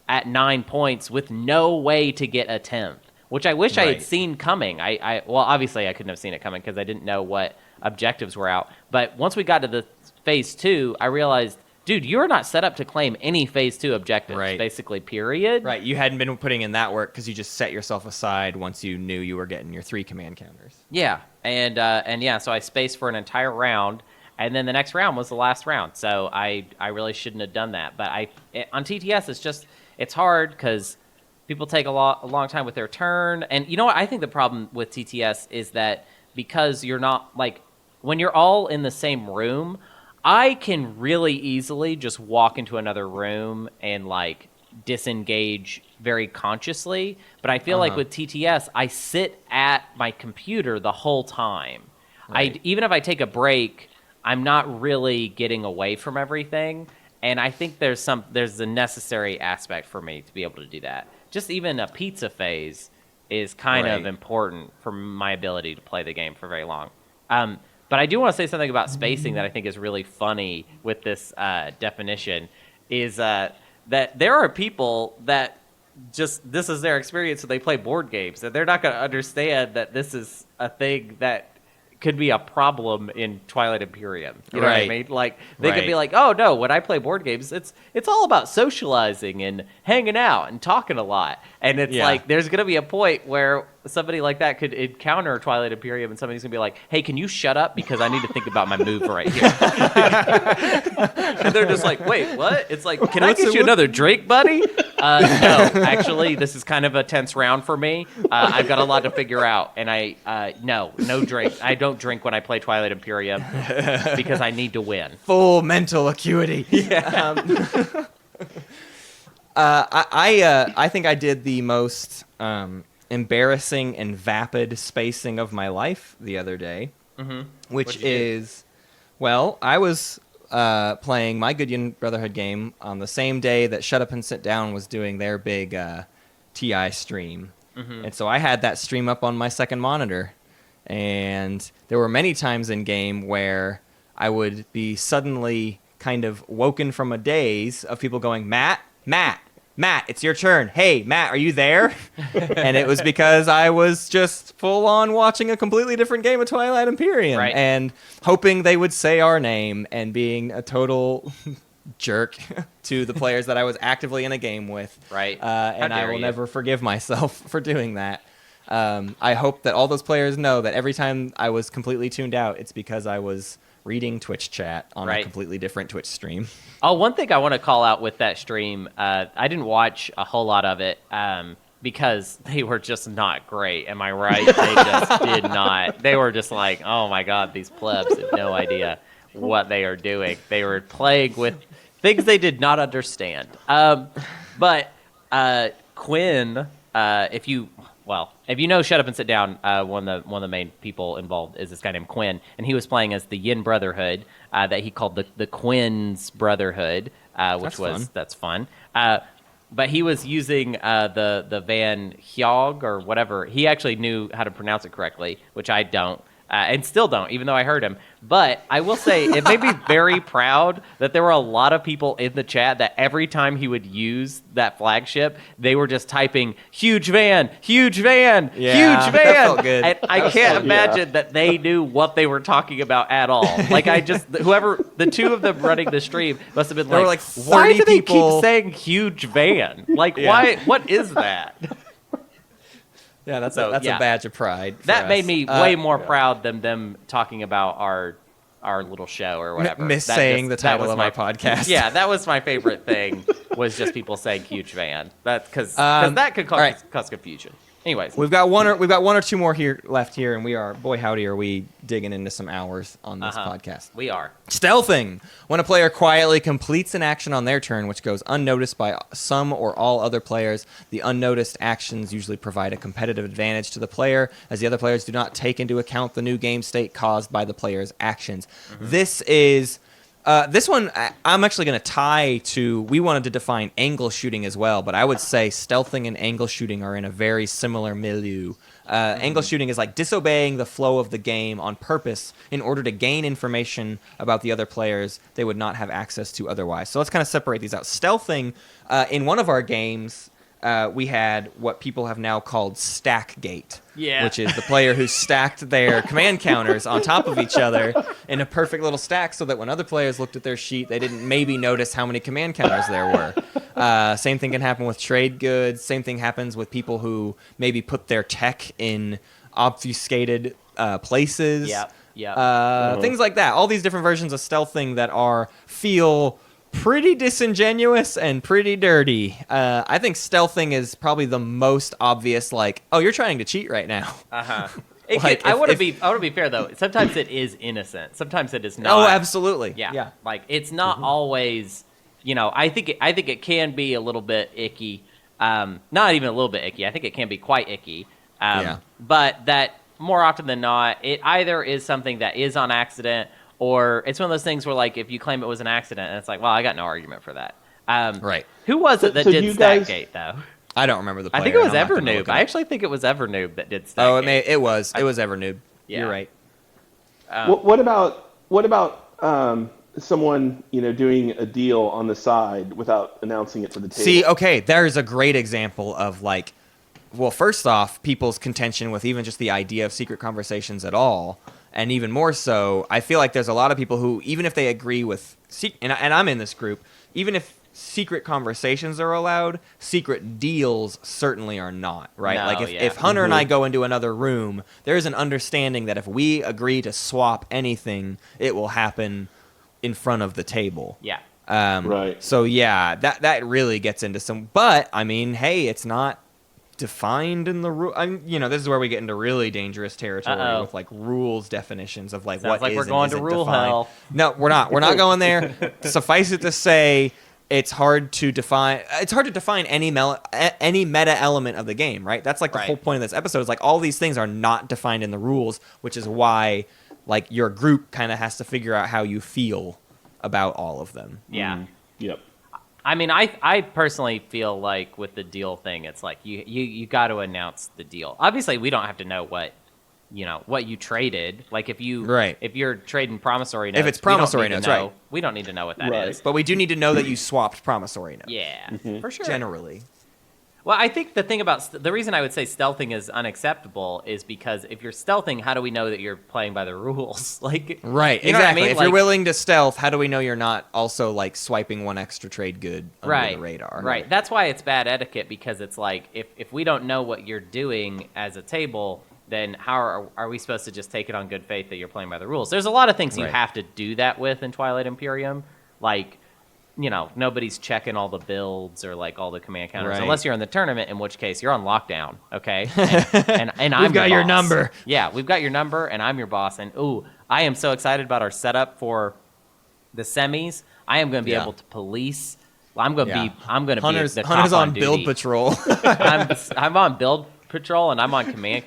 [SPEAKER 2] at 9 points with no way to get a 10th, which I wish I had seen coming. Well, obviously I couldn't have seen it coming because I didn't know what objectives were out. But once we got to the phase 2, I realized, dude, you're not set up to claim any phase 2 objectives, basically, period.
[SPEAKER 1] Right, you hadn't been putting in that work because you just set yourself aside once you knew you were getting your 3 command counters.
[SPEAKER 2] Yeah, and so I spaced for an entire round, and then the next round was the last round. So I really shouldn't have done that. But on TTS, it's hard because people take a long time with their turn. And you know what? I think the problem with TTS is that because you're not, like, when you're all in the same room, I can really easily just walk into another room and, like, disengage very consciously. But I feel like with TTS, I sit at my computer the whole time. Right. Even if I take a break, I'm not really getting away from everything. And I think there's a necessary aspect for me to be able to do that. Just even a pizza phase is kind of important for my ability to play the game for very long. But I do want to say something about spacing that I think is really funny with this definition, is that there are people that this is their experience when they play board games, and they're not going to understand that this is a thing that could be a problem in Twilight Imperium. You know what I mean? Like, they could be like, oh, no, when I play board games, it's all about socializing and hanging out and talking a lot. And it's like, there's going to be a point where somebody like that could encounter Twilight Imperium, and somebody's going to be like, hey, can you shut up? Because I need to think about my move right here. And they're just like, wait, what? It's like, can I get you another drink, buddy? No, actually, this is kind of a tense round for me. I've got a lot to figure out, and no drink. I don't drink when I play Twilight Imperium because I need to win.
[SPEAKER 1] Full mental acuity. Yeah. I think I did the most embarrassing and vapid spacing of my life the other day, which is, well, I was playing my Goodyear Brotherhood game on the same day that Shut Up and Sit Down was doing their big TI stream. And so I had that stream up on my second monitor. And there were many times in game where I would be suddenly kind of woken from a daze of people going, Matt, it's your turn. Hey, Matt, are you there? And it was because I was just full on watching a completely different game of Twilight Imperium and hoping they would say our name and being a total jerk to the players that I was actively in a game with.
[SPEAKER 2] Right.
[SPEAKER 1] And I will never forgive myself for doing that. I hope that all those players know that every time I was completely tuned out, it's because I was reading Twitch chat on a completely different Twitch stream.
[SPEAKER 2] Oh, one thing I want to call out with that stream, I didn't watch a whole lot of it because they were just not great. Am I right? They just did not. They were just like, oh my God, these plebs have no idea what they are doing. They were playing with things they did not understand. But Quinn, if you know Shut Up and Sit Down, one of the main people involved is this guy named Quinn, and he was playing as the Yin Brotherhood that he called the Quinn's Brotherhood, that's fun. But he was using the Van Hyog or whatever. He actually knew how to pronounce it correctly, which I don't. And still don't, even though I heard him. But I will say, it made me very proud that there were a lot of people in the chat that every time he would use that flagship, they were just typing, huge van, huge van, huge van.
[SPEAKER 1] That felt good.
[SPEAKER 2] And I can't imagine that they knew what they were talking about at all. Like, the two of them running the stream must have been like, why do they keep saying huge van? Like, why? What is that?
[SPEAKER 1] Yeah, that's a badge of pride.
[SPEAKER 2] That made me way more proud than them talking about our little show or whatever.
[SPEAKER 1] Saying the title of my podcast.
[SPEAKER 2] Yeah, that was my favorite thing, was just people saying huge van. Because that could cause confusion. Anyways,
[SPEAKER 1] we've got one or two more left here, and we are, boy howdy, are we digging into some hours on this podcast.
[SPEAKER 2] We are.
[SPEAKER 1] Stealthing. When a player quietly completes an action on their turn, which goes unnoticed by some or all other players, the unnoticed actions usually provide a competitive advantage to the player, as the other players do not take into account the new game state caused by the player's actions. This is This one, I'm actually going to tie to, we wanted to define angle shooting as well, but I would say stealthing and angle shooting are in a very similar milieu. Angle shooting is like disobeying the flow of the game on purpose in order to gain information about the other players they would not have access to otherwise. So let's kind of separate these out. Stealthing, in one of our games, we had what people have now called stack gate, which is the player who stacked their command counters on top of each other in a perfect little stack so that when other players looked at their sheet, they didn't maybe notice how many command counters there were. Same thing can happen with trade goods. Same thing happens with people who maybe put their tech in obfuscated places. Things like that. All these different versions of stealthing that feel pretty disingenuous and pretty dirty. I think stealthing is probably the most obvious, like, oh, you're trying to cheat right now.
[SPEAKER 2] I want to be fair though. Sometimes it is innocent. Sometimes it is not.
[SPEAKER 1] Oh, absolutely.
[SPEAKER 2] Yeah. Like it's not always. I think it can be a little bit icky. Not even a little bit icky. I think it can be quite icky. But that more often than not, it either is something that is on accident. Or it's one of those things where, like, if you claim it was an accident, and it's like, well, I got no argument for that.
[SPEAKER 1] Right.
[SPEAKER 2] Who was it that did Stackgate, though?
[SPEAKER 1] I don't remember the player.
[SPEAKER 2] I think it was Evernoob. I actually think it was Evernoob that did Stackgate.
[SPEAKER 1] Oh, it was Evernoob. Yeah. You're right.
[SPEAKER 4] What about someone doing a deal on the side without announcing it to the table?
[SPEAKER 1] See, okay, there's a great example of like, well, first off, people's contention with even just the idea of secret conversations at all. And even more so, I feel like there's a lot of people who, even if they agree with, and I'm in this group, even if secret conversations are allowed, secret deals certainly are not, right?
[SPEAKER 2] No,
[SPEAKER 1] like if Hunter and I go into another room, there's an understanding that if we agree to swap anything, it will happen in front of the table.
[SPEAKER 2] Yeah.
[SPEAKER 4] Right.
[SPEAKER 1] So yeah, that really gets into some, but I mean, hey, it's not defined in the rule. This is where we get into really dangerous territory with like rules definitions of like
[SPEAKER 2] Sounds
[SPEAKER 1] what
[SPEAKER 2] like
[SPEAKER 1] is
[SPEAKER 2] we're going to rule
[SPEAKER 1] defined.
[SPEAKER 2] hell.
[SPEAKER 1] No, we're not. We're not going there. Suffice it to say, it's hard to define. It's hard to define any meta element of the game, right? That's like the whole point of this episode. Is like all these things are not defined in the rules, which is why like your group kind of has to figure out how you feel about all of them.
[SPEAKER 2] Yeah.
[SPEAKER 4] Yep.
[SPEAKER 2] I mean, I personally feel like with the deal thing, it's like you got to announce the deal. Obviously, we don't have to know what you traded. Like if you're trading promissory notes,
[SPEAKER 1] if it's promissory notes, right?
[SPEAKER 2] We don't need to know what that is.
[SPEAKER 1] But we do need to know that you swapped promissory notes.
[SPEAKER 2] Yeah, for sure.
[SPEAKER 1] Generally.
[SPEAKER 2] Well, I think the thing about the reason I would say stealthing is unacceptable is because if you're stealthing, how do we know that you're playing by the rules? Like,
[SPEAKER 1] right,
[SPEAKER 2] you know
[SPEAKER 1] exactly.
[SPEAKER 2] What I mean?
[SPEAKER 1] If you're willing to stealth, how do we know you're not also like swiping one extra trade good under the radar?
[SPEAKER 2] Right. That's why it's bad etiquette, because it's like if we don't know what you're doing as a table, then how are we supposed to just take it on good faith that you're playing by the rules? There's a lot of things you have to do that with in Twilight Imperium, like. Nobody's checking all the builds or like all the command counters unless you're in the tournament, in which case you're on lockdown, okay? And I'm
[SPEAKER 1] we've got your number.
[SPEAKER 2] Yeah, we've got your number, and I'm your boss. And I am so excited about our setup for the semis. I am going to be able to police. I'm going to be the cop
[SPEAKER 1] Hunter's on
[SPEAKER 2] duty.
[SPEAKER 1] build patrol.
[SPEAKER 2] I'm on build patrol, and I'm on command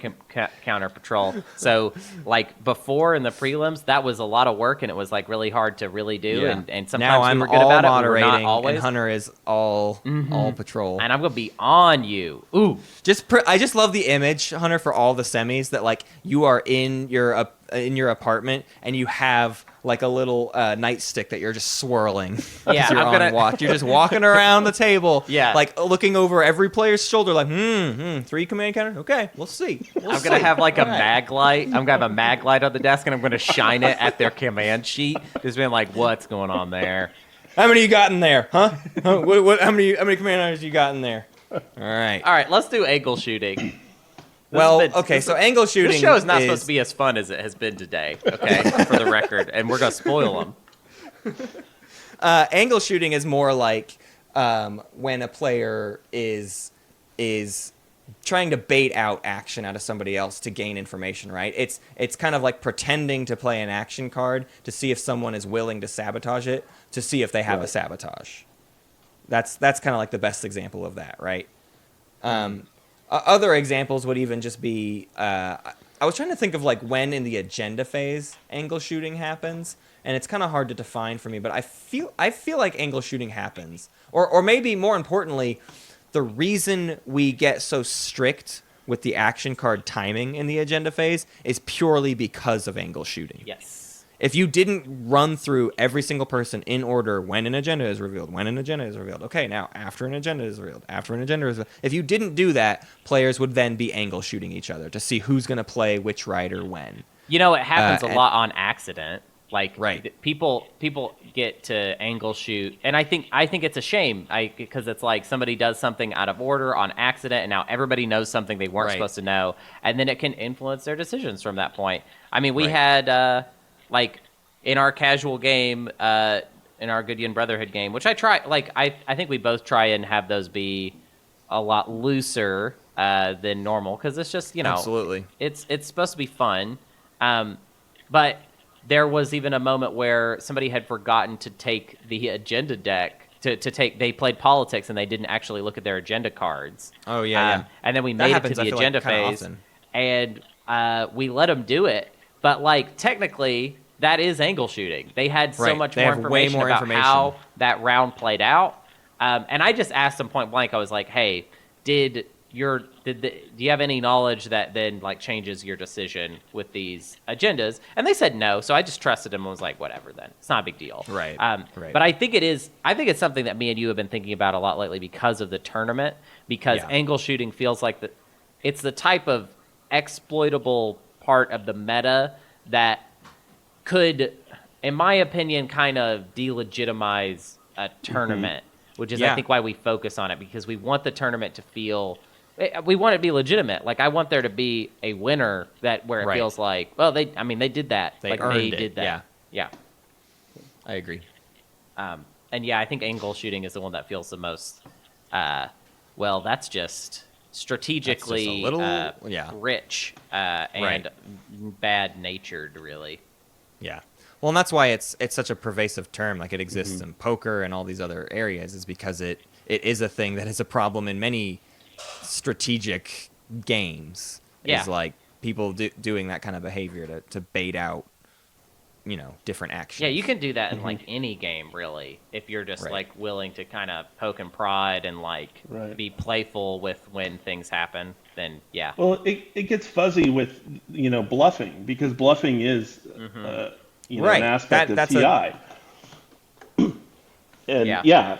[SPEAKER 2] counter patrol. So like before in the prelims, that was a lot of work, and it was like really hard to really do. And sometimes
[SPEAKER 1] now I'm
[SPEAKER 2] we were good about
[SPEAKER 1] moderating,
[SPEAKER 2] it. We were not always.
[SPEAKER 1] and Hunter is all patrol.
[SPEAKER 2] And I'm gonna be on you. Ooh,
[SPEAKER 1] I just love the image, Hunter, for all the semis that like you are in your apartment and you have like a little nightstick that you're just swirling.
[SPEAKER 2] Yeah,
[SPEAKER 1] you're on watch. You're just walking around the table, like looking over every player's shoulder, like 3 command counter. Okay, we'll see.
[SPEAKER 2] I'm gonna have like a mag light. I'm gonna have a mag light on the desk, and I'm gonna shine it at their command sheet, just being like, "What's going on there?
[SPEAKER 1] How many you got in there? Huh? How many command counters you got in there? All right.
[SPEAKER 2] Let's do angle shooting."
[SPEAKER 1] So angle shooting.
[SPEAKER 2] This show is not supposed to be as fun as it has been today, okay, for the record, and we're going to spoil them.
[SPEAKER 1] Angle shooting is more like when a player is trying to bait out action out of somebody else to gain information, right? It's kind of like pretending to play an action card to see if someone is willing to sabotage it, to see if they have a sabotage. That's kind of like the best example of that, right? Other examples would even just be, I was trying to think of like when in the agenda phase angle shooting happens. and it's kind of hard to define for me. But I feel like angle shooting happens, or maybe more importantly, the reason we get so strict with the action card timing in the agenda phase is purely because of angle shooting.
[SPEAKER 2] Yes.
[SPEAKER 1] If you didn't run through every single person in order when an agenda is revealed, okay, now after an agenda is revealed, if you didn't do that, players would then be angle shooting each other to see who's going to play which rider when.
[SPEAKER 2] You know, it happens a lot on accident. Like, people get to angle shoot, and I think it's a shame, because it's like somebody does something out of order on accident, and now everybody knows something they weren't supposed to know, and then it can influence their decisions from that point. I mean, we had... like, in our casual game, in our Goodyear Brotherhood game, which I try, like, I think we both try and have those be a lot looser than normal, because it's just, you know,
[SPEAKER 1] absolutely,
[SPEAKER 2] it's supposed to be fun. But there was even a moment where somebody had forgotten to take the agenda deck they played politics, and they didn't actually look at their agenda cards.
[SPEAKER 1] Oh yeah.
[SPEAKER 2] And then we made it to the agenda phase, and we let them do it. But, like, technically, that is angle shooting. They had so much more information about how that round played out. And I just asked them point blank. I was like, hey, do you have any knowledge that then, like, changes your decision with these agendas? And they said no. So I just trusted them and was like, whatever then. It's not a big deal.
[SPEAKER 1] Right.
[SPEAKER 2] But I think it's something that me and you have been thinking about a lot lately because of the tournament. Because angle shooting feels like it's the type of exploitable part of the meta that could, in my opinion, kind of delegitimize a tournament, which is I think why we focus on it, because we want the tournament to feel, we want it to be legitimate. Like, I want there to be a winner where it feels like, well, they did that.
[SPEAKER 1] They earned it.
[SPEAKER 2] Did that. Yeah.
[SPEAKER 1] I agree.
[SPEAKER 2] And yeah, I think angle shooting is the one that feels the most, well, that's just strategically rich and bad-natured, really.
[SPEAKER 1] Yeah. Well, and that's why it's such a pervasive term. Like, it exists in poker and all these other areas, is because it is a thing that is a problem in many strategic games.
[SPEAKER 2] Yeah.
[SPEAKER 1] Is like people doing that kind of behavior to bait out, you know, different actions.
[SPEAKER 2] Yeah, you can do that in like any game, really, if you're just like willing to kind of poke and prod and like be playful with when things happen. Then
[SPEAKER 4] Well, it gets fuzzy with, you know, bluffing, because bluffing is you know, an aspect of TI. And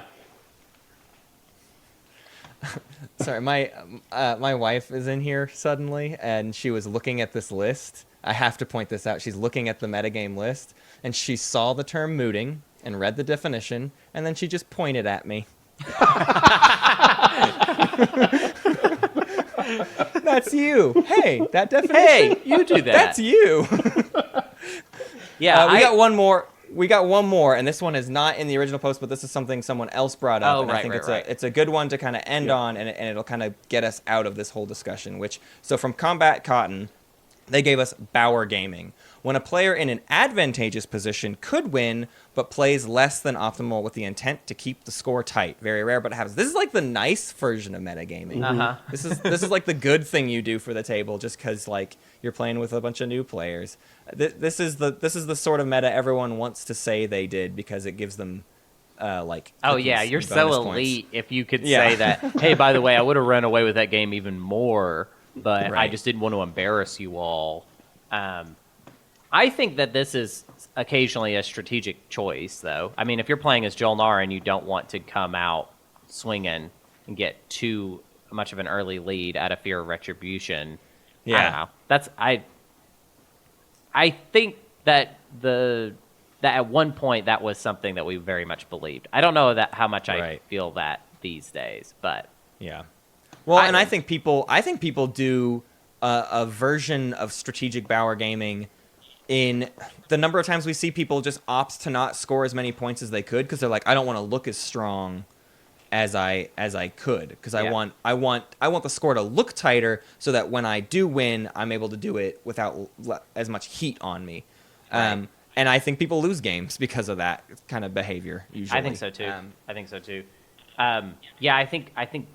[SPEAKER 1] Sorry, my wife is in here suddenly, and she was looking at this list. I have to point this out. She's looking at the metagame list, and she saw the term mooting and read the definition, and then she just pointed at me. That's you. Hey, that definition.
[SPEAKER 2] Hey, you do that.
[SPEAKER 1] That's you.
[SPEAKER 2] Yeah,
[SPEAKER 1] we got one more. We got one more, and this one is not in the original post, but this is something someone else brought up, and I think it's a good one to kind of end on, and it'll kind of get us out of this whole discussion. So from Combat Cotton, they gave us Bower Gaming. When a player in an advantageous position could win, but plays less than optimal with the intent to keep the score tight. Very rare, but it happens. This is like the nice version of metagaming. This is like the good thing you do for the table, just because like you're playing with a bunch of new players. This is the sort of meta everyone wants to say they did, because it gives them like.
[SPEAKER 2] Oh yeah, you're so elite if you could say that. Hey, by the way, I would have run away with that game even more, but I just didn't want to embarrass you all. I think that this is occasionally a strategic choice, though. I mean, if you're playing as Jolnar and you don't want to come out swinging and get too much of an early lead out of fear of retribution, I don't know. I think that at one point that was something that we very much believed. I don't know how much I feel that these days, but
[SPEAKER 1] well, I think people do a version of strategic Bower gaming. In the number of times we see people just opt to not score as many points as they could, because they're like, I don't want to look as strong as I could, because I want the score to look tighter, so that when I do win, I'm able to do it without as much heat on me. And I think people lose games because of that kind of behavior. Usually,
[SPEAKER 2] I think so too. I think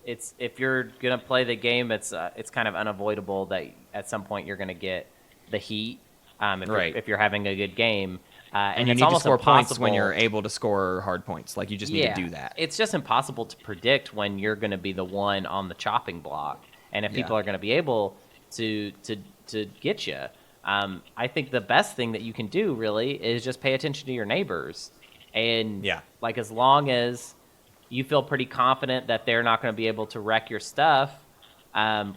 [SPEAKER 2] it's, if you're gonna play the game, it's kind of unavoidable that at some point you're gonna get the heat. If you're having a good game,
[SPEAKER 1] And you
[SPEAKER 2] it's
[SPEAKER 1] need to
[SPEAKER 2] almost
[SPEAKER 1] score points
[SPEAKER 2] impossible.
[SPEAKER 1] when you're able to score hard points. Like, you just need to do that.
[SPEAKER 2] It's just impossible to predict when you're going to be the one on the chopping block, and if people are going to be able to get you. I think the best thing that you can do really is just pay attention to your neighbors, and like, as long as you feel pretty confident that they're not going to be able to wreck your stuff,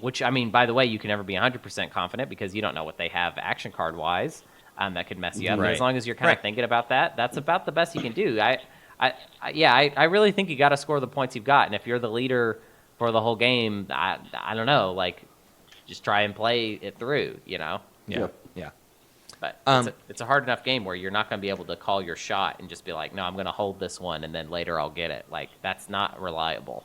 [SPEAKER 2] which, I mean, by the way, you can never be 100% confident because you don't know what they have action card wise. That could mess you up. But as long as you're kind of thinking about that, that's about the best you can do. I really think you got to score the points you've got. And if you're the leader for the whole game, I don't know, like, just try and play it through, you know?
[SPEAKER 1] Yeah.
[SPEAKER 2] But it's a hard enough game where you're not going to be able to call your shot and just be like, no, I'm going to hold this one and then later I'll get it. Like, that's not reliable.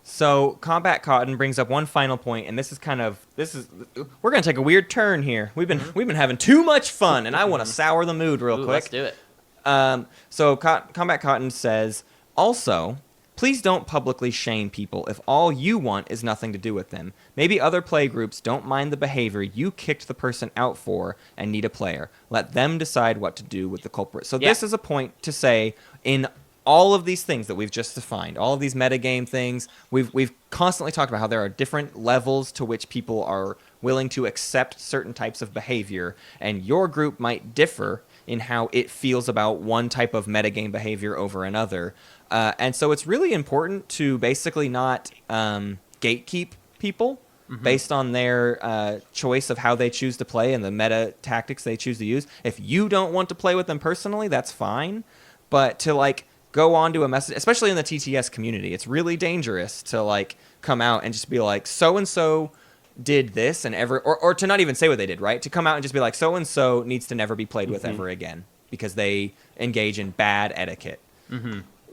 [SPEAKER 1] So Combat Cotton brings up one final point, and we're gonna take a weird turn here. We've been having too much fun, and I want to sour the mood real quick.
[SPEAKER 2] Let's do it.
[SPEAKER 1] So Combat Cotton says, also, please don't publicly shame people if all you want is nothing to do with them. Maybe other play groups don't mind the behavior you kicked the person out for and need a player. Let them decide what to do with the culprit. So this is a point to say, in all of these things that we've just defined, all of these metagame things, we've constantly talked about how there are different levels to which people are willing to accept certain types of behavior, and your group might differ in how it feels about one type of metagame behavior over another. And so it's really important to basically not gatekeep people based on their choice of how they choose to play and the meta tactics they choose to use. If you don't want to play with them personally, that's fine. But to, like, go on to a message, especially in the TTS community, it's really dangerous to, like, come out and just be like, so-and-so did this and or to not even say what they did, right? To come out and just be like, so-and-so needs to never be played with ever again because they engage in bad etiquette.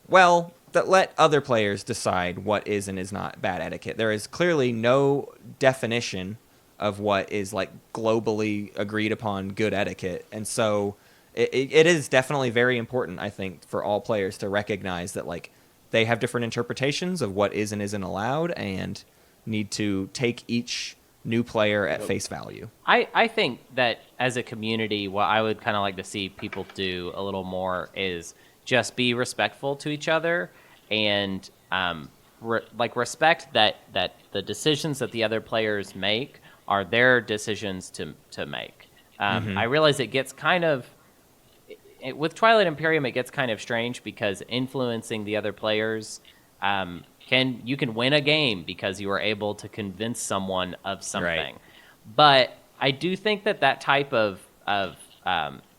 [SPEAKER 1] Well, let other players decide what is and is not bad etiquette. There is clearly no definition of what is, like, globally agreed upon good etiquette. And so it is definitely very important, I think, for all players to recognize that, like, they have different interpretations of what is and isn't allowed and need to take each new player at face value.
[SPEAKER 2] I think that as a community, what I would kind of like to see people do a little more is just be respectful to each other and respect that the decisions that the other players make are their decisions to make. I realize it gets kind of, with Twilight Imperium, it gets kind of strange because influencing the other players, you can win a game because you were able to convince someone of something. Right. But I do think that type of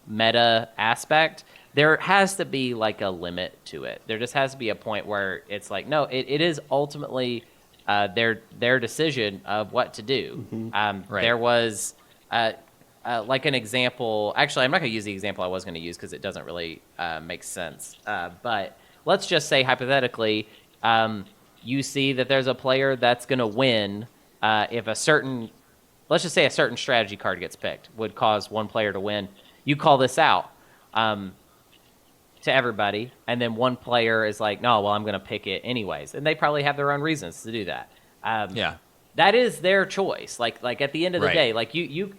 [SPEAKER 2] meta aspect, there has to be, like, a limit to it. There just has to be a point where it's like, no, it is ultimately their decision of what to do. There was like an example. Actually, I'm not going to use the example I was going to use because it doesn't really make sense. But let's just say, hypothetically, you see that there's a player that's going to win if let's just say a certain strategy card gets picked, would cause one player to win. You call this out to everybody, and then one player is like, no, well, I'm going to pick it anyways. And they probably have their own reasons to do that. That is their choice. Like at the end of the day, like you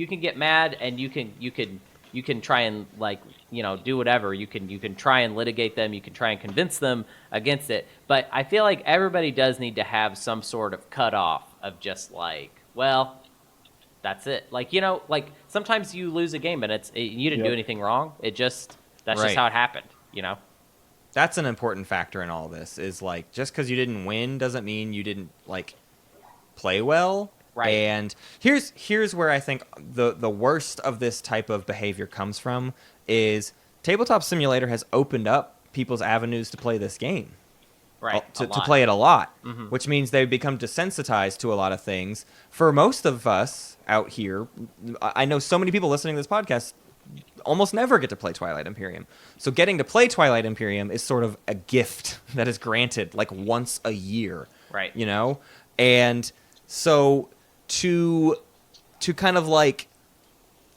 [SPEAKER 2] can get mad and you can try and, like, you know, do whatever. You can try and litigate them. You can try and convince them against it. But I feel like everybody does need to have some sort of cutoff of just like, well, that's it. Like, you know, like sometimes you lose a game and you didn't do anything wrong. That's just how it happened, you know?
[SPEAKER 1] That's an important factor in all this, is, like, just because you didn't win doesn't mean you didn't, like, play well.
[SPEAKER 2] Right.
[SPEAKER 1] And here's where I think the worst of this type of behavior comes from is Tabletop Simulator has opened up people's avenues to play this game.
[SPEAKER 2] Right.
[SPEAKER 1] To play it a lot, which means they've become desensitized to a lot of things. For most of us out here, I know so many people listening to this podcast almost never get to play Twilight Imperium. So getting to play Twilight Imperium is sort of a gift that is granted, like, once a year.
[SPEAKER 2] Right.
[SPEAKER 1] You know? And so to kind of, like,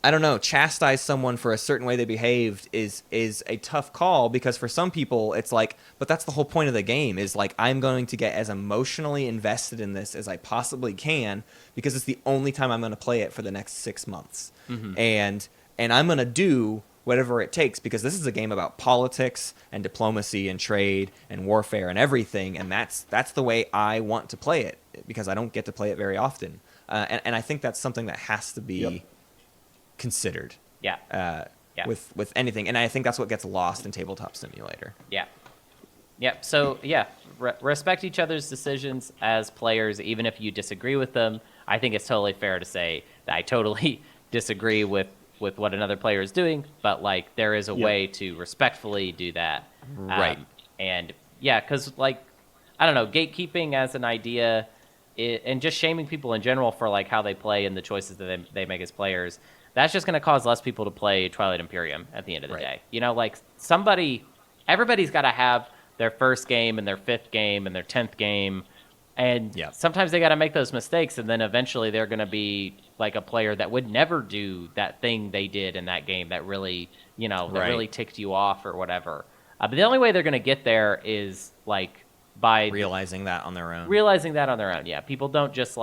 [SPEAKER 1] I don't know, chastise someone for a certain way they behaved is a tough call, because for some people it's like, but that's the whole point of the game, is like, I'm going to get as emotionally invested in this as I possibly can because it's the only time I'm going to play it for the next 6 months. And and I'm going to do whatever it takes, because this is a game about politics and diplomacy and trade and warfare and everything, and that's the way I want to play it, because I don't get to play it very often. And I think that's something that has to be considered. With anything, and I think that's what gets lost in Tabletop Simulator.
[SPEAKER 2] So respect each other's decisions as players, even if you disagree with them. I think it's totally fair to say that I totally disagree with what another player is doing, but like there is a way to respectfully do that,
[SPEAKER 1] right?
[SPEAKER 2] And because like I don't know, gatekeeping as an idea, and just shaming people in general for like how they play and the choices that they make as players, that's just going to cause less people to play Twilight Imperium at the end of the day. You know, like everybody's got to have their first game and their fifth game and their 10th game. And sometimes they got to make those mistakes, and then eventually they're going to be like a player that would never do that thing they did in that game that really, really ticked you off or whatever. But the only way they're going to get there is like by
[SPEAKER 1] realizing that on their own.
[SPEAKER 2] Yeah, people don't just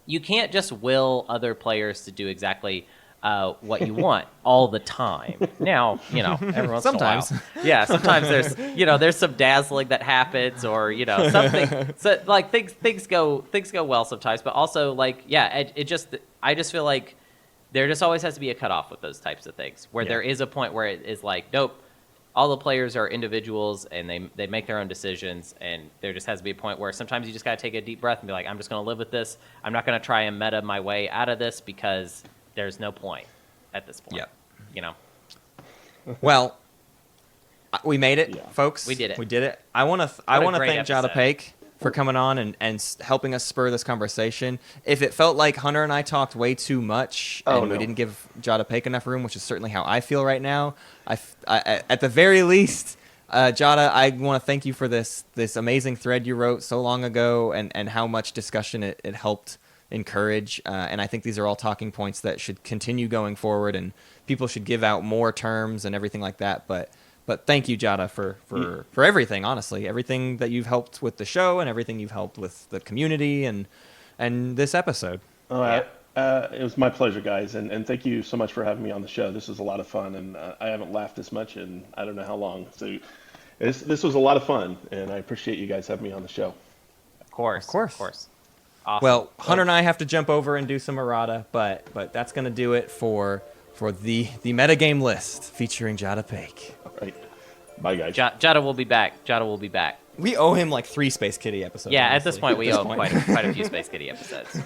[SPEAKER 2] you can't just will other players to do exactly what you want all the time. Now, every once
[SPEAKER 1] sometimes.
[SPEAKER 2] in a while. Yeah, sometimes there's some dazzling that happens, or something. So like things go well sometimes, but also I just feel like there just always has to be a cutoff with those types of things, where there is a point where it is like, nope, all the players are individuals and they make their own decisions, and there just has to be a point where sometimes you just got to take a deep breath and be like, I'm just going to live with this. I'm not going to try and meta my way out of this, because there's no point at this point.
[SPEAKER 1] Well, we made it, folks.
[SPEAKER 2] We did it.
[SPEAKER 1] We did it. I want to thank
[SPEAKER 2] episode.
[SPEAKER 1] JattaPake for coming on and helping us spur this conversation. If it felt like Hunter and I talked way too much we didn't give JattaPake enough room, which is certainly how I feel right now, I at the very least, Jatta, I want to thank you for this amazing thread you wrote so long ago, and how much discussion it helped encourage, and I think these are all talking points that should continue going forward, and people should give out more terms and everything like that. But thank you, Jatta, for everything. Honestly, everything that you've helped with the show, and everything you've helped with the community and this episode.
[SPEAKER 4] It was my pleasure, guys, and thank you so much for having me on the show. This was a lot of fun, and I haven't laughed as much in I don't know how long. So this was a lot of fun, and I appreciate you guys having me on the show.
[SPEAKER 2] Of course. Awesome.
[SPEAKER 1] Well, Hunter and I have to jump over and do some errata, but that's going to do it for the Metagame List featuring JattaPake.
[SPEAKER 4] All right. Bye, guys.
[SPEAKER 2] Jatta will be back.
[SPEAKER 1] We owe him like 3 Space Kitty episodes.
[SPEAKER 2] Yeah,
[SPEAKER 1] honestly.
[SPEAKER 2] at this point, we owe him quite a few Space Kitty episodes.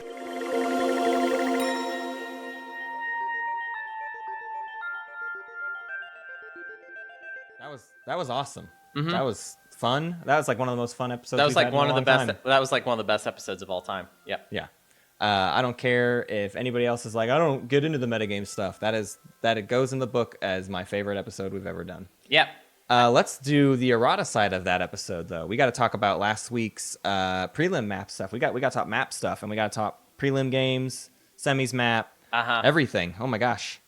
[SPEAKER 1] That was awesome.
[SPEAKER 2] Mm-hmm.
[SPEAKER 1] That was fun. That was like one of the most fun episodes.
[SPEAKER 2] That was like one of the best.
[SPEAKER 1] Time.
[SPEAKER 2] That was like one of the best episodes of all time. Yep.
[SPEAKER 1] Yeah. I don't care if anybody else is like, I don't get into the metagame stuff. That it goes in the book as my favorite episode we've ever done.
[SPEAKER 2] Yep.
[SPEAKER 1] Let's do the errata side of that episode, though. We got to talk about last week's prelim map stuff. We got to talk map stuff, and we got to talk prelim games, semis map, everything. Oh my gosh.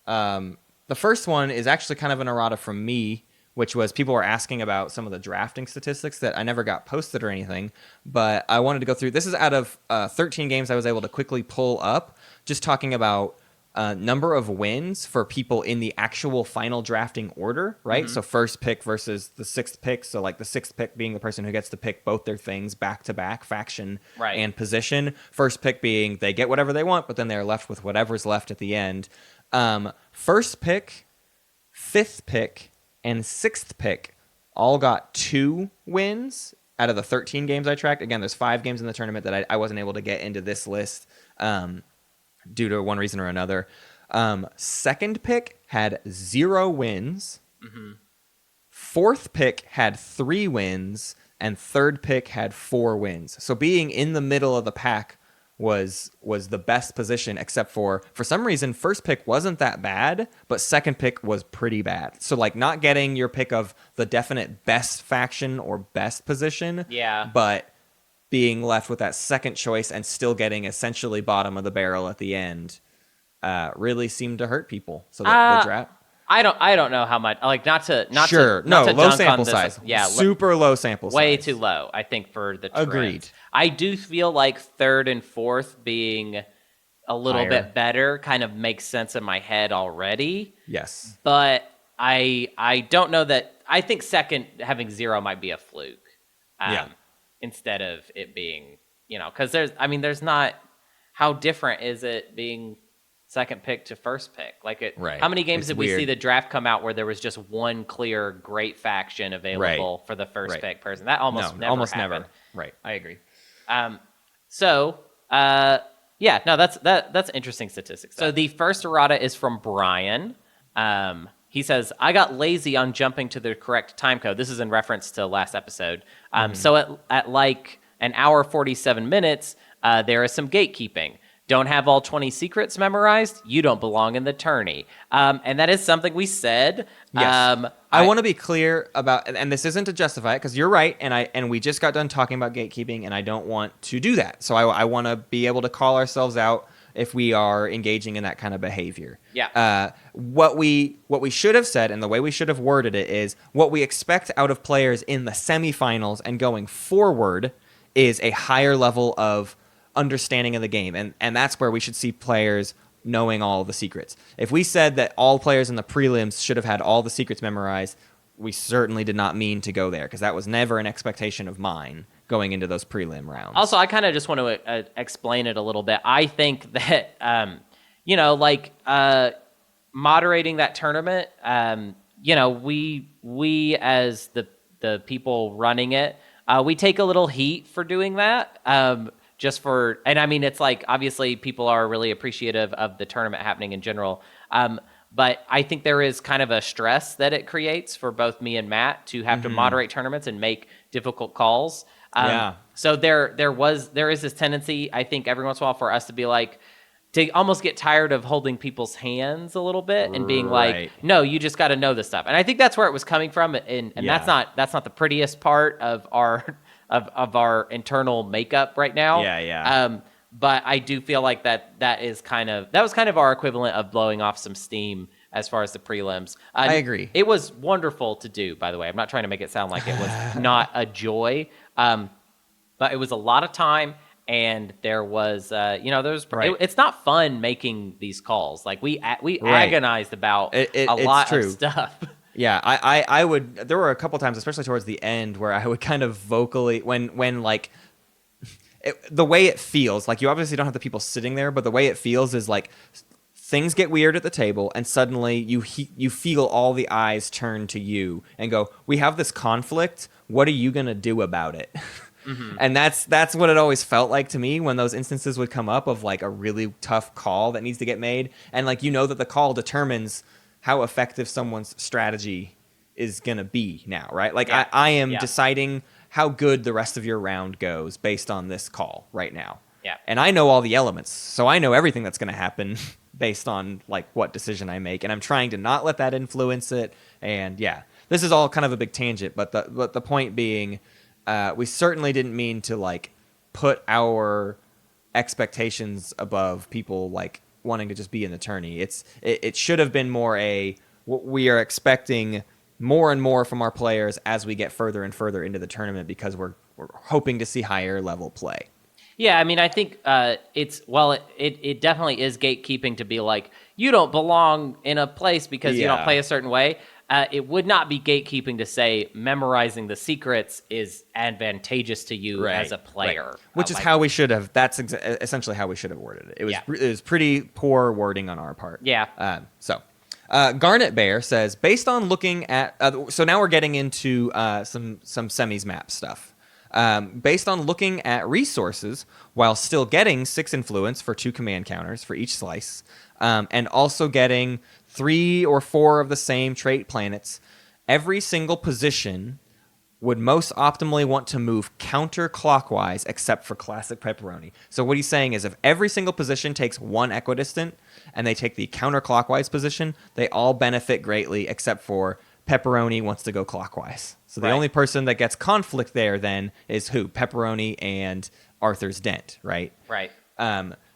[SPEAKER 1] The first one is actually kind of an errata from me, which was people were asking about some of the drafting statistics that I never got posted or anything, but I wanted to go through. This is out of 13 games I was able to quickly pull up, just talking about number of wins for people in the actual final drafting order, right? Mm-hmm. So first pick versus the sixth pick. So like the sixth pick being the person who gets to pick both their things back to back, faction and position. First pick being they get whatever they want, but then they're left with whatever's left at the end. First pick, fifth pick, and sixth pick all got 2 wins out of the 13 games I tracked. Again, there's 5 games in the tournament that I wasn't able to get into this list due to one reason or another. Second pick had 0 wins. Mm-hmm. Fourth pick had 3 wins. And third pick had 4 wins. So being in the middle of the pack was the best position, except for some reason, first pick wasn't that bad, but second pick was pretty bad. So like not getting your pick of the definite best faction or best position, but being left with that second choice and still getting essentially bottom of the barrel at the end really seemed to hurt people. So the draft.
[SPEAKER 2] I don't know how much. Like not to
[SPEAKER 1] low sample size.
[SPEAKER 2] Yeah,
[SPEAKER 1] super low sample size.
[SPEAKER 2] Way too low, I think, for the trend.
[SPEAKER 1] Agreed.
[SPEAKER 2] I do feel like third and fourth being a little bit better kind of makes sense in my head already.
[SPEAKER 1] Yes.
[SPEAKER 2] But I don't know that. I think second having 0 might be a fluke. Instead of it being, because there's not, how different is it being second pick to first pick? Like how many games did we see the draft come out where there was just one clear great faction available for the first pick person? That almost never happened.
[SPEAKER 1] Right. I agree.
[SPEAKER 2] That's interesting statistics. So the first errata is from Brian. He says, I got lazy on jumping to the correct time code. This is in reference to last episode. So at like an hour 47 minutes, there is some gatekeeping. Don't have all 20 secrets memorized, you don't belong in the tourney. And that is something we said.
[SPEAKER 1] Yes. I want to be clear about, and this isn't to justify it, because you're right, and we just got done talking about gatekeeping, and I don't want to do that. So I want to be able to call ourselves out if we are engaging in that kind of behavior.
[SPEAKER 2] Yeah.
[SPEAKER 1] What we should have said, and the way we should have worded it, is what we expect out of players in the semifinals and going forward is a higher level of understanding of the game, and that's where we should see players knowing all the secrets. If we said that all players in the prelims should have had all the secrets memorized, we certainly did not mean to go there, because that was never an expectation of mine going into those prelim rounds.
[SPEAKER 2] Also, I kind of just want to explain it a little bit. I think that moderating that tournament, we as the people running it, we take a little heat for doing that. It's like, obviously people are really appreciative of the tournament happening in general. But I think there is kind of a stress that it creates for both me and Matt to have to moderate tournaments and make difficult calls. So there is this tendency, I think, every once in a while for us to be like, to almost get tired of holding people's hands a little bit and being like, no, you just got to know this stuff. And I think that's where it was coming from. And that's not the prettiest part of our internal makeup right now. But I do feel like that was kind of our equivalent of blowing off some steam as far as the prelims.
[SPEAKER 1] I agree.
[SPEAKER 2] It was wonderful to do, by the way. I'm not trying to make it sound like it was not a joy. But it was a lot of time, and there was, it's not fun making these calls. Like we agonized about a lot of stuff.
[SPEAKER 1] Yeah, I would. There were a couple times, especially towards the end, where I would kind of vocally, when like, the way it feels, like you obviously don't have the people sitting there, but the way it feels is like things get weird at the table, and suddenly you feel all the eyes turn to you and go, "We have this conflict. What are you gonna do about it?" And that's what it always felt like to me when those instances would come up of like a really tough call that needs to get made, and like that the call determines how effective someone's strategy is going to be now, right? Like I am deciding how good the rest of your round goes based on this call right now.
[SPEAKER 2] Yeah.
[SPEAKER 1] And I know all the elements, so I know everything that's going to happen based on like what decision I make, and I'm trying to not let that influence it. And this is all kind of a big tangent, but the point being, we certainly didn't mean to like put our expectations above people like wanting to just be in the tourney. It should have been more we are expecting more and more from our players as we get further and further into the tournament, because we're hoping to see higher level play.
[SPEAKER 2] Yeah, I mean, I think it definitely is gatekeeping to be like, you don't belong in a place because you don't play a certain way. It would not be gatekeeping to say memorizing the secrets is advantageous to you as a player.
[SPEAKER 1] Which is how we should have. That's essentially how we should have worded it. It was pretty poor wording on our part.
[SPEAKER 2] Yeah.
[SPEAKER 1] Garnet Bear says, based on looking at, so now we're getting into some semis map stuff. Based on looking at resources while still getting 6 influence for 2 command counters for each slice, and also getting 3 or 4 of the same trait planets, every single position would most optimally want to move counterclockwise except for classic pepperoni. So what he's saying is if every single position takes 1 equidistant and they take the counterclockwise position, they all benefit greatly except for pepperoni wants to go clockwise. So the only person that gets conflict there then is who? Pepperoni and Arthur's Dent, right?
[SPEAKER 2] Right.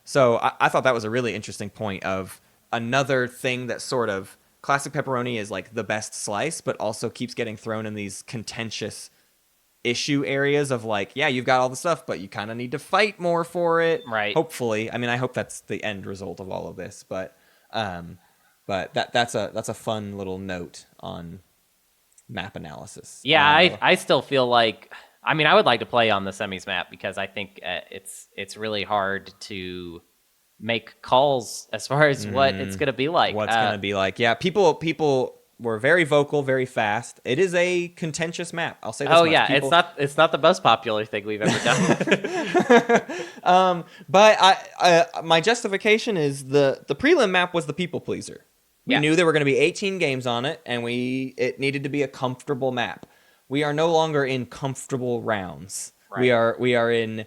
[SPEAKER 1] So I thought that was a really interesting point of another thing that sort of classic pepperoni is like the best slice, but also keeps getting thrown in these contentious issue areas of like, yeah, you've got all the stuff, but you kind of need to fight more for it.
[SPEAKER 2] Right.
[SPEAKER 1] Hopefully. I mean, I hope that's the end result of all of this, but that's a fun little note on map analysis.
[SPEAKER 2] Yeah, I still feel like, I mean, I would like to play on the semis map because I think it's really hard to make calls as far as what it's going to be like.
[SPEAKER 1] What's going to be like. Yeah, people were very vocal, very fast. It is a contentious map. I'll say this much.
[SPEAKER 2] Oh yeah, it's not the most popular thing we've ever
[SPEAKER 1] done. But my justification is the prelim map was the people pleaser. We knew there were going to be 18 games on it, and it needed to be a comfortable map. We are no longer in comfortable rounds. Right. We are in.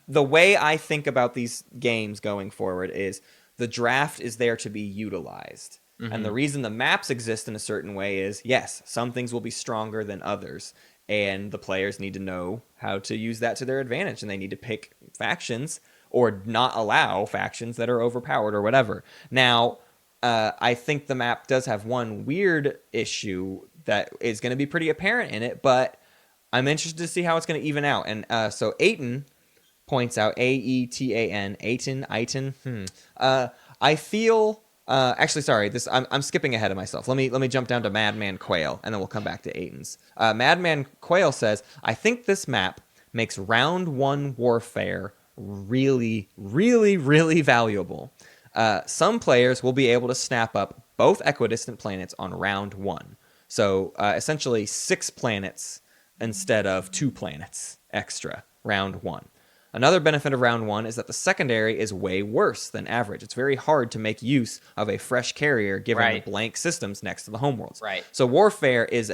[SPEAKER 1] The way I think about these games going forward is the draft is there to be utilized. Mm-hmm. And the reason the maps exist in a certain way is, yes, some things will be stronger than others, and the players need to know how to use that to their advantage, and they need to pick factions or not allow factions that are overpowered or whatever. Now, I think the map does have one weird issue that is going to be pretty apparent in it, but I'm interested to see how it's going to even out. And so Aiton points out, Aetan, Aiton. I feel... actually, sorry. I'm skipping ahead of myself. Let me jump down to Madman Quail, and then we'll come back to Aiton's. Madman Quail says, I think this map makes round 1 warfare really, really, really valuable. Some players will be able to snap up both equidistant planets on round 1. So essentially 6 planets instead of 2 planets extra round 1. Another benefit of round 1 is that the secondary is way worse than average. It's very hard to make use of a fresh carrier given the blank systems next to the homeworlds.
[SPEAKER 2] Right.
[SPEAKER 1] So warfare is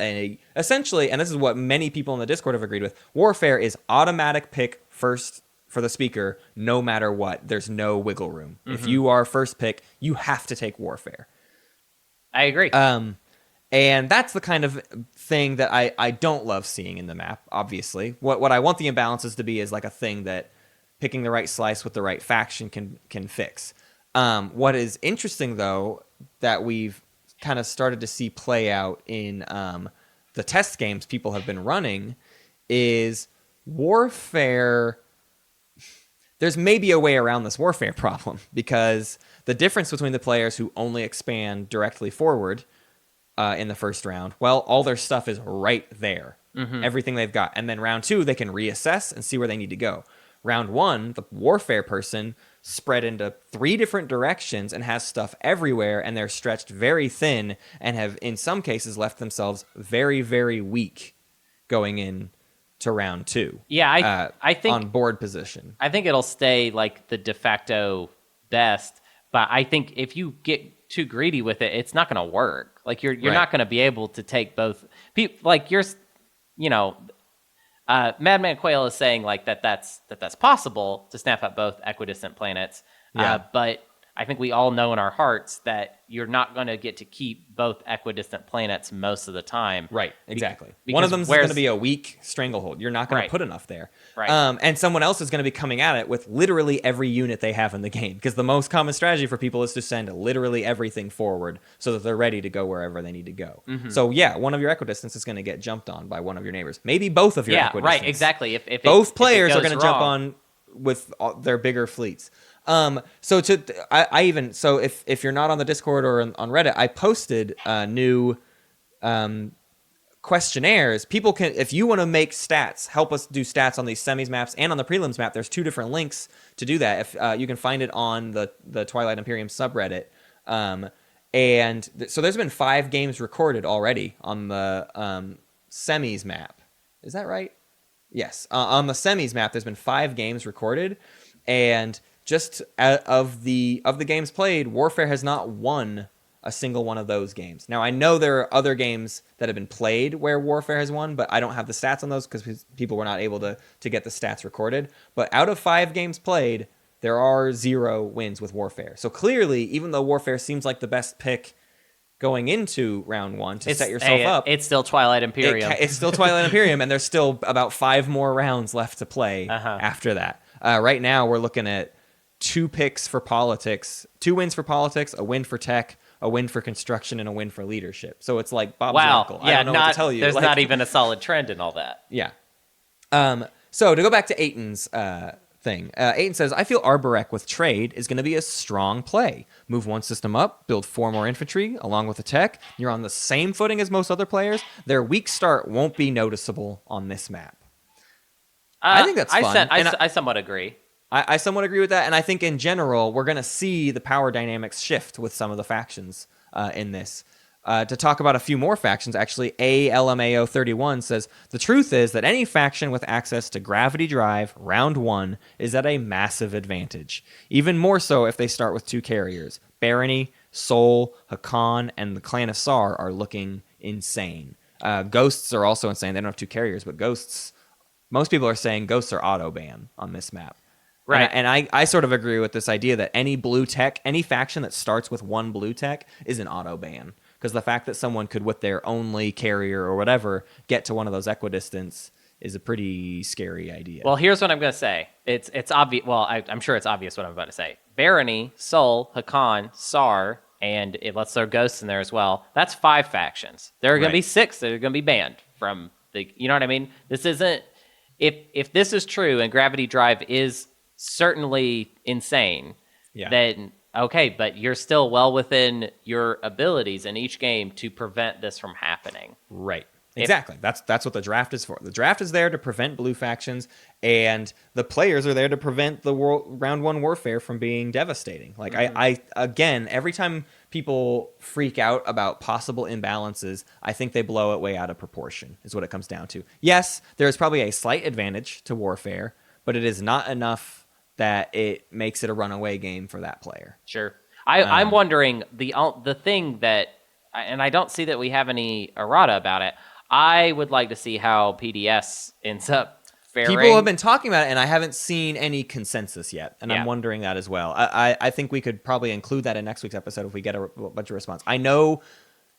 [SPEAKER 1] essentially, and this is what many people in the Discord have agreed with, warfare is automatic pick first for the speaker no matter what. There's no wiggle room. Mm-hmm. If you are first pick, you have to take warfare.
[SPEAKER 2] I agree.
[SPEAKER 1] And that's the kind of thing that I don't love seeing in the map, obviously. What I want the imbalances to be is like a thing that picking the right slice with the right faction can fix. What is interesting, though, that we've kind of started to see play out in the test games people have been running is warfare. There's maybe a way around this warfare problem because the difference between the players who only expand directly forward in the first round, well, all their stuff is right there. Mm-hmm. Everything they've got. And then round 2, they can reassess and see where they need to go. Round 1, the warfare person spread into 3 different directions and has stuff everywhere, and they're stretched very thin and have, in some cases, left themselves very, very weak going in to round 2.
[SPEAKER 2] Yeah, I think
[SPEAKER 1] on board position.
[SPEAKER 2] I think it'll stay like the de facto best, but I think if you get too greedy with it, it's not going to work. Like you're not going to be able to take both. Like Madman Quail is saying like that's possible to snap up both equidistant planets. Yeah. But I think we all know in our hearts that you're not going to get to keep both equidistant planets most of the time.
[SPEAKER 1] Right, exactly. One of them is going to be a weak stranglehold. You're not going to put enough there.
[SPEAKER 2] Right.
[SPEAKER 1] And someone else is going to be coming at it with literally every unit they have in the game. Because the most common strategy for people is to send literally everything forward so that they're ready to go wherever they need to go. Mm-hmm. So yeah, one of your equidistants is going to get jumped on by one of your neighbors. Maybe both of your equidistants.
[SPEAKER 2] Right, exactly. If
[SPEAKER 1] both players are going to jump on with their bigger fleets. So if you're not on the Discord or on Reddit, I posted new questionnaires. People can, if you want to make stats, help us do stats on these semis maps and on the prelims map. There's 2 different links to do that. If you can find it on the Twilight Imperium subreddit. So there's been 5 games recorded already on the semis map. Is that right? Yes. On the semis map, there's been 5 games recorded, and just of the games played, Warfare has not won a single one of those games. Now, I know there are other games that have been played where Warfare has won, but I don't have the stats on those because people were not able to get the stats recorded. But out of 5 games played, there are 0 wins with Warfare. So clearly, even though Warfare seems like the best pick going into round 1 to set yourself up,
[SPEAKER 2] it's still Twilight Imperium.
[SPEAKER 1] It's still Twilight Imperium, and there's still about 5 more rounds left to play after that. Right now, we're looking at 2 picks for politics, 2 wins for politics, a win for tech, a win for construction and a win for leadership. So it's like Bob's
[SPEAKER 2] wow.
[SPEAKER 1] article.
[SPEAKER 2] Yeah,
[SPEAKER 1] I don't know what to tell you.
[SPEAKER 2] There's not even a solid trend in all that.
[SPEAKER 1] Yeah. So to go back to Aiton's thing, Aiton says, I feel Arborek with trade is going to be a strong play. Move one system up, build 4 more infantry along with the tech. You're on the same footing as most other players. Their weak start won't be noticeable on this map. I think that's fun.
[SPEAKER 2] I somewhat agree.
[SPEAKER 1] I somewhat agree with that. And I think in general, we're going to see the power dynamics shift with some of the factions in this. To talk about a few more factions, actually, ALMAO31 says, the truth is that any faction with access to Gravity Drive round 1 is at a massive advantage. Even more so if they start with 2 carriers. Barony, Sol, Hakan, and the Clan of Sar are looking insane. Ghosts are also insane. They don't have 2 carriers, but Ghosts, most people are saying Ghosts are auto-ban on this map.
[SPEAKER 2] Right.
[SPEAKER 1] And I sort of agree with this idea that any blue tech, any faction that starts with 1 blue tech is an auto-ban. Because the fact that someone could, with their only carrier or whatever, get to one of those equidistance is a pretty scary idea.
[SPEAKER 2] Well, here's what I'm going to say. It's obvious. Well, I'm sure it's obvious what I'm about to say. Barony, Sol, Hakan, Sar, and let's throw Ghosts in there as well. That's 5 factions. There are going to be 6 that are going to be banned from the. You know what I mean? This isn't. If this is true and Gravity Drive is certainly insane, then. Okay, but you're still well within your abilities in each game to prevent this from happening.
[SPEAKER 1] Right. Exactly. That's what the draft is for. The draft is there to prevent blue factions, and the players are there to prevent the round 1 warfare from being devastating. Like I again, every time people freak out about possible imbalances, I think they blow it way out of proportion, is what it comes down to. Yes, there is probably a slight advantage to warfare, but it is not enough that it makes it a runaway game for that player.
[SPEAKER 2] Sure. I'm wondering, the thing that, and I don't see that we have any errata about it, I would like to see how PDS ends up faring.
[SPEAKER 1] People have been talking about it, and I haven't seen any consensus yet, and I'm wondering that as well. I think we could probably include that in next week's episode if we get a bunch of response. I know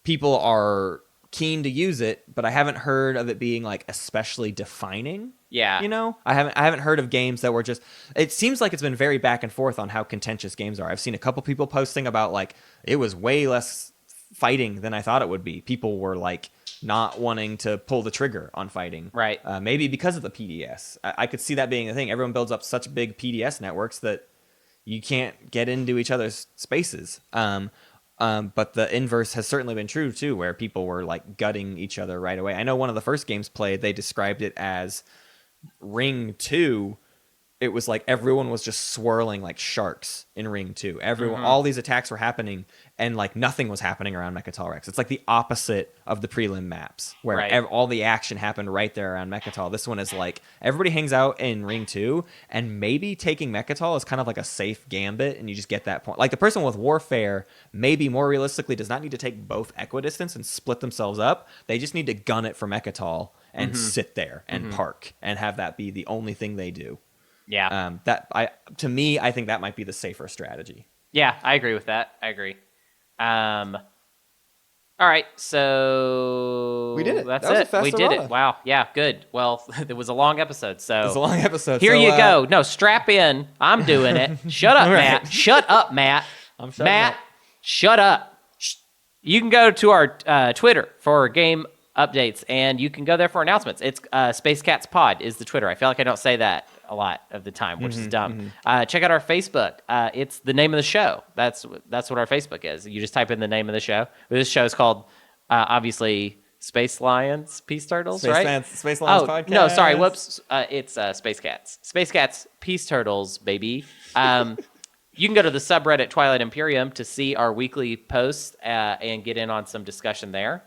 [SPEAKER 1] people are keen to use it, but I haven't heard of it being like especially defining.
[SPEAKER 2] Yeah.
[SPEAKER 1] You know, I haven't heard of games that were just, it seems like it's been very back and forth on how contentious games are. I've seen a couple people posting about like, it was way less fighting than I thought it would be. People were like not wanting to pull the trigger on fighting.
[SPEAKER 2] Right.
[SPEAKER 1] Maybe because of the PDS. I could see that being a thing. Everyone builds up such big PDS networks that you can't get into each other's spaces. But the inverse has certainly been true too, where people were like gutting each other right away. I know one of the first games played, they described it as Ring 2. It was like everyone was just swirling like sharks in Ring 2. Everyone, all these attacks were happening, and like nothing was happening around Mechatol Rex. It's like the opposite of the prelim maps, where all the action happened right there around Mechatol. This one is like everybody hangs out in Ring 2, and maybe taking Mechatol is kind of like a safe gambit, and you just get that point. Like the person with Warfare, maybe more realistically, does not need to take both equidistance and split themselves up. They just need to gun it for Mechatol and sit there and park and have that be the only thing they do.
[SPEAKER 2] Yeah.
[SPEAKER 1] To me, I think that might be the safer strategy.
[SPEAKER 2] Yeah, I agree with that. I agree. All right, so
[SPEAKER 1] we did it.
[SPEAKER 2] That's
[SPEAKER 1] that was
[SPEAKER 2] it.
[SPEAKER 1] A fast
[SPEAKER 2] we
[SPEAKER 1] errata.
[SPEAKER 2] did it. Wow. Yeah, good. Well, it was a long episode, so
[SPEAKER 1] it was a long episode.
[SPEAKER 2] Here you go. No, strap in. I'm doing it. Shut up,
[SPEAKER 1] right.
[SPEAKER 2] Matt. Shut up, Matt.
[SPEAKER 1] I'm shutting
[SPEAKER 2] Matt,
[SPEAKER 1] up.
[SPEAKER 2] shut up. You can go to our Twitter for game updates, and you can go there for announcements. It's Space Cats Pod is the Twitter. I feel like I don't say that a lot of the time, which is dumb. Check out our Facebook. It's the name of the show. That's what our Facebook is. You just type in the name of the show. This show is called obviously Space Lions, Peace Turtles, right?
[SPEAKER 1] Space Lions Podcast.
[SPEAKER 2] No, sorry, whoops. It's Space Cats. Space Cats, Peace Turtles, baby. You can go to the subreddit Twilight Imperium to see our weekly posts and get in on some discussion there.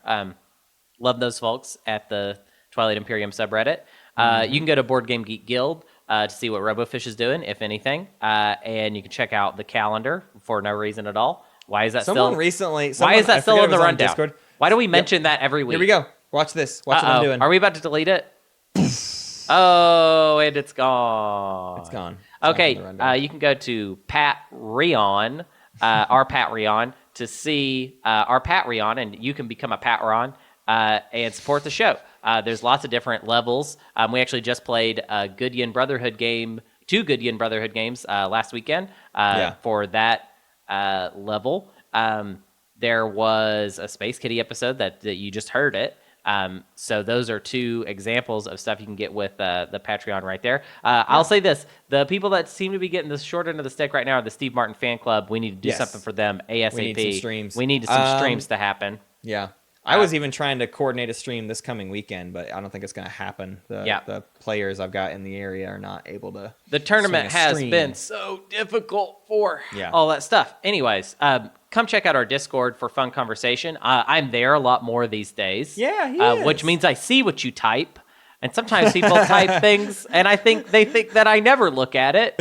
[SPEAKER 2] Love those folks at the Twilight Imperium subreddit. You can go to Board Game Geek Guild to see what RoboFish is doing, if anything. And you can check out the calendar for no reason at all. Why is that
[SPEAKER 1] Why is that
[SPEAKER 2] still in the rundown? Why do we mention that every week?
[SPEAKER 1] Here we go. Watch this. Watch what I'm doing.
[SPEAKER 2] Are we about to delete it? Oh, and it's gone.
[SPEAKER 1] It's gone.
[SPEAKER 2] Okay, you can go to Pat Rion, our Pat Rion, to see our Pat Rion, and you can become a Pat Rion and support the show. There's lots of different levels. We actually just played a Goodyen Brotherhood game, 2 Goodyen Brotherhood games last weekend for that level. There was a Space Kitty episode that you just heard it. So those are 2 examples of stuff you can get with the Patreon right there. I'll say this. The people that seem to be getting the short end of the stick right now are the Steve Martin fan club. We need to do something for them ASAP.
[SPEAKER 1] We need some streams.
[SPEAKER 2] We need some streams to happen.
[SPEAKER 1] Yeah. I was even trying to coordinate a stream this coming weekend, but I don't think it's going to happen. The players I've got in the area are not able to.
[SPEAKER 2] The tournament has been so difficult for all that stuff. Anyways, come check out our Discord for fun conversation. I'm there a lot more these days.
[SPEAKER 1] Yeah,
[SPEAKER 2] which means I see what you type. And sometimes people type things, and they think that I never look at it.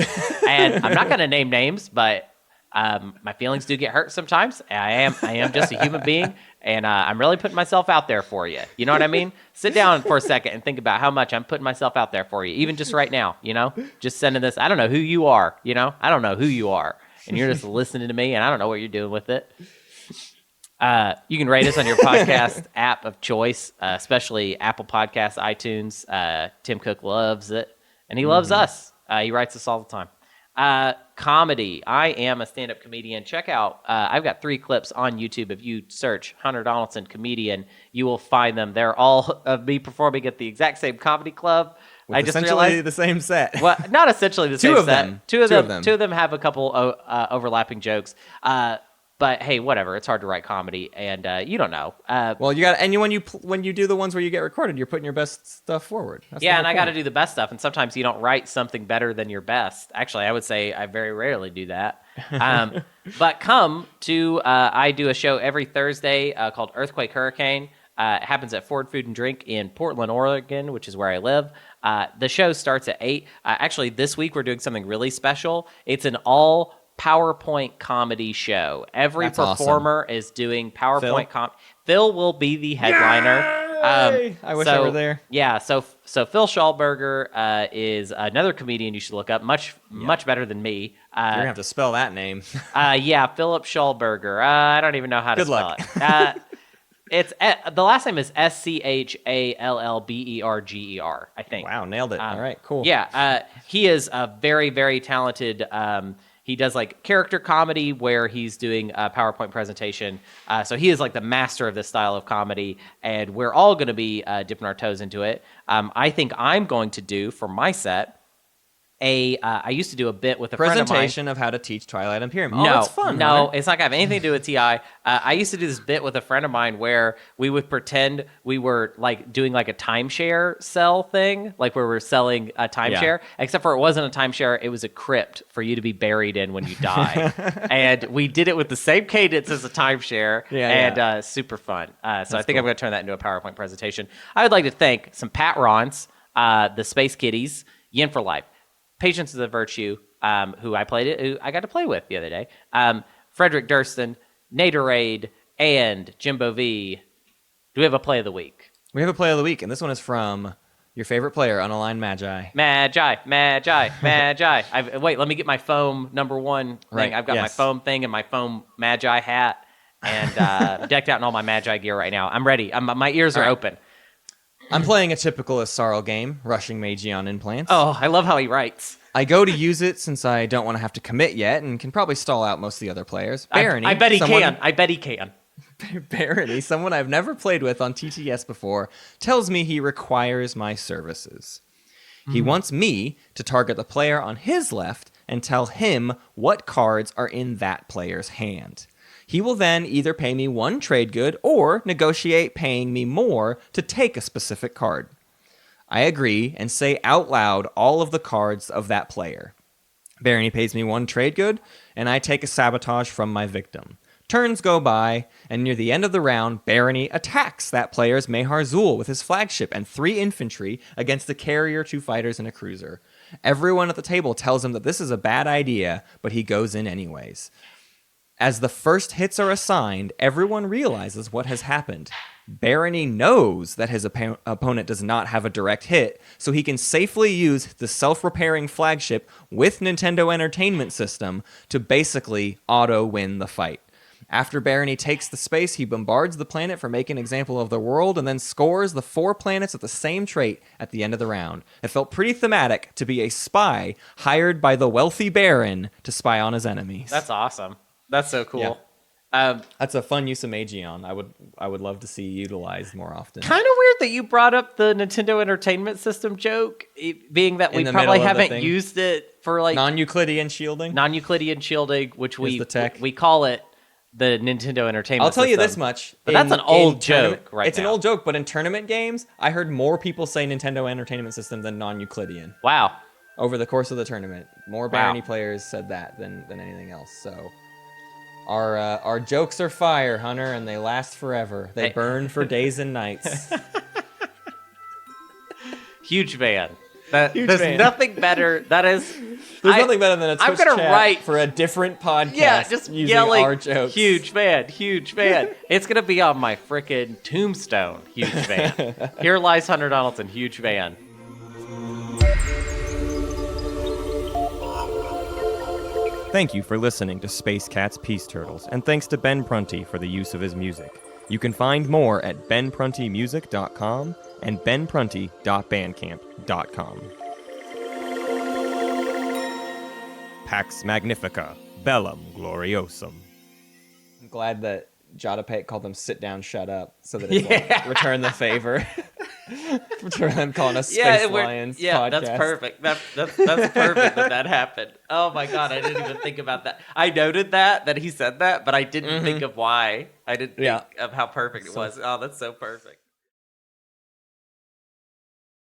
[SPEAKER 2] And I'm not going to name names, but my feelings do get hurt sometimes. I am just a human being. And I'm really putting myself out there for you. You know what I mean? Sit down for a second and think about how much I'm putting myself out there for you, even just right now, just sending this. I don't know who you are, I don't know who you are. And you're just listening to me, and I don't know what you're doing with it. You can rate us on your podcast app of choice, especially Apple Podcasts, iTunes. Tim Cook loves it, and he loves us. He writes us all the time. Comedy. I am a stand-up comedian. Check out, I've got 3 clips on YouTube. If you search Hunter Donaldson comedian, you will find them. They're all of me performing at the exact same comedy club.
[SPEAKER 1] With I just realized the same set.
[SPEAKER 2] Well, not essentially the same set. Two of them have a couple overlapping jokes. But hey, whatever. It's hard to write comedy, and you don't know.
[SPEAKER 1] Well, you got, and when you do the ones where you get recorded, you're putting your best stuff forward. That's
[SPEAKER 2] and I got to do the best stuff, and sometimes you don't write something better than your best. Actually, I would say I very rarely do that. But come to I do a show every Thursday called Earthquake Hurricane. It happens at Ford Food and Drink in Portland, Oregon, which is where I live. The show starts at 8. Actually, this week we're doing something really special. It's an all PowerPoint comedy show. Every performer is doing PowerPoint comedy. Phil will be the headliner.
[SPEAKER 1] I wish I were there.
[SPEAKER 2] Yeah, so Phil Schallberger is another comedian you should look up. Much better than me.
[SPEAKER 1] You're gonna have to spell that name.
[SPEAKER 2] Philip Schallberger. I don't even know how to spell it. It's the last name is Schallberger, I think.
[SPEAKER 1] Wow, nailed it. All right, cool.
[SPEAKER 2] Yeah, he is a very, very talented. He does like character comedy where he's doing a PowerPoint presentation. So he is like the master of this style of comedy, and we're all going to be dipping our toes into it. I think I'm going to do for my set I used to do a bit with a friend of mine.
[SPEAKER 1] Presentation of how to teach Twilight Imperium. Oh, that's fun.
[SPEAKER 2] No, it's not going to have anything to do with TI. I used to do this bit with a friend of mine where we would pretend we were like doing like a timeshare sell thing, like where we're selling a timeshare, except for it wasn't a timeshare. It was a crypt for you to be buried in when you die. And we did it with the same cadence as a timeshare, super fun. So I think I'm going to turn that into a PowerPoint presentation. I would like to thank some Patrons, the Space Kitties, Yin for Life, Patience is a Virtue, who I got to play with the other day. Frederick Durston, Naderade, and Jimbo V. Do we have a play of the week?
[SPEAKER 1] We have a play of the week, and this one is from your favorite player, Unaligned Magi.
[SPEAKER 2] Magi. Wait, let me get my foam number 1 thing. Right, I've got my foam thing and my foam Magi hat, and decked out in all my Magi gear right now. I'm ready. My ears are open.
[SPEAKER 1] I'm playing a typical Asarl game, rushing Magion implants.
[SPEAKER 2] Oh, I love how he writes.
[SPEAKER 1] I go to use it since I don't want to have to commit yet and can probably stall out most of the other players. Barony,
[SPEAKER 2] I bet he can.
[SPEAKER 1] Barony, someone I've never played with on TTS before, tells me he requires my services. He wants me to target the player on his left and tell him what cards are in that player's hand. He will then either pay me 1 trade good or negotiate paying me more to take a specific card. I agree and say out loud all of the cards of that player. Barony pays me 1 trade good, and I take a sabotage from my victim. Turns go by, and near the end of the round, Barony attacks that player's Mehar Zul with his flagship and 3 infantry against a carrier, 2 fighters, and a cruiser. Everyone at the table tells him that this is a bad idea, but he goes in anyways. As the first hits are assigned, everyone realizes what has happened. Barony knows that his opponent does not have a direct hit, so he can safely use the self-repairing flagship with Nintendo Entertainment System to basically auto-win the fight. After Barony takes the space, he bombards the planet for making an example of the world and then scores the 4 planets with the same trait at the end of the round. It felt pretty thematic to be a spy hired by the wealthy Baron to spy on his enemies.
[SPEAKER 2] That's awesome. That's so cool.
[SPEAKER 1] That's a fun use of Magion. I would love to see utilized more often.
[SPEAKER 2] Kind of weird that you brought up the Nintendo Entertainment System joke, being that we probably haven't used it for like
[SPEAKER 1] non-Euclidean shielding.
[SPEAKER 2] Non-Euclidean shielding, which
[SPEAKER 1] we
[SPEAKER 2] call it the Nintendo Entertainment
[SPEAKER 1] I'll tell you
[SPEAKER 2] System.
[SPEAKER 1] this much.
[SPEAKER 2] But that's an old joke, right?
[SPEAKER 1] It's an old joke, but in tournament games, I heard more people say Nintendo Entertainment System than non-Euclidean.
[SPEAKER 2] Wow.
[SPEAKER 1] Over the course of the tournament, more Barony players said that than anything else. So our jokes are fire, Hunter, and they last forever. They burn for days and nights.
[SPEAKER 2] Huge fan. There's nothing better. There's
[SPEAKER 1] nothing better than a Twitch
[SPEAKER 2] I'm gonna
[SPEAKER 1] chat
[SPEAKER 2] write
[SPEAKER 1] for a different podcast.
[SPEAKER 2] Yeah, just
[SPEAKER 1] using
[SPEAKER 2] yelling.
[SPEAKER 1] Our jokes.
[SPEAKER 2] Huge fan. It's gonna be on my frickin' tombstone. Huge fan. Here lies Hunter Donaldson. Huge fan.
[SPEAKER 1] Thank you for listening to Space Cat's Peace Turtles, and thanks to Ben Prunty for the use of his music. You can find more at benpruntymusic.com and benprunty.bandcamp.com. Pax Magnifica, Bellum Gloriosum. I'm glad that JattaPake called them sit down, shut up, so that it's like, return the favor. Return them calling us Space Lions podcast.
[SPEAKER 2] That's perfect. That's perfect that happened. Oh my God, I didn't even think about that. I noted that he said that, but I didn't think of why. I didn't think of how perfect it was. Oh, that's so perfect.